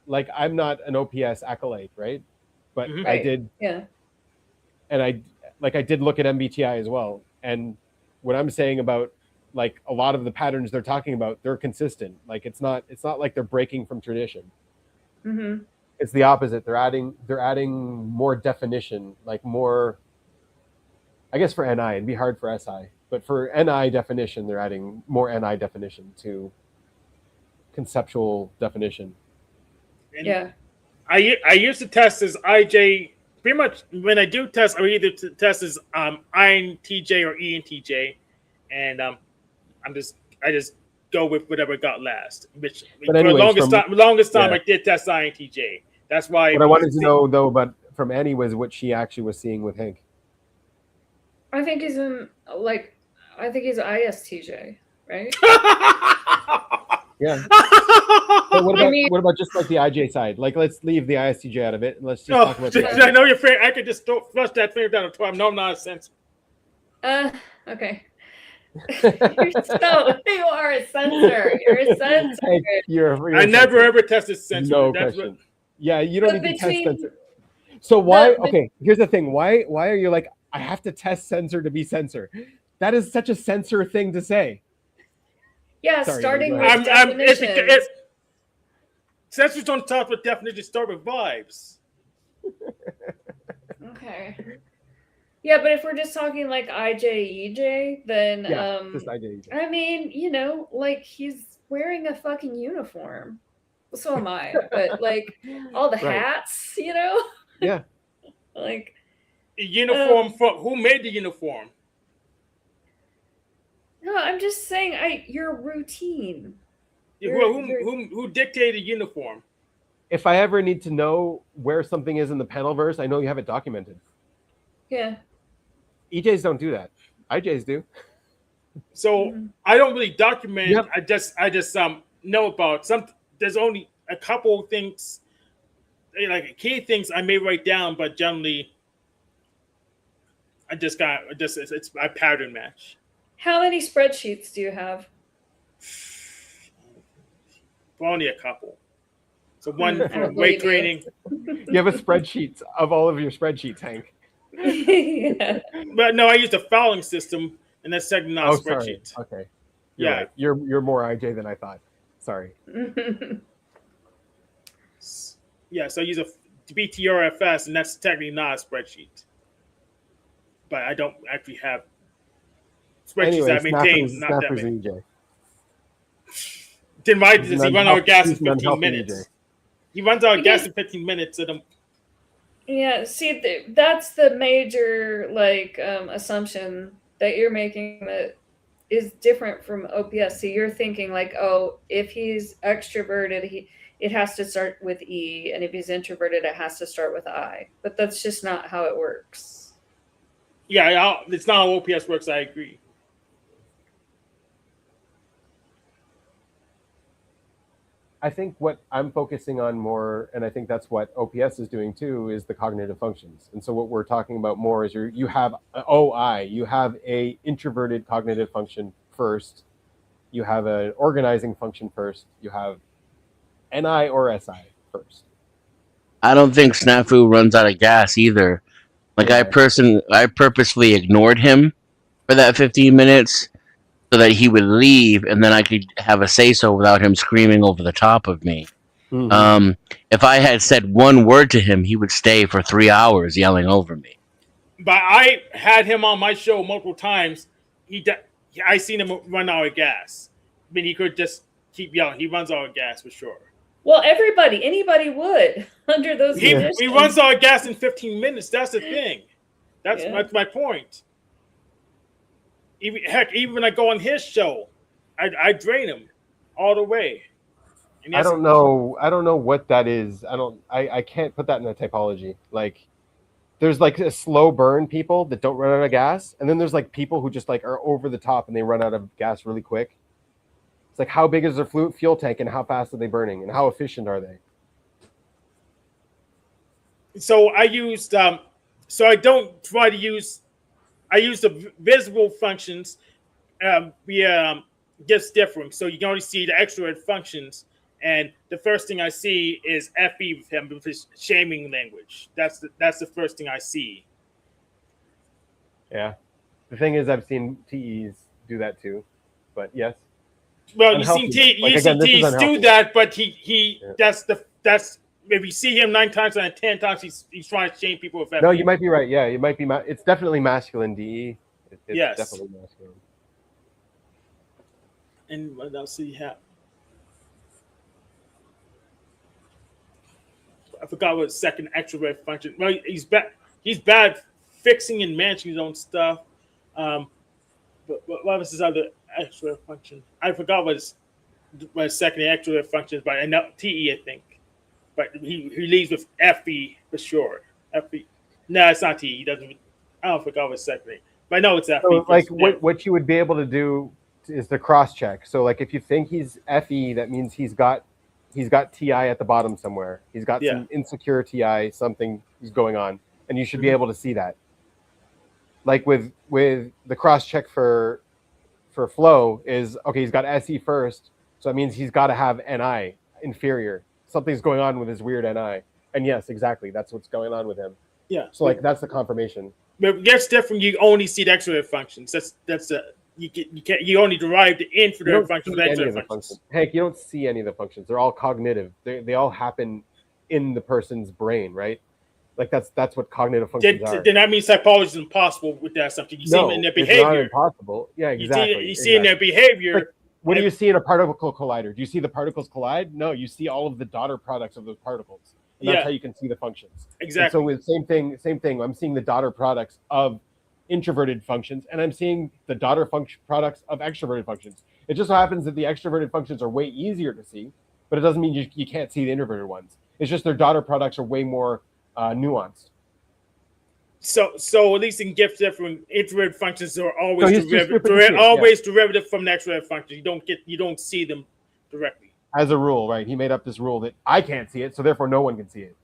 like, I'm not an OPS acolyte, right? But I did. Yeah. And I did look at MBTI as well. And what I'm saying about, like, a lot of the patterns they're talking about, they're consistent. Like, it's not like they're breaking from tradition. It's the opposite. They're adding more definition, like more, I guess for NI, it'd be hard for SI, but for NI definition, they're adding more NI definition to conceptual definition. And I used to test as IJ. Pretty much when I do test, I either test as INTJ or ENTJ, and I just go with whatever got last. Which but for anyways, the longest time I did test INTJ. That's why. What I wanted to know though, but from Annie, was what she actually was seeing with Hank. I think he's ISTJ, right? Yeah. But what about just like the IJ side? Like, let's leave the ISTJ out of it and let's just talk about the I know you're afraid. I could just flush that finger down the toilet. No, I'm not a censor. Okay. You are a censor. You're a censor. Hey, you're I never ever tested censor. No question. Yeah, you don't need to test censor. So why? Okay, here's the thing. Why are you like, I have to test censor to be censor? That is such a censor thing to say. Yeah, sorry, starting with definitions. Censors don't talk with definitions, start with vibes. Okay. Yeah, but if we're just talking like IJ, then just IJ. I mean, you know, like he's wearing a fucking uniform. So am I, but like all the hats, you know? Yeah. Like a uniform from who made the uniform? No, I'm just saying your routine. Who dictated uniform? If I ever need to know where something is in the panelverse, I know you have it documented. Yeah. EJs don't do that. IJs do. So I don't really document. Yep. I just know about some. There's only a couple things, like key things I may write down, but generally, it's a pattern match. How many spreadsheets do you have? Only a couple. So one for weight training. You have a spreadsheet of all of your spreadsheets, Hank. Yeah. But no, I use the filing system, and that's second not spreadsheet. Sorry. Okay. You're right. You're more IJ than I thought. Sorry. Yeah, so I use BTRFS, and that's technically not a spreadsheet. But I don't actually have spreadsheets Anyway, that I maintain. Snappers, Not that Snappers many. and EJ. Then why He's does an he run out of gas in he's an 15 unhealthy minutes? EJ. He runs out of gas Because- in 15 minutes. So Yeah, see, that's the major assumption that you're making that is different from OPS. So you're thinking like, oh, if he's extroverted, it has to start with E, and if he's introverted, it has to start with I. But that's just not how it works. yeah, it's not how OPS works. I agree. I think what I'm focusing on more, and I think that's what OPS is doing too, is the cognitive functions. And so what we're talking about more is you have OI, you have a introverted cognitive function first, you have an organizing function first, you have NI or SI first. I don't think Snafu runs out of gas either. Like Yeah. I purposely ignored him for that 15 minutes so that he would leave, and then I could have a say-so without him screaming over the top of me. Mhm. If I had said one word to him, he would stay for 3 hours yelling over me. But I had him on my show multiple times. I seen him run out of gas. I mean, he could just keep yelling. He runs out of gas for sure. Well, anybody would under those conditions. He runs out of gas in 15 minutes. That's the thing. That's Yeah. my point. Even when I go on his show, I drain him all the way. And I don't know what that is. I can't put that in a typology. Like there's like a slow burn people that don't run out of gas, and then there's like people who just like are over the top and they run out of gas really quick. It's like, how big is their fuel tank and how fast are they burning and how efficient are they? So I used so I don't try to use. I use the visible functions via gets different. So you can only see the extrovert functions, and the first thing I see is FE with him with his shaming language. That's the first thing I see. Yeah. The thing is, I've seen TEs do that too, but yes. Well, Unhealthy. you see Like, again, this is TEs unhealthy. do that, but he Yeah. that's if you see him 9 times out of 10 times, he's trying to shame people with FE. No, you might be right. Yeah, you might be. It's definitely masculine DE. It's Yes. definitely masculine. And what else do you have? I forgot what second extrovert function. Well, he's bad. He's bad fixing and managing his own stuff. But what was his other extrovert function? I forgot what his second extrovert function is, but I know TE, I think. But he leads with FE for sure. FE. No, it's not TE. He doesn't. I don't forget what his second. But I know it's FE. So, like, yeah. what you would be able to do is the cross check. So, like, if you think he's FE, that means he's got TI at the bottom somewhere. He's got some insecure TI, something is going on, and you should be able to see that. Like with the cross check for Flow is okay. He's got SE first, so that means he's got to have NI inferior. Something's going on with his weird NI, and yes, exactly, that's what's going on with him. Yeah. So like that's the confirmation. But it gets different. You only see the extrovert functions. That's you only derive the You inferior don't functions. see Of any extrovert of the functions. functions. Hank, you don't see any of the functions. They're all cognitive. They all happen in the person's brain, right? Like that's what cognitive functions are. Then that means typology is impossible with that assumption. You see them in their it's not behavior. impossible. Yeah, exactly. You see in their behavior. Like, what do you see in a particle collider? Do you see the particles collide? No, you see all of the daughter products of those particles. And that's Yeah. how you can see the functions. Exactly. And so with same thing. I'm seeing the daughter products of introverted functions, and I'm seeing the daughter products of extroverted functions. It just so happens that the extroverted functions are way easier to see, but it doesn't mean you can't see the introverted ones. It's just their daughter products are way more nuanced. So at least in GIF different introverted functions are always So he's too stupid to see it, derivative from the extrovert function. You don't see them directly. As a rule, right? He made up this rule that I can't see it, so therefore no one can see it.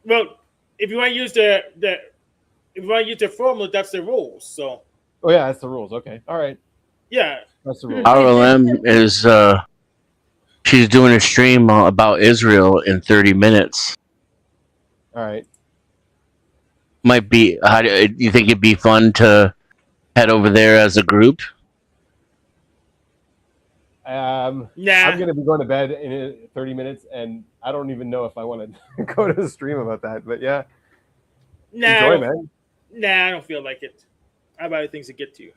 Well, if you want to use the formula, that's the rules. So Oh yeah, that's the rules. Okay, all right, yeah, that's the rules. RLM is she's doing a stream about Israel in 30 minutes. All right. Might be. How do you think it'd be fun to head over there as a group? Nah. I'm gonna be going to bed in 30 minutes, and I don't even know if I want to go to the stream about that. But yeah, enjoy, man. Nah, I don't feel like it. I have other things to get to.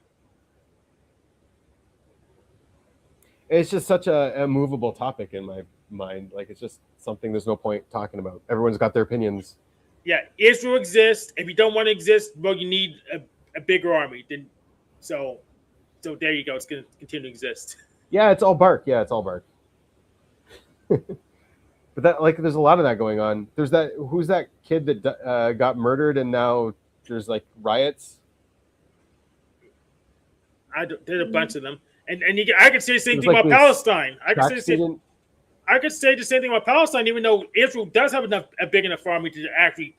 It's just such a movable topic in my mind. Like, it's just something there's no point talking about. Everyone's got their opinions. Yeah, Israel exists. If you don't want to exist, well, you need a bigger army. Then, so there you go. It's going to continue to exist. Yeah, it's all bark. Yeah, it's all bark. But that, like, there's a lot of that going on. There's that. Who's that kid that got murdered, and now there's like riots? There's a bunch of them, and I could say the same thing like about Palestine. I could say the same thing about Palestine, even though Israel does have a big enough army to actually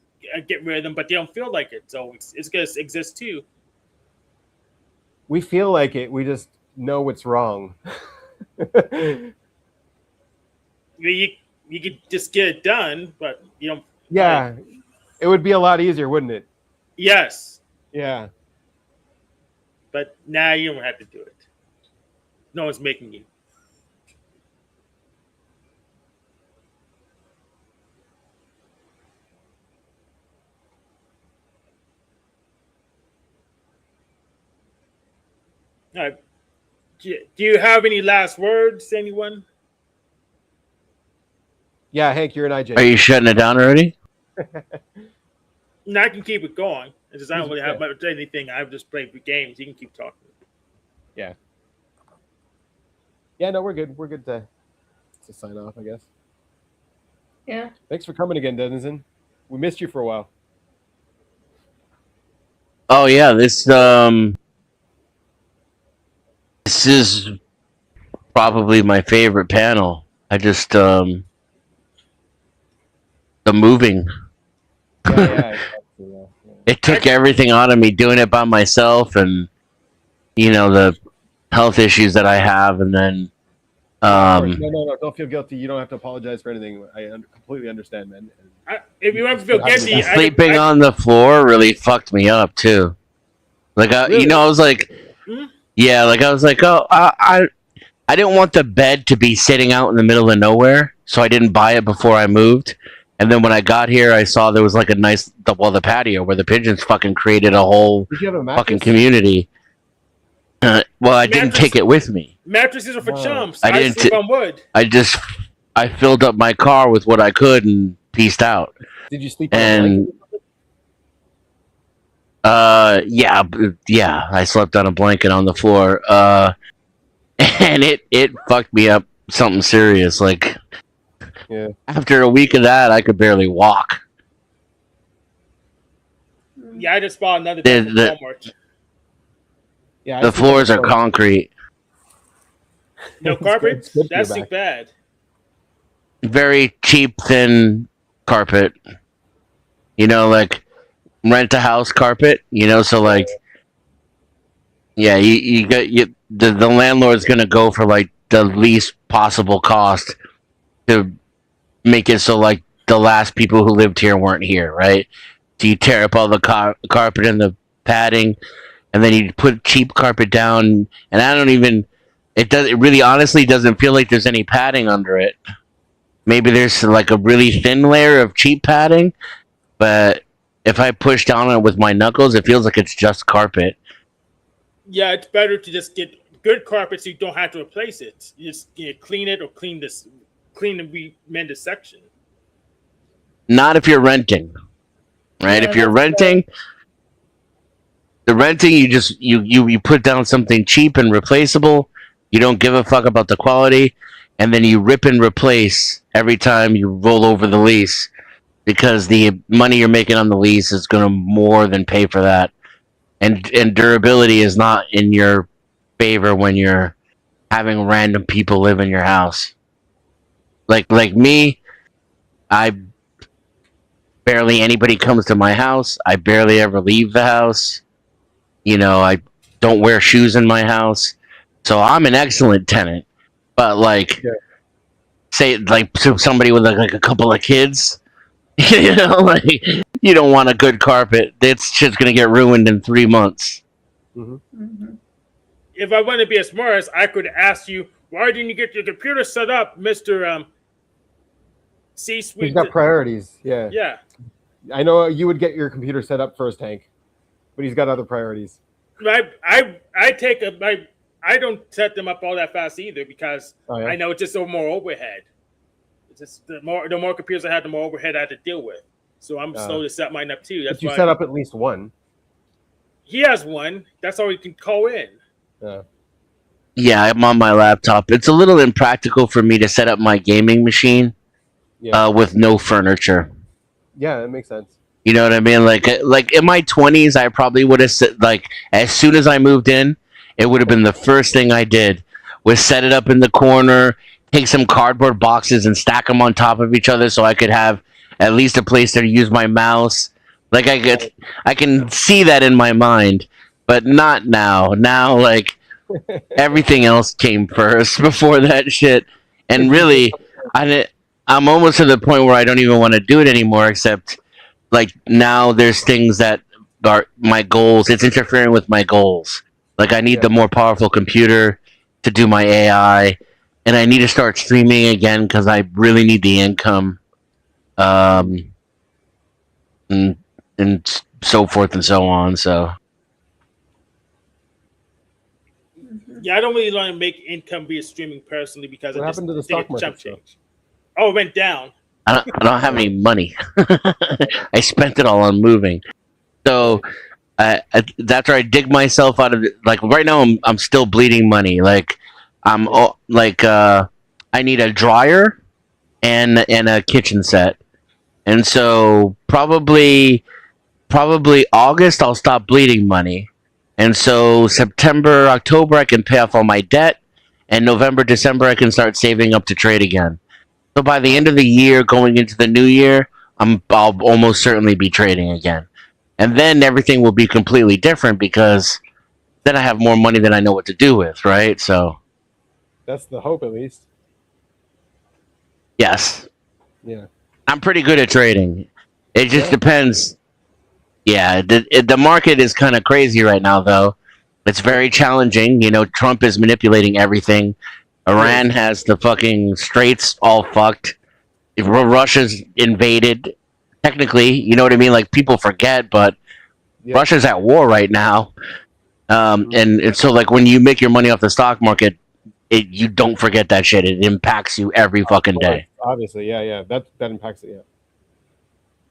get rid of them, but they don't feel like it. So it's going to exist too. We feel like it. We just know what's wrong. You could just get it done, but you know. Yeah, it would be a lot easier, wouldn't it? Yes. Yeah. But now you don't have to do it. No one's making you. All right. Do you have any last words, anyone? Yeah, Hank, you're an IJ. Are you shutting it down already? No, I can keep it going. It's just I don't really have much anything. I've just played games. You can keep talking. Yeah. Yeah, no, we're good. We're good to sign off, I guess. Yeah. Thanks for coming again, Denizen. We missed you for a while. Oh yeah, this is probably my favorite panel. I just the moving. Yeah. It took everything out of me doing it by myself, and the health issues that I have, and then no, don't feel guilty. You don't have to apologize for anything. I completely understand, man. If you want to feel guilty, sleeping on the floor really fucked me up too. Like Really? I was like, yeah, like I was like, oh, I didn't want the bed to be sitting out in the middle of nowhere, so I didn't buy it before I moved. And then when I got here, I saw there was like a nice, the patio where the pigeons fucking created a whole Did you have a mattress? fucking community. Well, I didn't take it with me. Mattresses are for chumps. I I didn't sleep on wood. I filled up my car with what I could and pieced out. Did you sleep on a blanket? Yeah, I slept on a blanket on the floor. And it fucked me up something serious. Like, yeah. After a week of that, I could barely walk. Yeah, I just bought another bed from Walmart. Yeah, the floors are concrete. No carpet? That's too bad. Very cheap, thin carpet. Like rent a house carpet. So like, yeah, the landlord's gonna go for like the least possible cost to make it so like the last people who lived here weren't here, right? So you tear up all the carpet and the padding, and then you put cheap carpet down, and it really honestly doesn't feel like there's any padding under it. Maybe there's like a really thin layer of cheap padding, but if I push down on it with my knuckles, it feels like it's just carpet. Yeah, it's better to just get good carpet so you don't have to replace it. You just clean it or clean and remend the section. Not if you're renting, right? Yeah, if you're renting, you put down something cheap and replaceable. You don't give a fuck about the quality, and then you rip and replace every time you roll over the lease, because the money you're making on the lease is going to more than pay for that, and durability is not in your favor when you're having random people live in your house. Like me, barely anybody comes to my house. I barely ever leave the house. I don't wear shoes in my house. So I'm an excellent tenant. But say like to somebody with like a couple of kids, like you don't want a good carpet. That shit's gonna get ruined in 3 months. Mm-hmm. If I want to be as smart as I could ask you, Why didn't you get your computer set up, Mister C-suite? He's got priorities. Yeah. Yeah. I know you would get your computer set up first, Hank, but he's got other priorities. I don't set them up all that fast either because I know it's just more overhead. It's just the more computers I have, the more overhead I have to deal with. So I'm slow to set mine up too. That's but you why set up at least one. He has one. That's all he can call in. Yeah, I'm on my laptop. It's a little impractical for me to set up my gaming machine with no furniture. Yeah, that makes sense. You know what I mean? Like in my 20s, I probably would have like as soon as I moved in, it would have been the first thing I did was set it up in the corner, take some cardboard boxes and stack them on top of each other so I could have at least a place to use my mouse. Like I can see that in my mind, but not now. Now, like everything else came first before that shit, and really, I'm almost to the point where I don't even want to do it anymore. Except, like now, there's things that are my goals. It's interfering with my goals. Like I need the more powerful computer to do my AI, and I need to start streaming again because I really need the income. And so forth and so on. So yeah, I don't really want to make income via streaming personally because what happened to the stock market? Change. Oh, it went down. I don't have any money. I spent it all on moving. So that's where I dig myself out of it. Like right now, I'm still bleeding money. Like I need a dryer and a kitchen set, and so probably August I'll stop bleeding money, and so September, October I can pay off all my debt, and November, December I can start saving up to trade again. So by the end of the year, going into the new year, I'll almost certainly be trading again, and then everything will be completely different because then I have more money than I know what to do with, right? So that's the hope, at least. Yes. Yeah. I'm pretty good at trading. It just depends. Yeah, the market is kind of crazy right now, though. It's very challenging. You know, Trump is manipulating everything. Iran has the fucking straits all fucked. Russia's invaded. Technically, you know what I mean? Like, people forget, but Russia's at war right now. And so, like, when you make your money off the stock market, you don't forget that shit. It impacts you every fucking day. Obviously, yeah. That impacts it, yeah.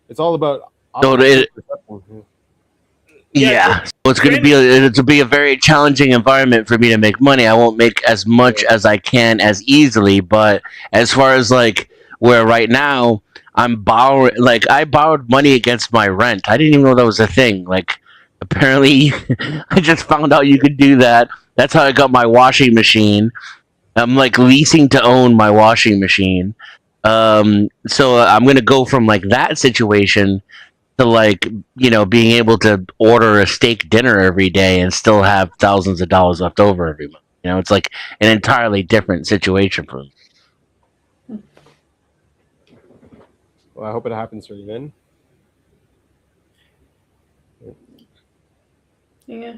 It's all about... So yeah, so it's going to be a very challenging environment for me to make money. I won't make as much as I can as easily, but as far as like where right now I'm borrowing, like I borrowed money against my rent. I didn't even know that was a thing. Like apparently, I just found out you could do that. That's how I got my washing machine. I'm like leasing to own my washing machine. So I'm going to go from like that situation to like, you know, being able to order a steak dinner every day and still have thousands of dollars left over every month. You know, it's like an entirely different situation for me. Well, I hope it happens for you then. Yeah.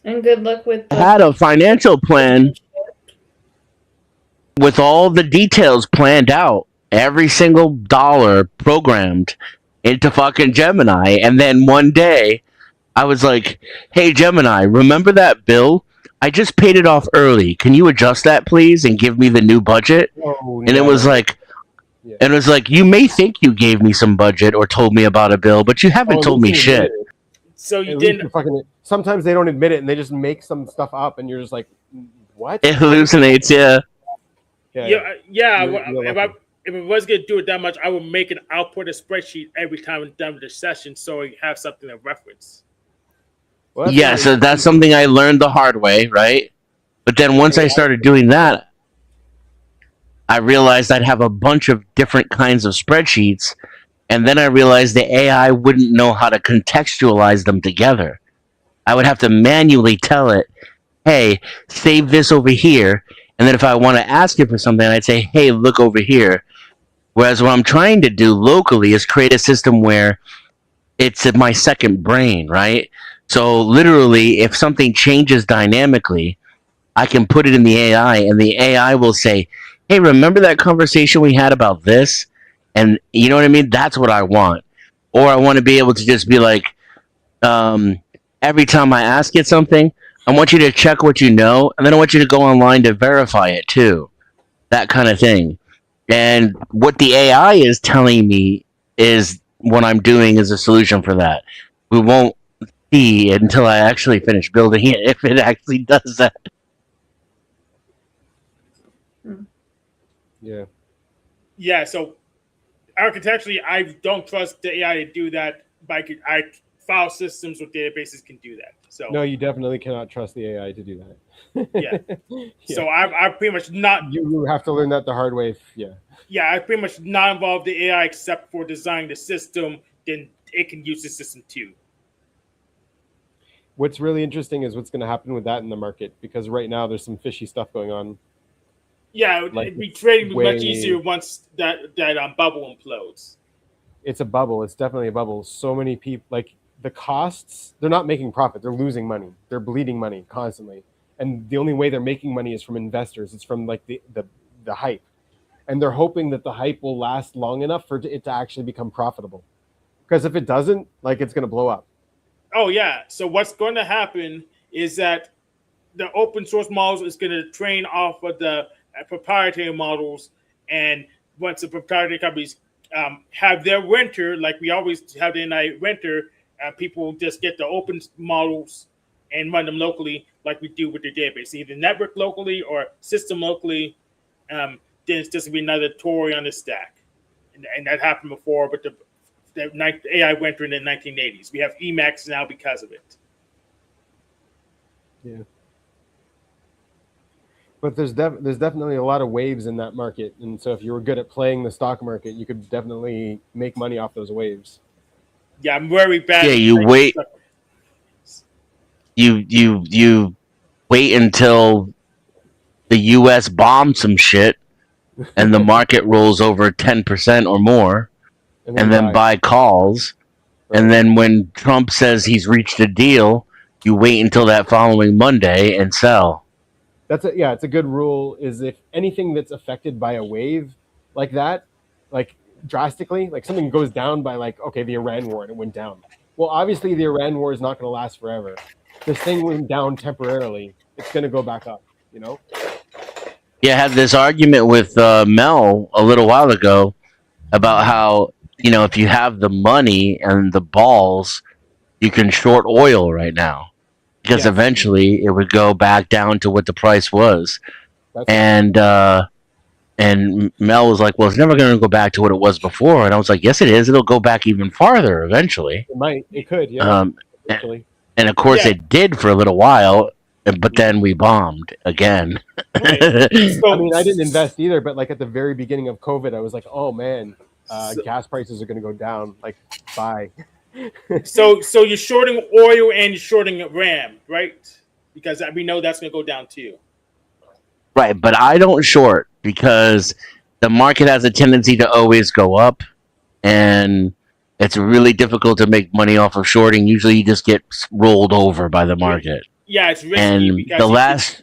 And good luck with I had a financial plan with all the details planned out, every single dollar programmed into fucking Gemini, and then one day I was like, hey Gemini, remember that bill? I just paid it off early. Can you adjust that please and give me the new budget? And it was like you may think you gave me some budget or told me about a bill, but you haven't told me shit. So you didn't sometimes they don't admit it and they just make some stuff up and you're just like, what? It hallucinates, yeah. If it was going to do it that much, I would make an output a spreadsheet every time I'm done with the session so I have something to reference. Well, so that's something I learned the hard way, right? But then once I started doing that, I realized I'd have a bunch of different kinds of spreadsheets, and then I realized the AI wouldn't know how to contextualize them together. I would have to manually tell it, hey, save this over here, and then if I want to ask it for something, I'd say, hey, look over here. Whereas what I'm trying to do locally is create a system where it's my second brain, right? So literally, if something changes dynamically, I can put it in the AI, and the AI will say, "Hey, remember that conversation we had about this?" And you know what I mean? That's what I want. Or I want to be able to just be like, every time I ask it something, I want you to check what you know, and then I want you to go online to verify it too. That kind of thing. And what the AI is telling me is what I'm doing is a solution for that. We won't see until I actually finish building it if it actually does that. Yeah. Yeah, so architecturally, I don't trust the AI to do that. But I file systems with databases can do that. So No, you definitely cannot trust the AI to do that. Yeah. So I pretty much not. You have to learn that the hard way. Yeah. Yeah, I pretty much not involved the AI except for designing the system. Then it can use the system too. What's really interesting is what's going to happen with that in the market, because right now there's some fishy stuff going on. Yeah, Like, it'd be trading way- much easier once that bubble implodes. It's a bubble. It's definitely a bubble. So many people, like the costs, they're not making profit. They're losing money. They're bleeding money constantly. And the only way they're making money is from investors. It's from like the hype. And they're hoping that the hype will last long enough for it to actually become profitable. Because if it doesn't, like, it's going to blow up. Oh yeah. So what's going to happen is that the open source models is going to train off of the proprietary models, and once the proprietary companies have their winter, like we always have the night winter, people just get the open models and run them locally, like we do with the database, either network locally or system locally. Then it's just be another Tory on the stack, and that happened before. But the AI winter in the 1980s, we have Emacs now because of it. Yeah. But there's definitely a lot of waves in that market, and so if you were good at playing the stock market, you could definitely make money off those waves. Yeah, I'm very bad. Yeah, you wait. You wait until the U.S. bombs some shit, and the market rolls over 10% or more, and then buy calls, and then when Trump says he's reached a deal, you wait until that following Monday and sell. It's a good rule. Is if anything that's affected by a wave like that, like drastically, like something goes down by like, okay, the Iran war, and it went down. Well, obviously the Iran war is not going to last forever. This thing went down temporarily. It's going to go back up, you know? Yeah, I had this argument with Mel a little while ago about how, if you have the money and the balls, you can short oil right now. Because eventually it would go back down to what the price was. And Mel was like, well, it's never going to go back to what it was before. And I was like, yes, it is. It'll go back even farther eventually. It might. It could, yeah. And of course it did for a little while, but then we bombed again. Right. I mean, I didn't invest either, but like at the very beginning of COVID, I was like, oh, man, gas prices are going to go down. Like, bye. So you're shorting oil and you're shorting RAM, right? Because we know that's going to go down too. Right, but I don't short because the market has a tendency to always go up, and it's really difficult to make money off of shorting. Usually you just get rolled over by the market. Yeah, it's risky. And because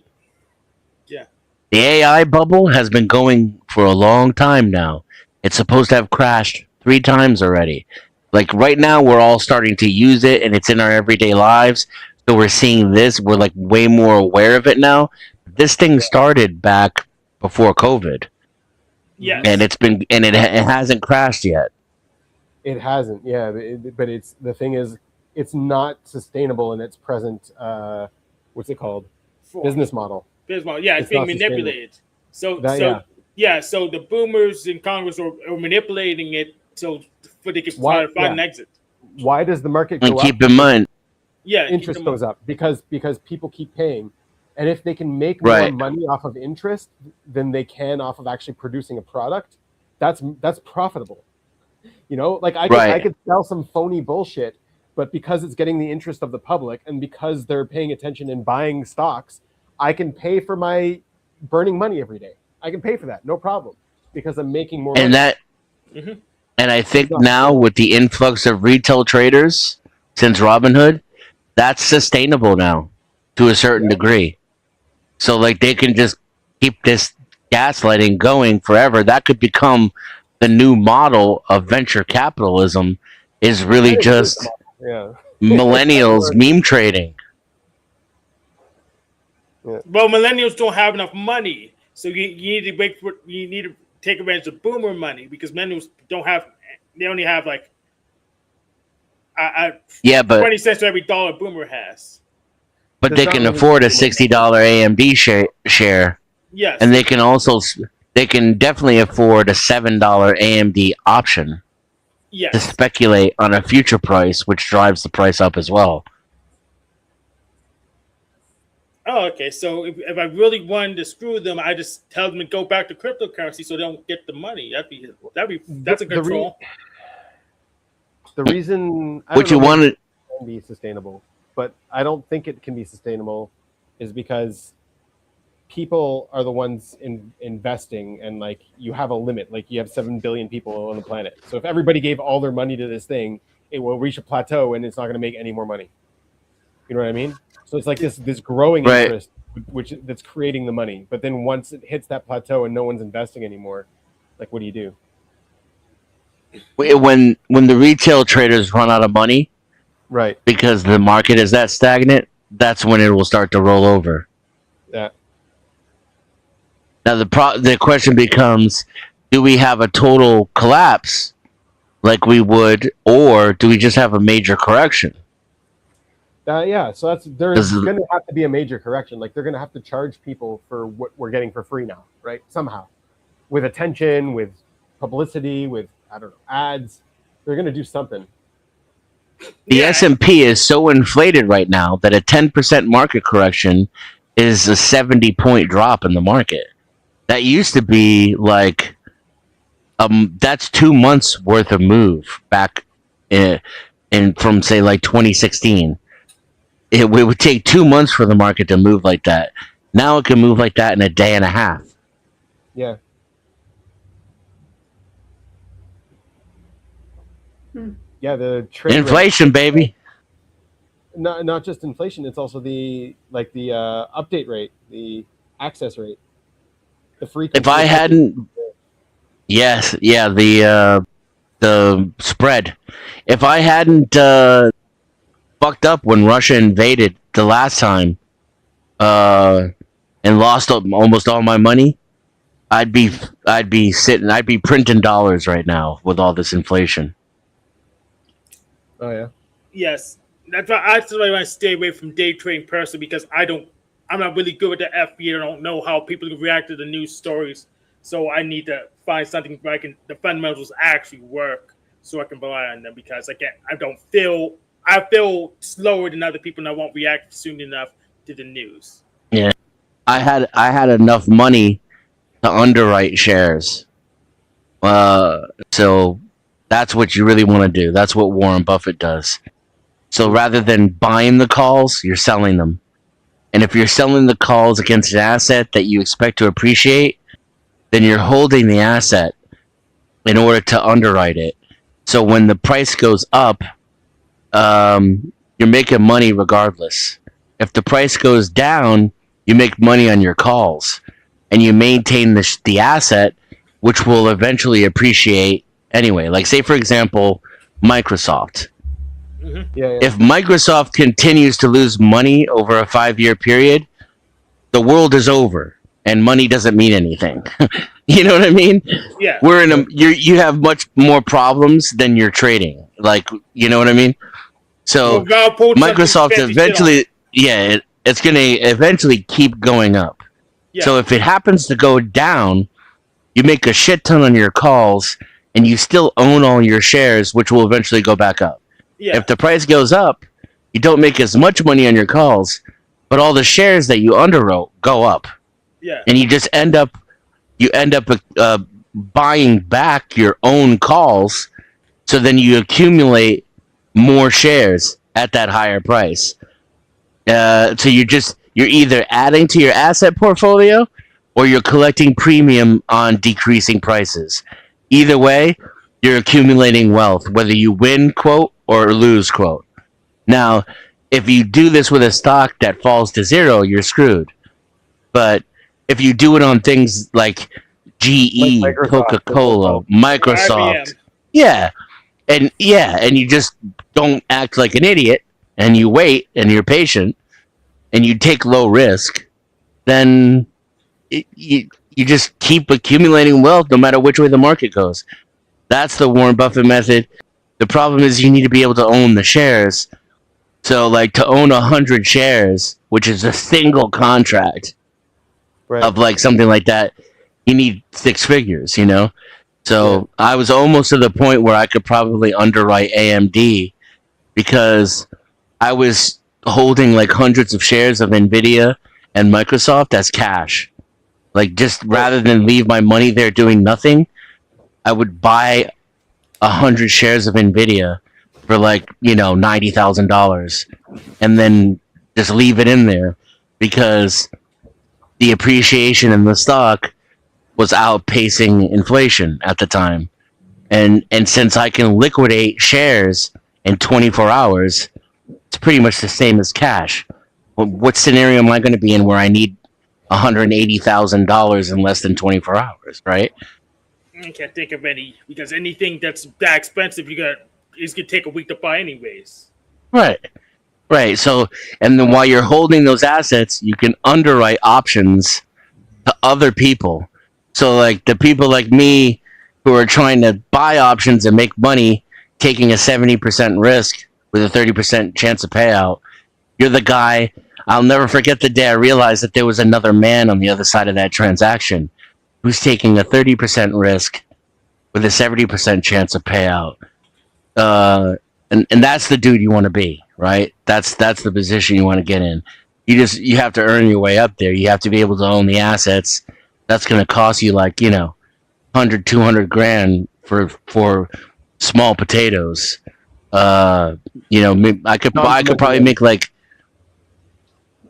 the AI bubble has been going for a long time now. It's supposed to have crashed 3 times already. Like right now, we're all starting to use it, and it's in our everyday lives. So we're seeing this. We're like way more aware of it now. This thing started back before COVID. Yes. And it hasn't crashed yet. It hasn't, yeah. But the thing is, it's not sustainable in its present. What's it called? Business model. Yeah, it's being manipulated. So the boomers in Congress are manipulating it so for they can find an exit. Why does the market go up? And keep in mind, interest goes up because people keep paying, and if they can make more money off of interest than they can off of actually producing a product, that's profitable. Like I could sell some phony bullshit, but because it's getting the interest of the public and because they're paying attention and buying stocks, I can pay for my burning money every day. I can pay for that, no problem, because I'm making more money. And I think now with the influx of retail traders since Robinhood, that's sustainable now to a certain degree. So like they can just keep this gaslighting going forever. That could become the new model of venture capitalism. Is really That is just Yeah. millennials meme trading. Well, millennials don't have enough money, so you need to you need to take advantage of boomer money because millennials don't have. They only have like Yeah, but 20 cents for every dollar boomer has. but they There's can not really afford a anything $60 AMD share, Yes, and they can definitely afford a $7 AMD option to yes. speculate on a future price, which drives the price up as well. Oh, okay. So if I really wanted to screw them, I just tell them to go back to cryptocurrency so they don't get the money. That's a control. The reason I What don't you know wanted? maybe it can be sustainable, but I don't think it can be sustainable, is because people are the ones investing, and like you have a limit. Like you have 7 billion people on the planet. So if everybody gave all their money to this thing, it will reach a plateau and it's not going to make any more money. You know what I mean? So it's like this growing Right. interest, that's creating the money. But then once it hits that plateau and no one's investing anymore, like what do you do? When the retail traders run out of money Right. because the market is that stagnant, that's when it will start to roll over. Yeah. Now the question becomes: do we have a total collapse like we would, or do we just have a major correction? Yeah. So there's Does it- going to have to be a major correction. Like they're going to have to charge people for what we're getting for free now, right? Somehow, with attention, with publicity, with ads. They're going to do something. The S&P is so inflated right now that a 10% market correction is a 70-point drop in the market. That used to be like that's 2 months worth of move back in from say like 2016. It would take 2 months for the market to move like that. Now it can move like that in a day and a half. Yeah. Yeah, the trade Inflation, baby. Not just inflation, it's also the update rate, the access rate, the free. If I hadn't, yes, yeah, the spread. If I hadn't fucked up when Russia invaded the last time, and lost almost all my money, I'd be printing dollars right now with all this inflation. Oh yeah. Yes, that's why I want to stay away from day trading personally because I'm not really good with the FB. I don't know how people react to the news stories, so I need to find something where the fundamentals actually work, so I can rely on them. Because I feel slower than other people, and I won't react soon enough to the news. Yeah, I had enough money to underwrite shares, so. That's what you really want to do. That's what Warren Buffett does. So rather than buying the calls, you're selling them. And if you're selling the calls against an asset that you expect to appreciate, then you're holding the asset in order to underwrite it. So when the price goes up, you're making money regardless. If the price goes down, you make money on your calls. And you maintain the asset, which will eventually appreciate anyway. Like say for example, Microsoft. Mm-hmm. Yeah. If Microsoft continues to lose money over a 5-year period, the world is over and money doesn't mean anything. You know what I mean? Yeah. You have much more problems than you're trading. Like, you know what I mean? So Microsoft eventually, it's going to eventually keep going up. Yeah. So if it happens to go down, you make a shit ton on your calls and you still own all your shares, which will eventually go back up. Yeah. If the price goes up, you don't make as much money on your calls, but all the shares that you underwrote go up. Yeah. And you just end up buying back your own calls, so then you accumulate more shares at that higher price. So you're either adding to your asset portfolio or you're collecting premium on decreasing prices. Either way, you're accumulating wealth, whether you win, quote, or lose, quote. Now, if you do this with a stock that falls to zero, you're screwed. But if you do it on things like GE, Like Microsoft, Coca-Cola, IBM. Microsoft, and you just don't act like an idiot, and you wait, and you're patient, and you take low risk, then you just keep accumulating wealth no matter which way the market goes. That's the Warren Buffett method. The problem is you need to be able to own the shares. So, like, to own 100 shares, which is a single contract Right. of like something like that, you need 6 figures, you know? So I was almost to the point where I could probably underwrite AMD because I was holding like hundreds of shares of Nvidia and Microsoft as cash. Like, just rather than leave my money there doing nothing, I would buy 100 shares of Nvidia for like, $90,000, and then just leave it in there because the appreciation in the stock was outpacing inflation at the time. And since I can liquidate shares in 24 hours, it's pretty much the same as cash. What scenario am I going to be in where I need $180,000 in less than 24 hours, right? I can't think of any because anything that's that expensive, it's gonna take a week to buy anyways. Right. Right. So, and then while you're holding those assets, you can underwrite options to other people. So, like the people like me who are trying to buy options and make money, taking a 70% risk with a 30% chance of payout, you're the guy. I'll never forget the day I realized that there was another man on the other side of that transaction who's taking a 30% risk with a 70% chance of payout. And that's the dude you want to be, right? That's the position you want to get in. You have to earn your way up there. You have to be able to own the assets. That's going to cost you like 100, 200 grand for small potatoes. I could probably make like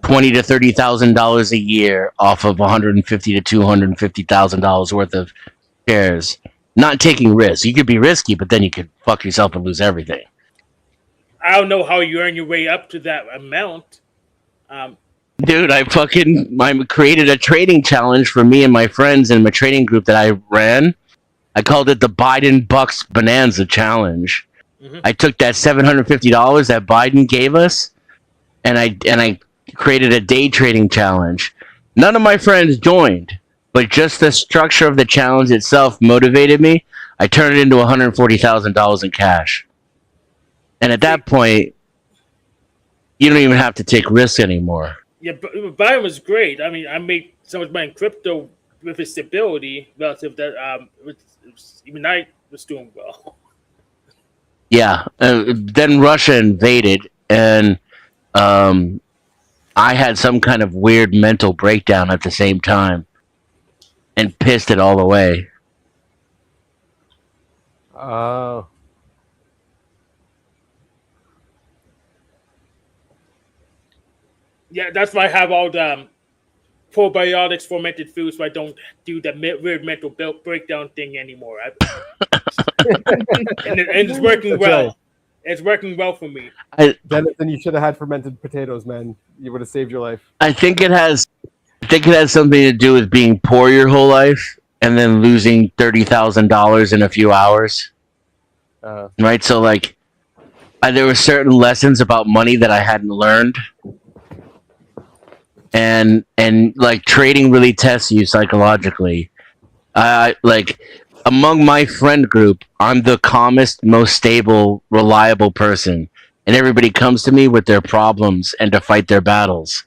$20,000 to $30,000 a year off of $150,000 to $250,000 worth of shares. Not taking risks. You could be risky, but then you could fuck yourself and lose everything. I don't know how you earn your way up to that amount. Dude, I created a trading challenge for me and my friends in my trading group that I ran. I called it the Biden Bucks Bonanza Challenge. Mhm. I took that $750 that Biden gave us, and I created a day trading challenge. None of my friends joined, but just the structure of the challenge itself motivated me. I turned it into $140,000 in cash. And at that point, you don't even have to take risks anymore. Yeah, but Biden was great. I mean, I made so much money in crypto with its stability relative that even I was doing well. Yeah. Then Russia invaded, and I had some kind of weird mental breakdown at the same time and pissed it all away. Oh. Yeah, that's why I have all the probiotics, fermented foods, so I don't do the weird mental breakdown thing anymore. And it's working That's well. right. It's working well for me. Then you should have had fermented potatoes, man. You would have saved your life. I think it has something to do with being poor your whole life and then losing $30,000 in a few hours. Right? So like there were certain lessons about money that I hadn't learned. And like trading really tests you psychologically. Like among my friend group, I'm the calmest, most stable, reliable person, and everybody comes to me with their problems and to fight their battles.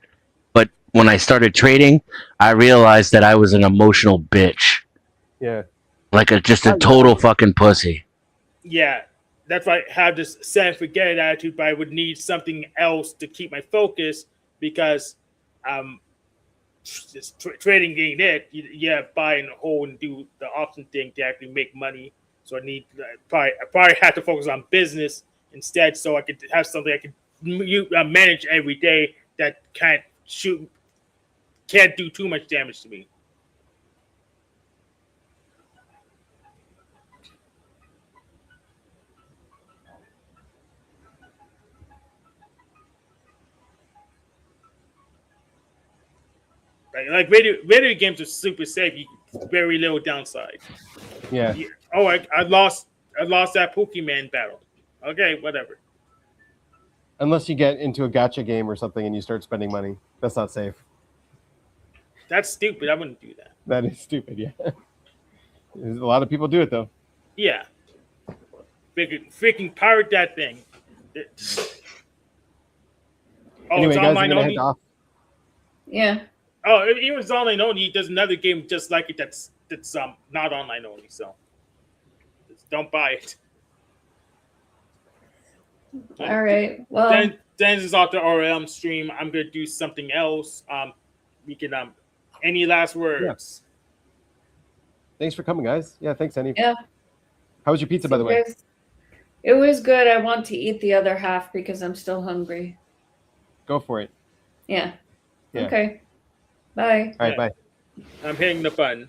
But when I started trading, I realized that I was an emotional bitch. Yeah. Like just a total fucking pussy. Yeah, that's why I have this set and forget it attitude, but I would need something else to keep my focus because just trading ain't it. You buy and hold and do the option thing to actually make money. So I probably have to focus on business instead, so I could have something I could manage every day that can't do too much damage to me. Like video games are super safe. Very little downside. Yeah. Oh, I lost that Pokemon battle. Okay, whatever. Unless you get into a gacha game or something and you start spending money. That's not safe. That's stupid. I wouldn't do that. That is stupid, yeah. A lot of people do it, though. Yeah. Freaking pirate that thing. Anyway, it's guys, we're online gonna only? head off. Yeah. Oh, even if it's online only, there's another game just like it that's not online only, so just don't buy it. All right. Well, Then this is off the RM stream. I'm gonna do something else. We can any last words? Thanks for coming, guys. Yeah, thanks, Annie. yeah. How was your pizza, by the way? It was good. I want to eat the other half because I'm still hungry. Go for it. Yeah. Yeah. Okay. Bye. All right, bye. I'm hitting the button.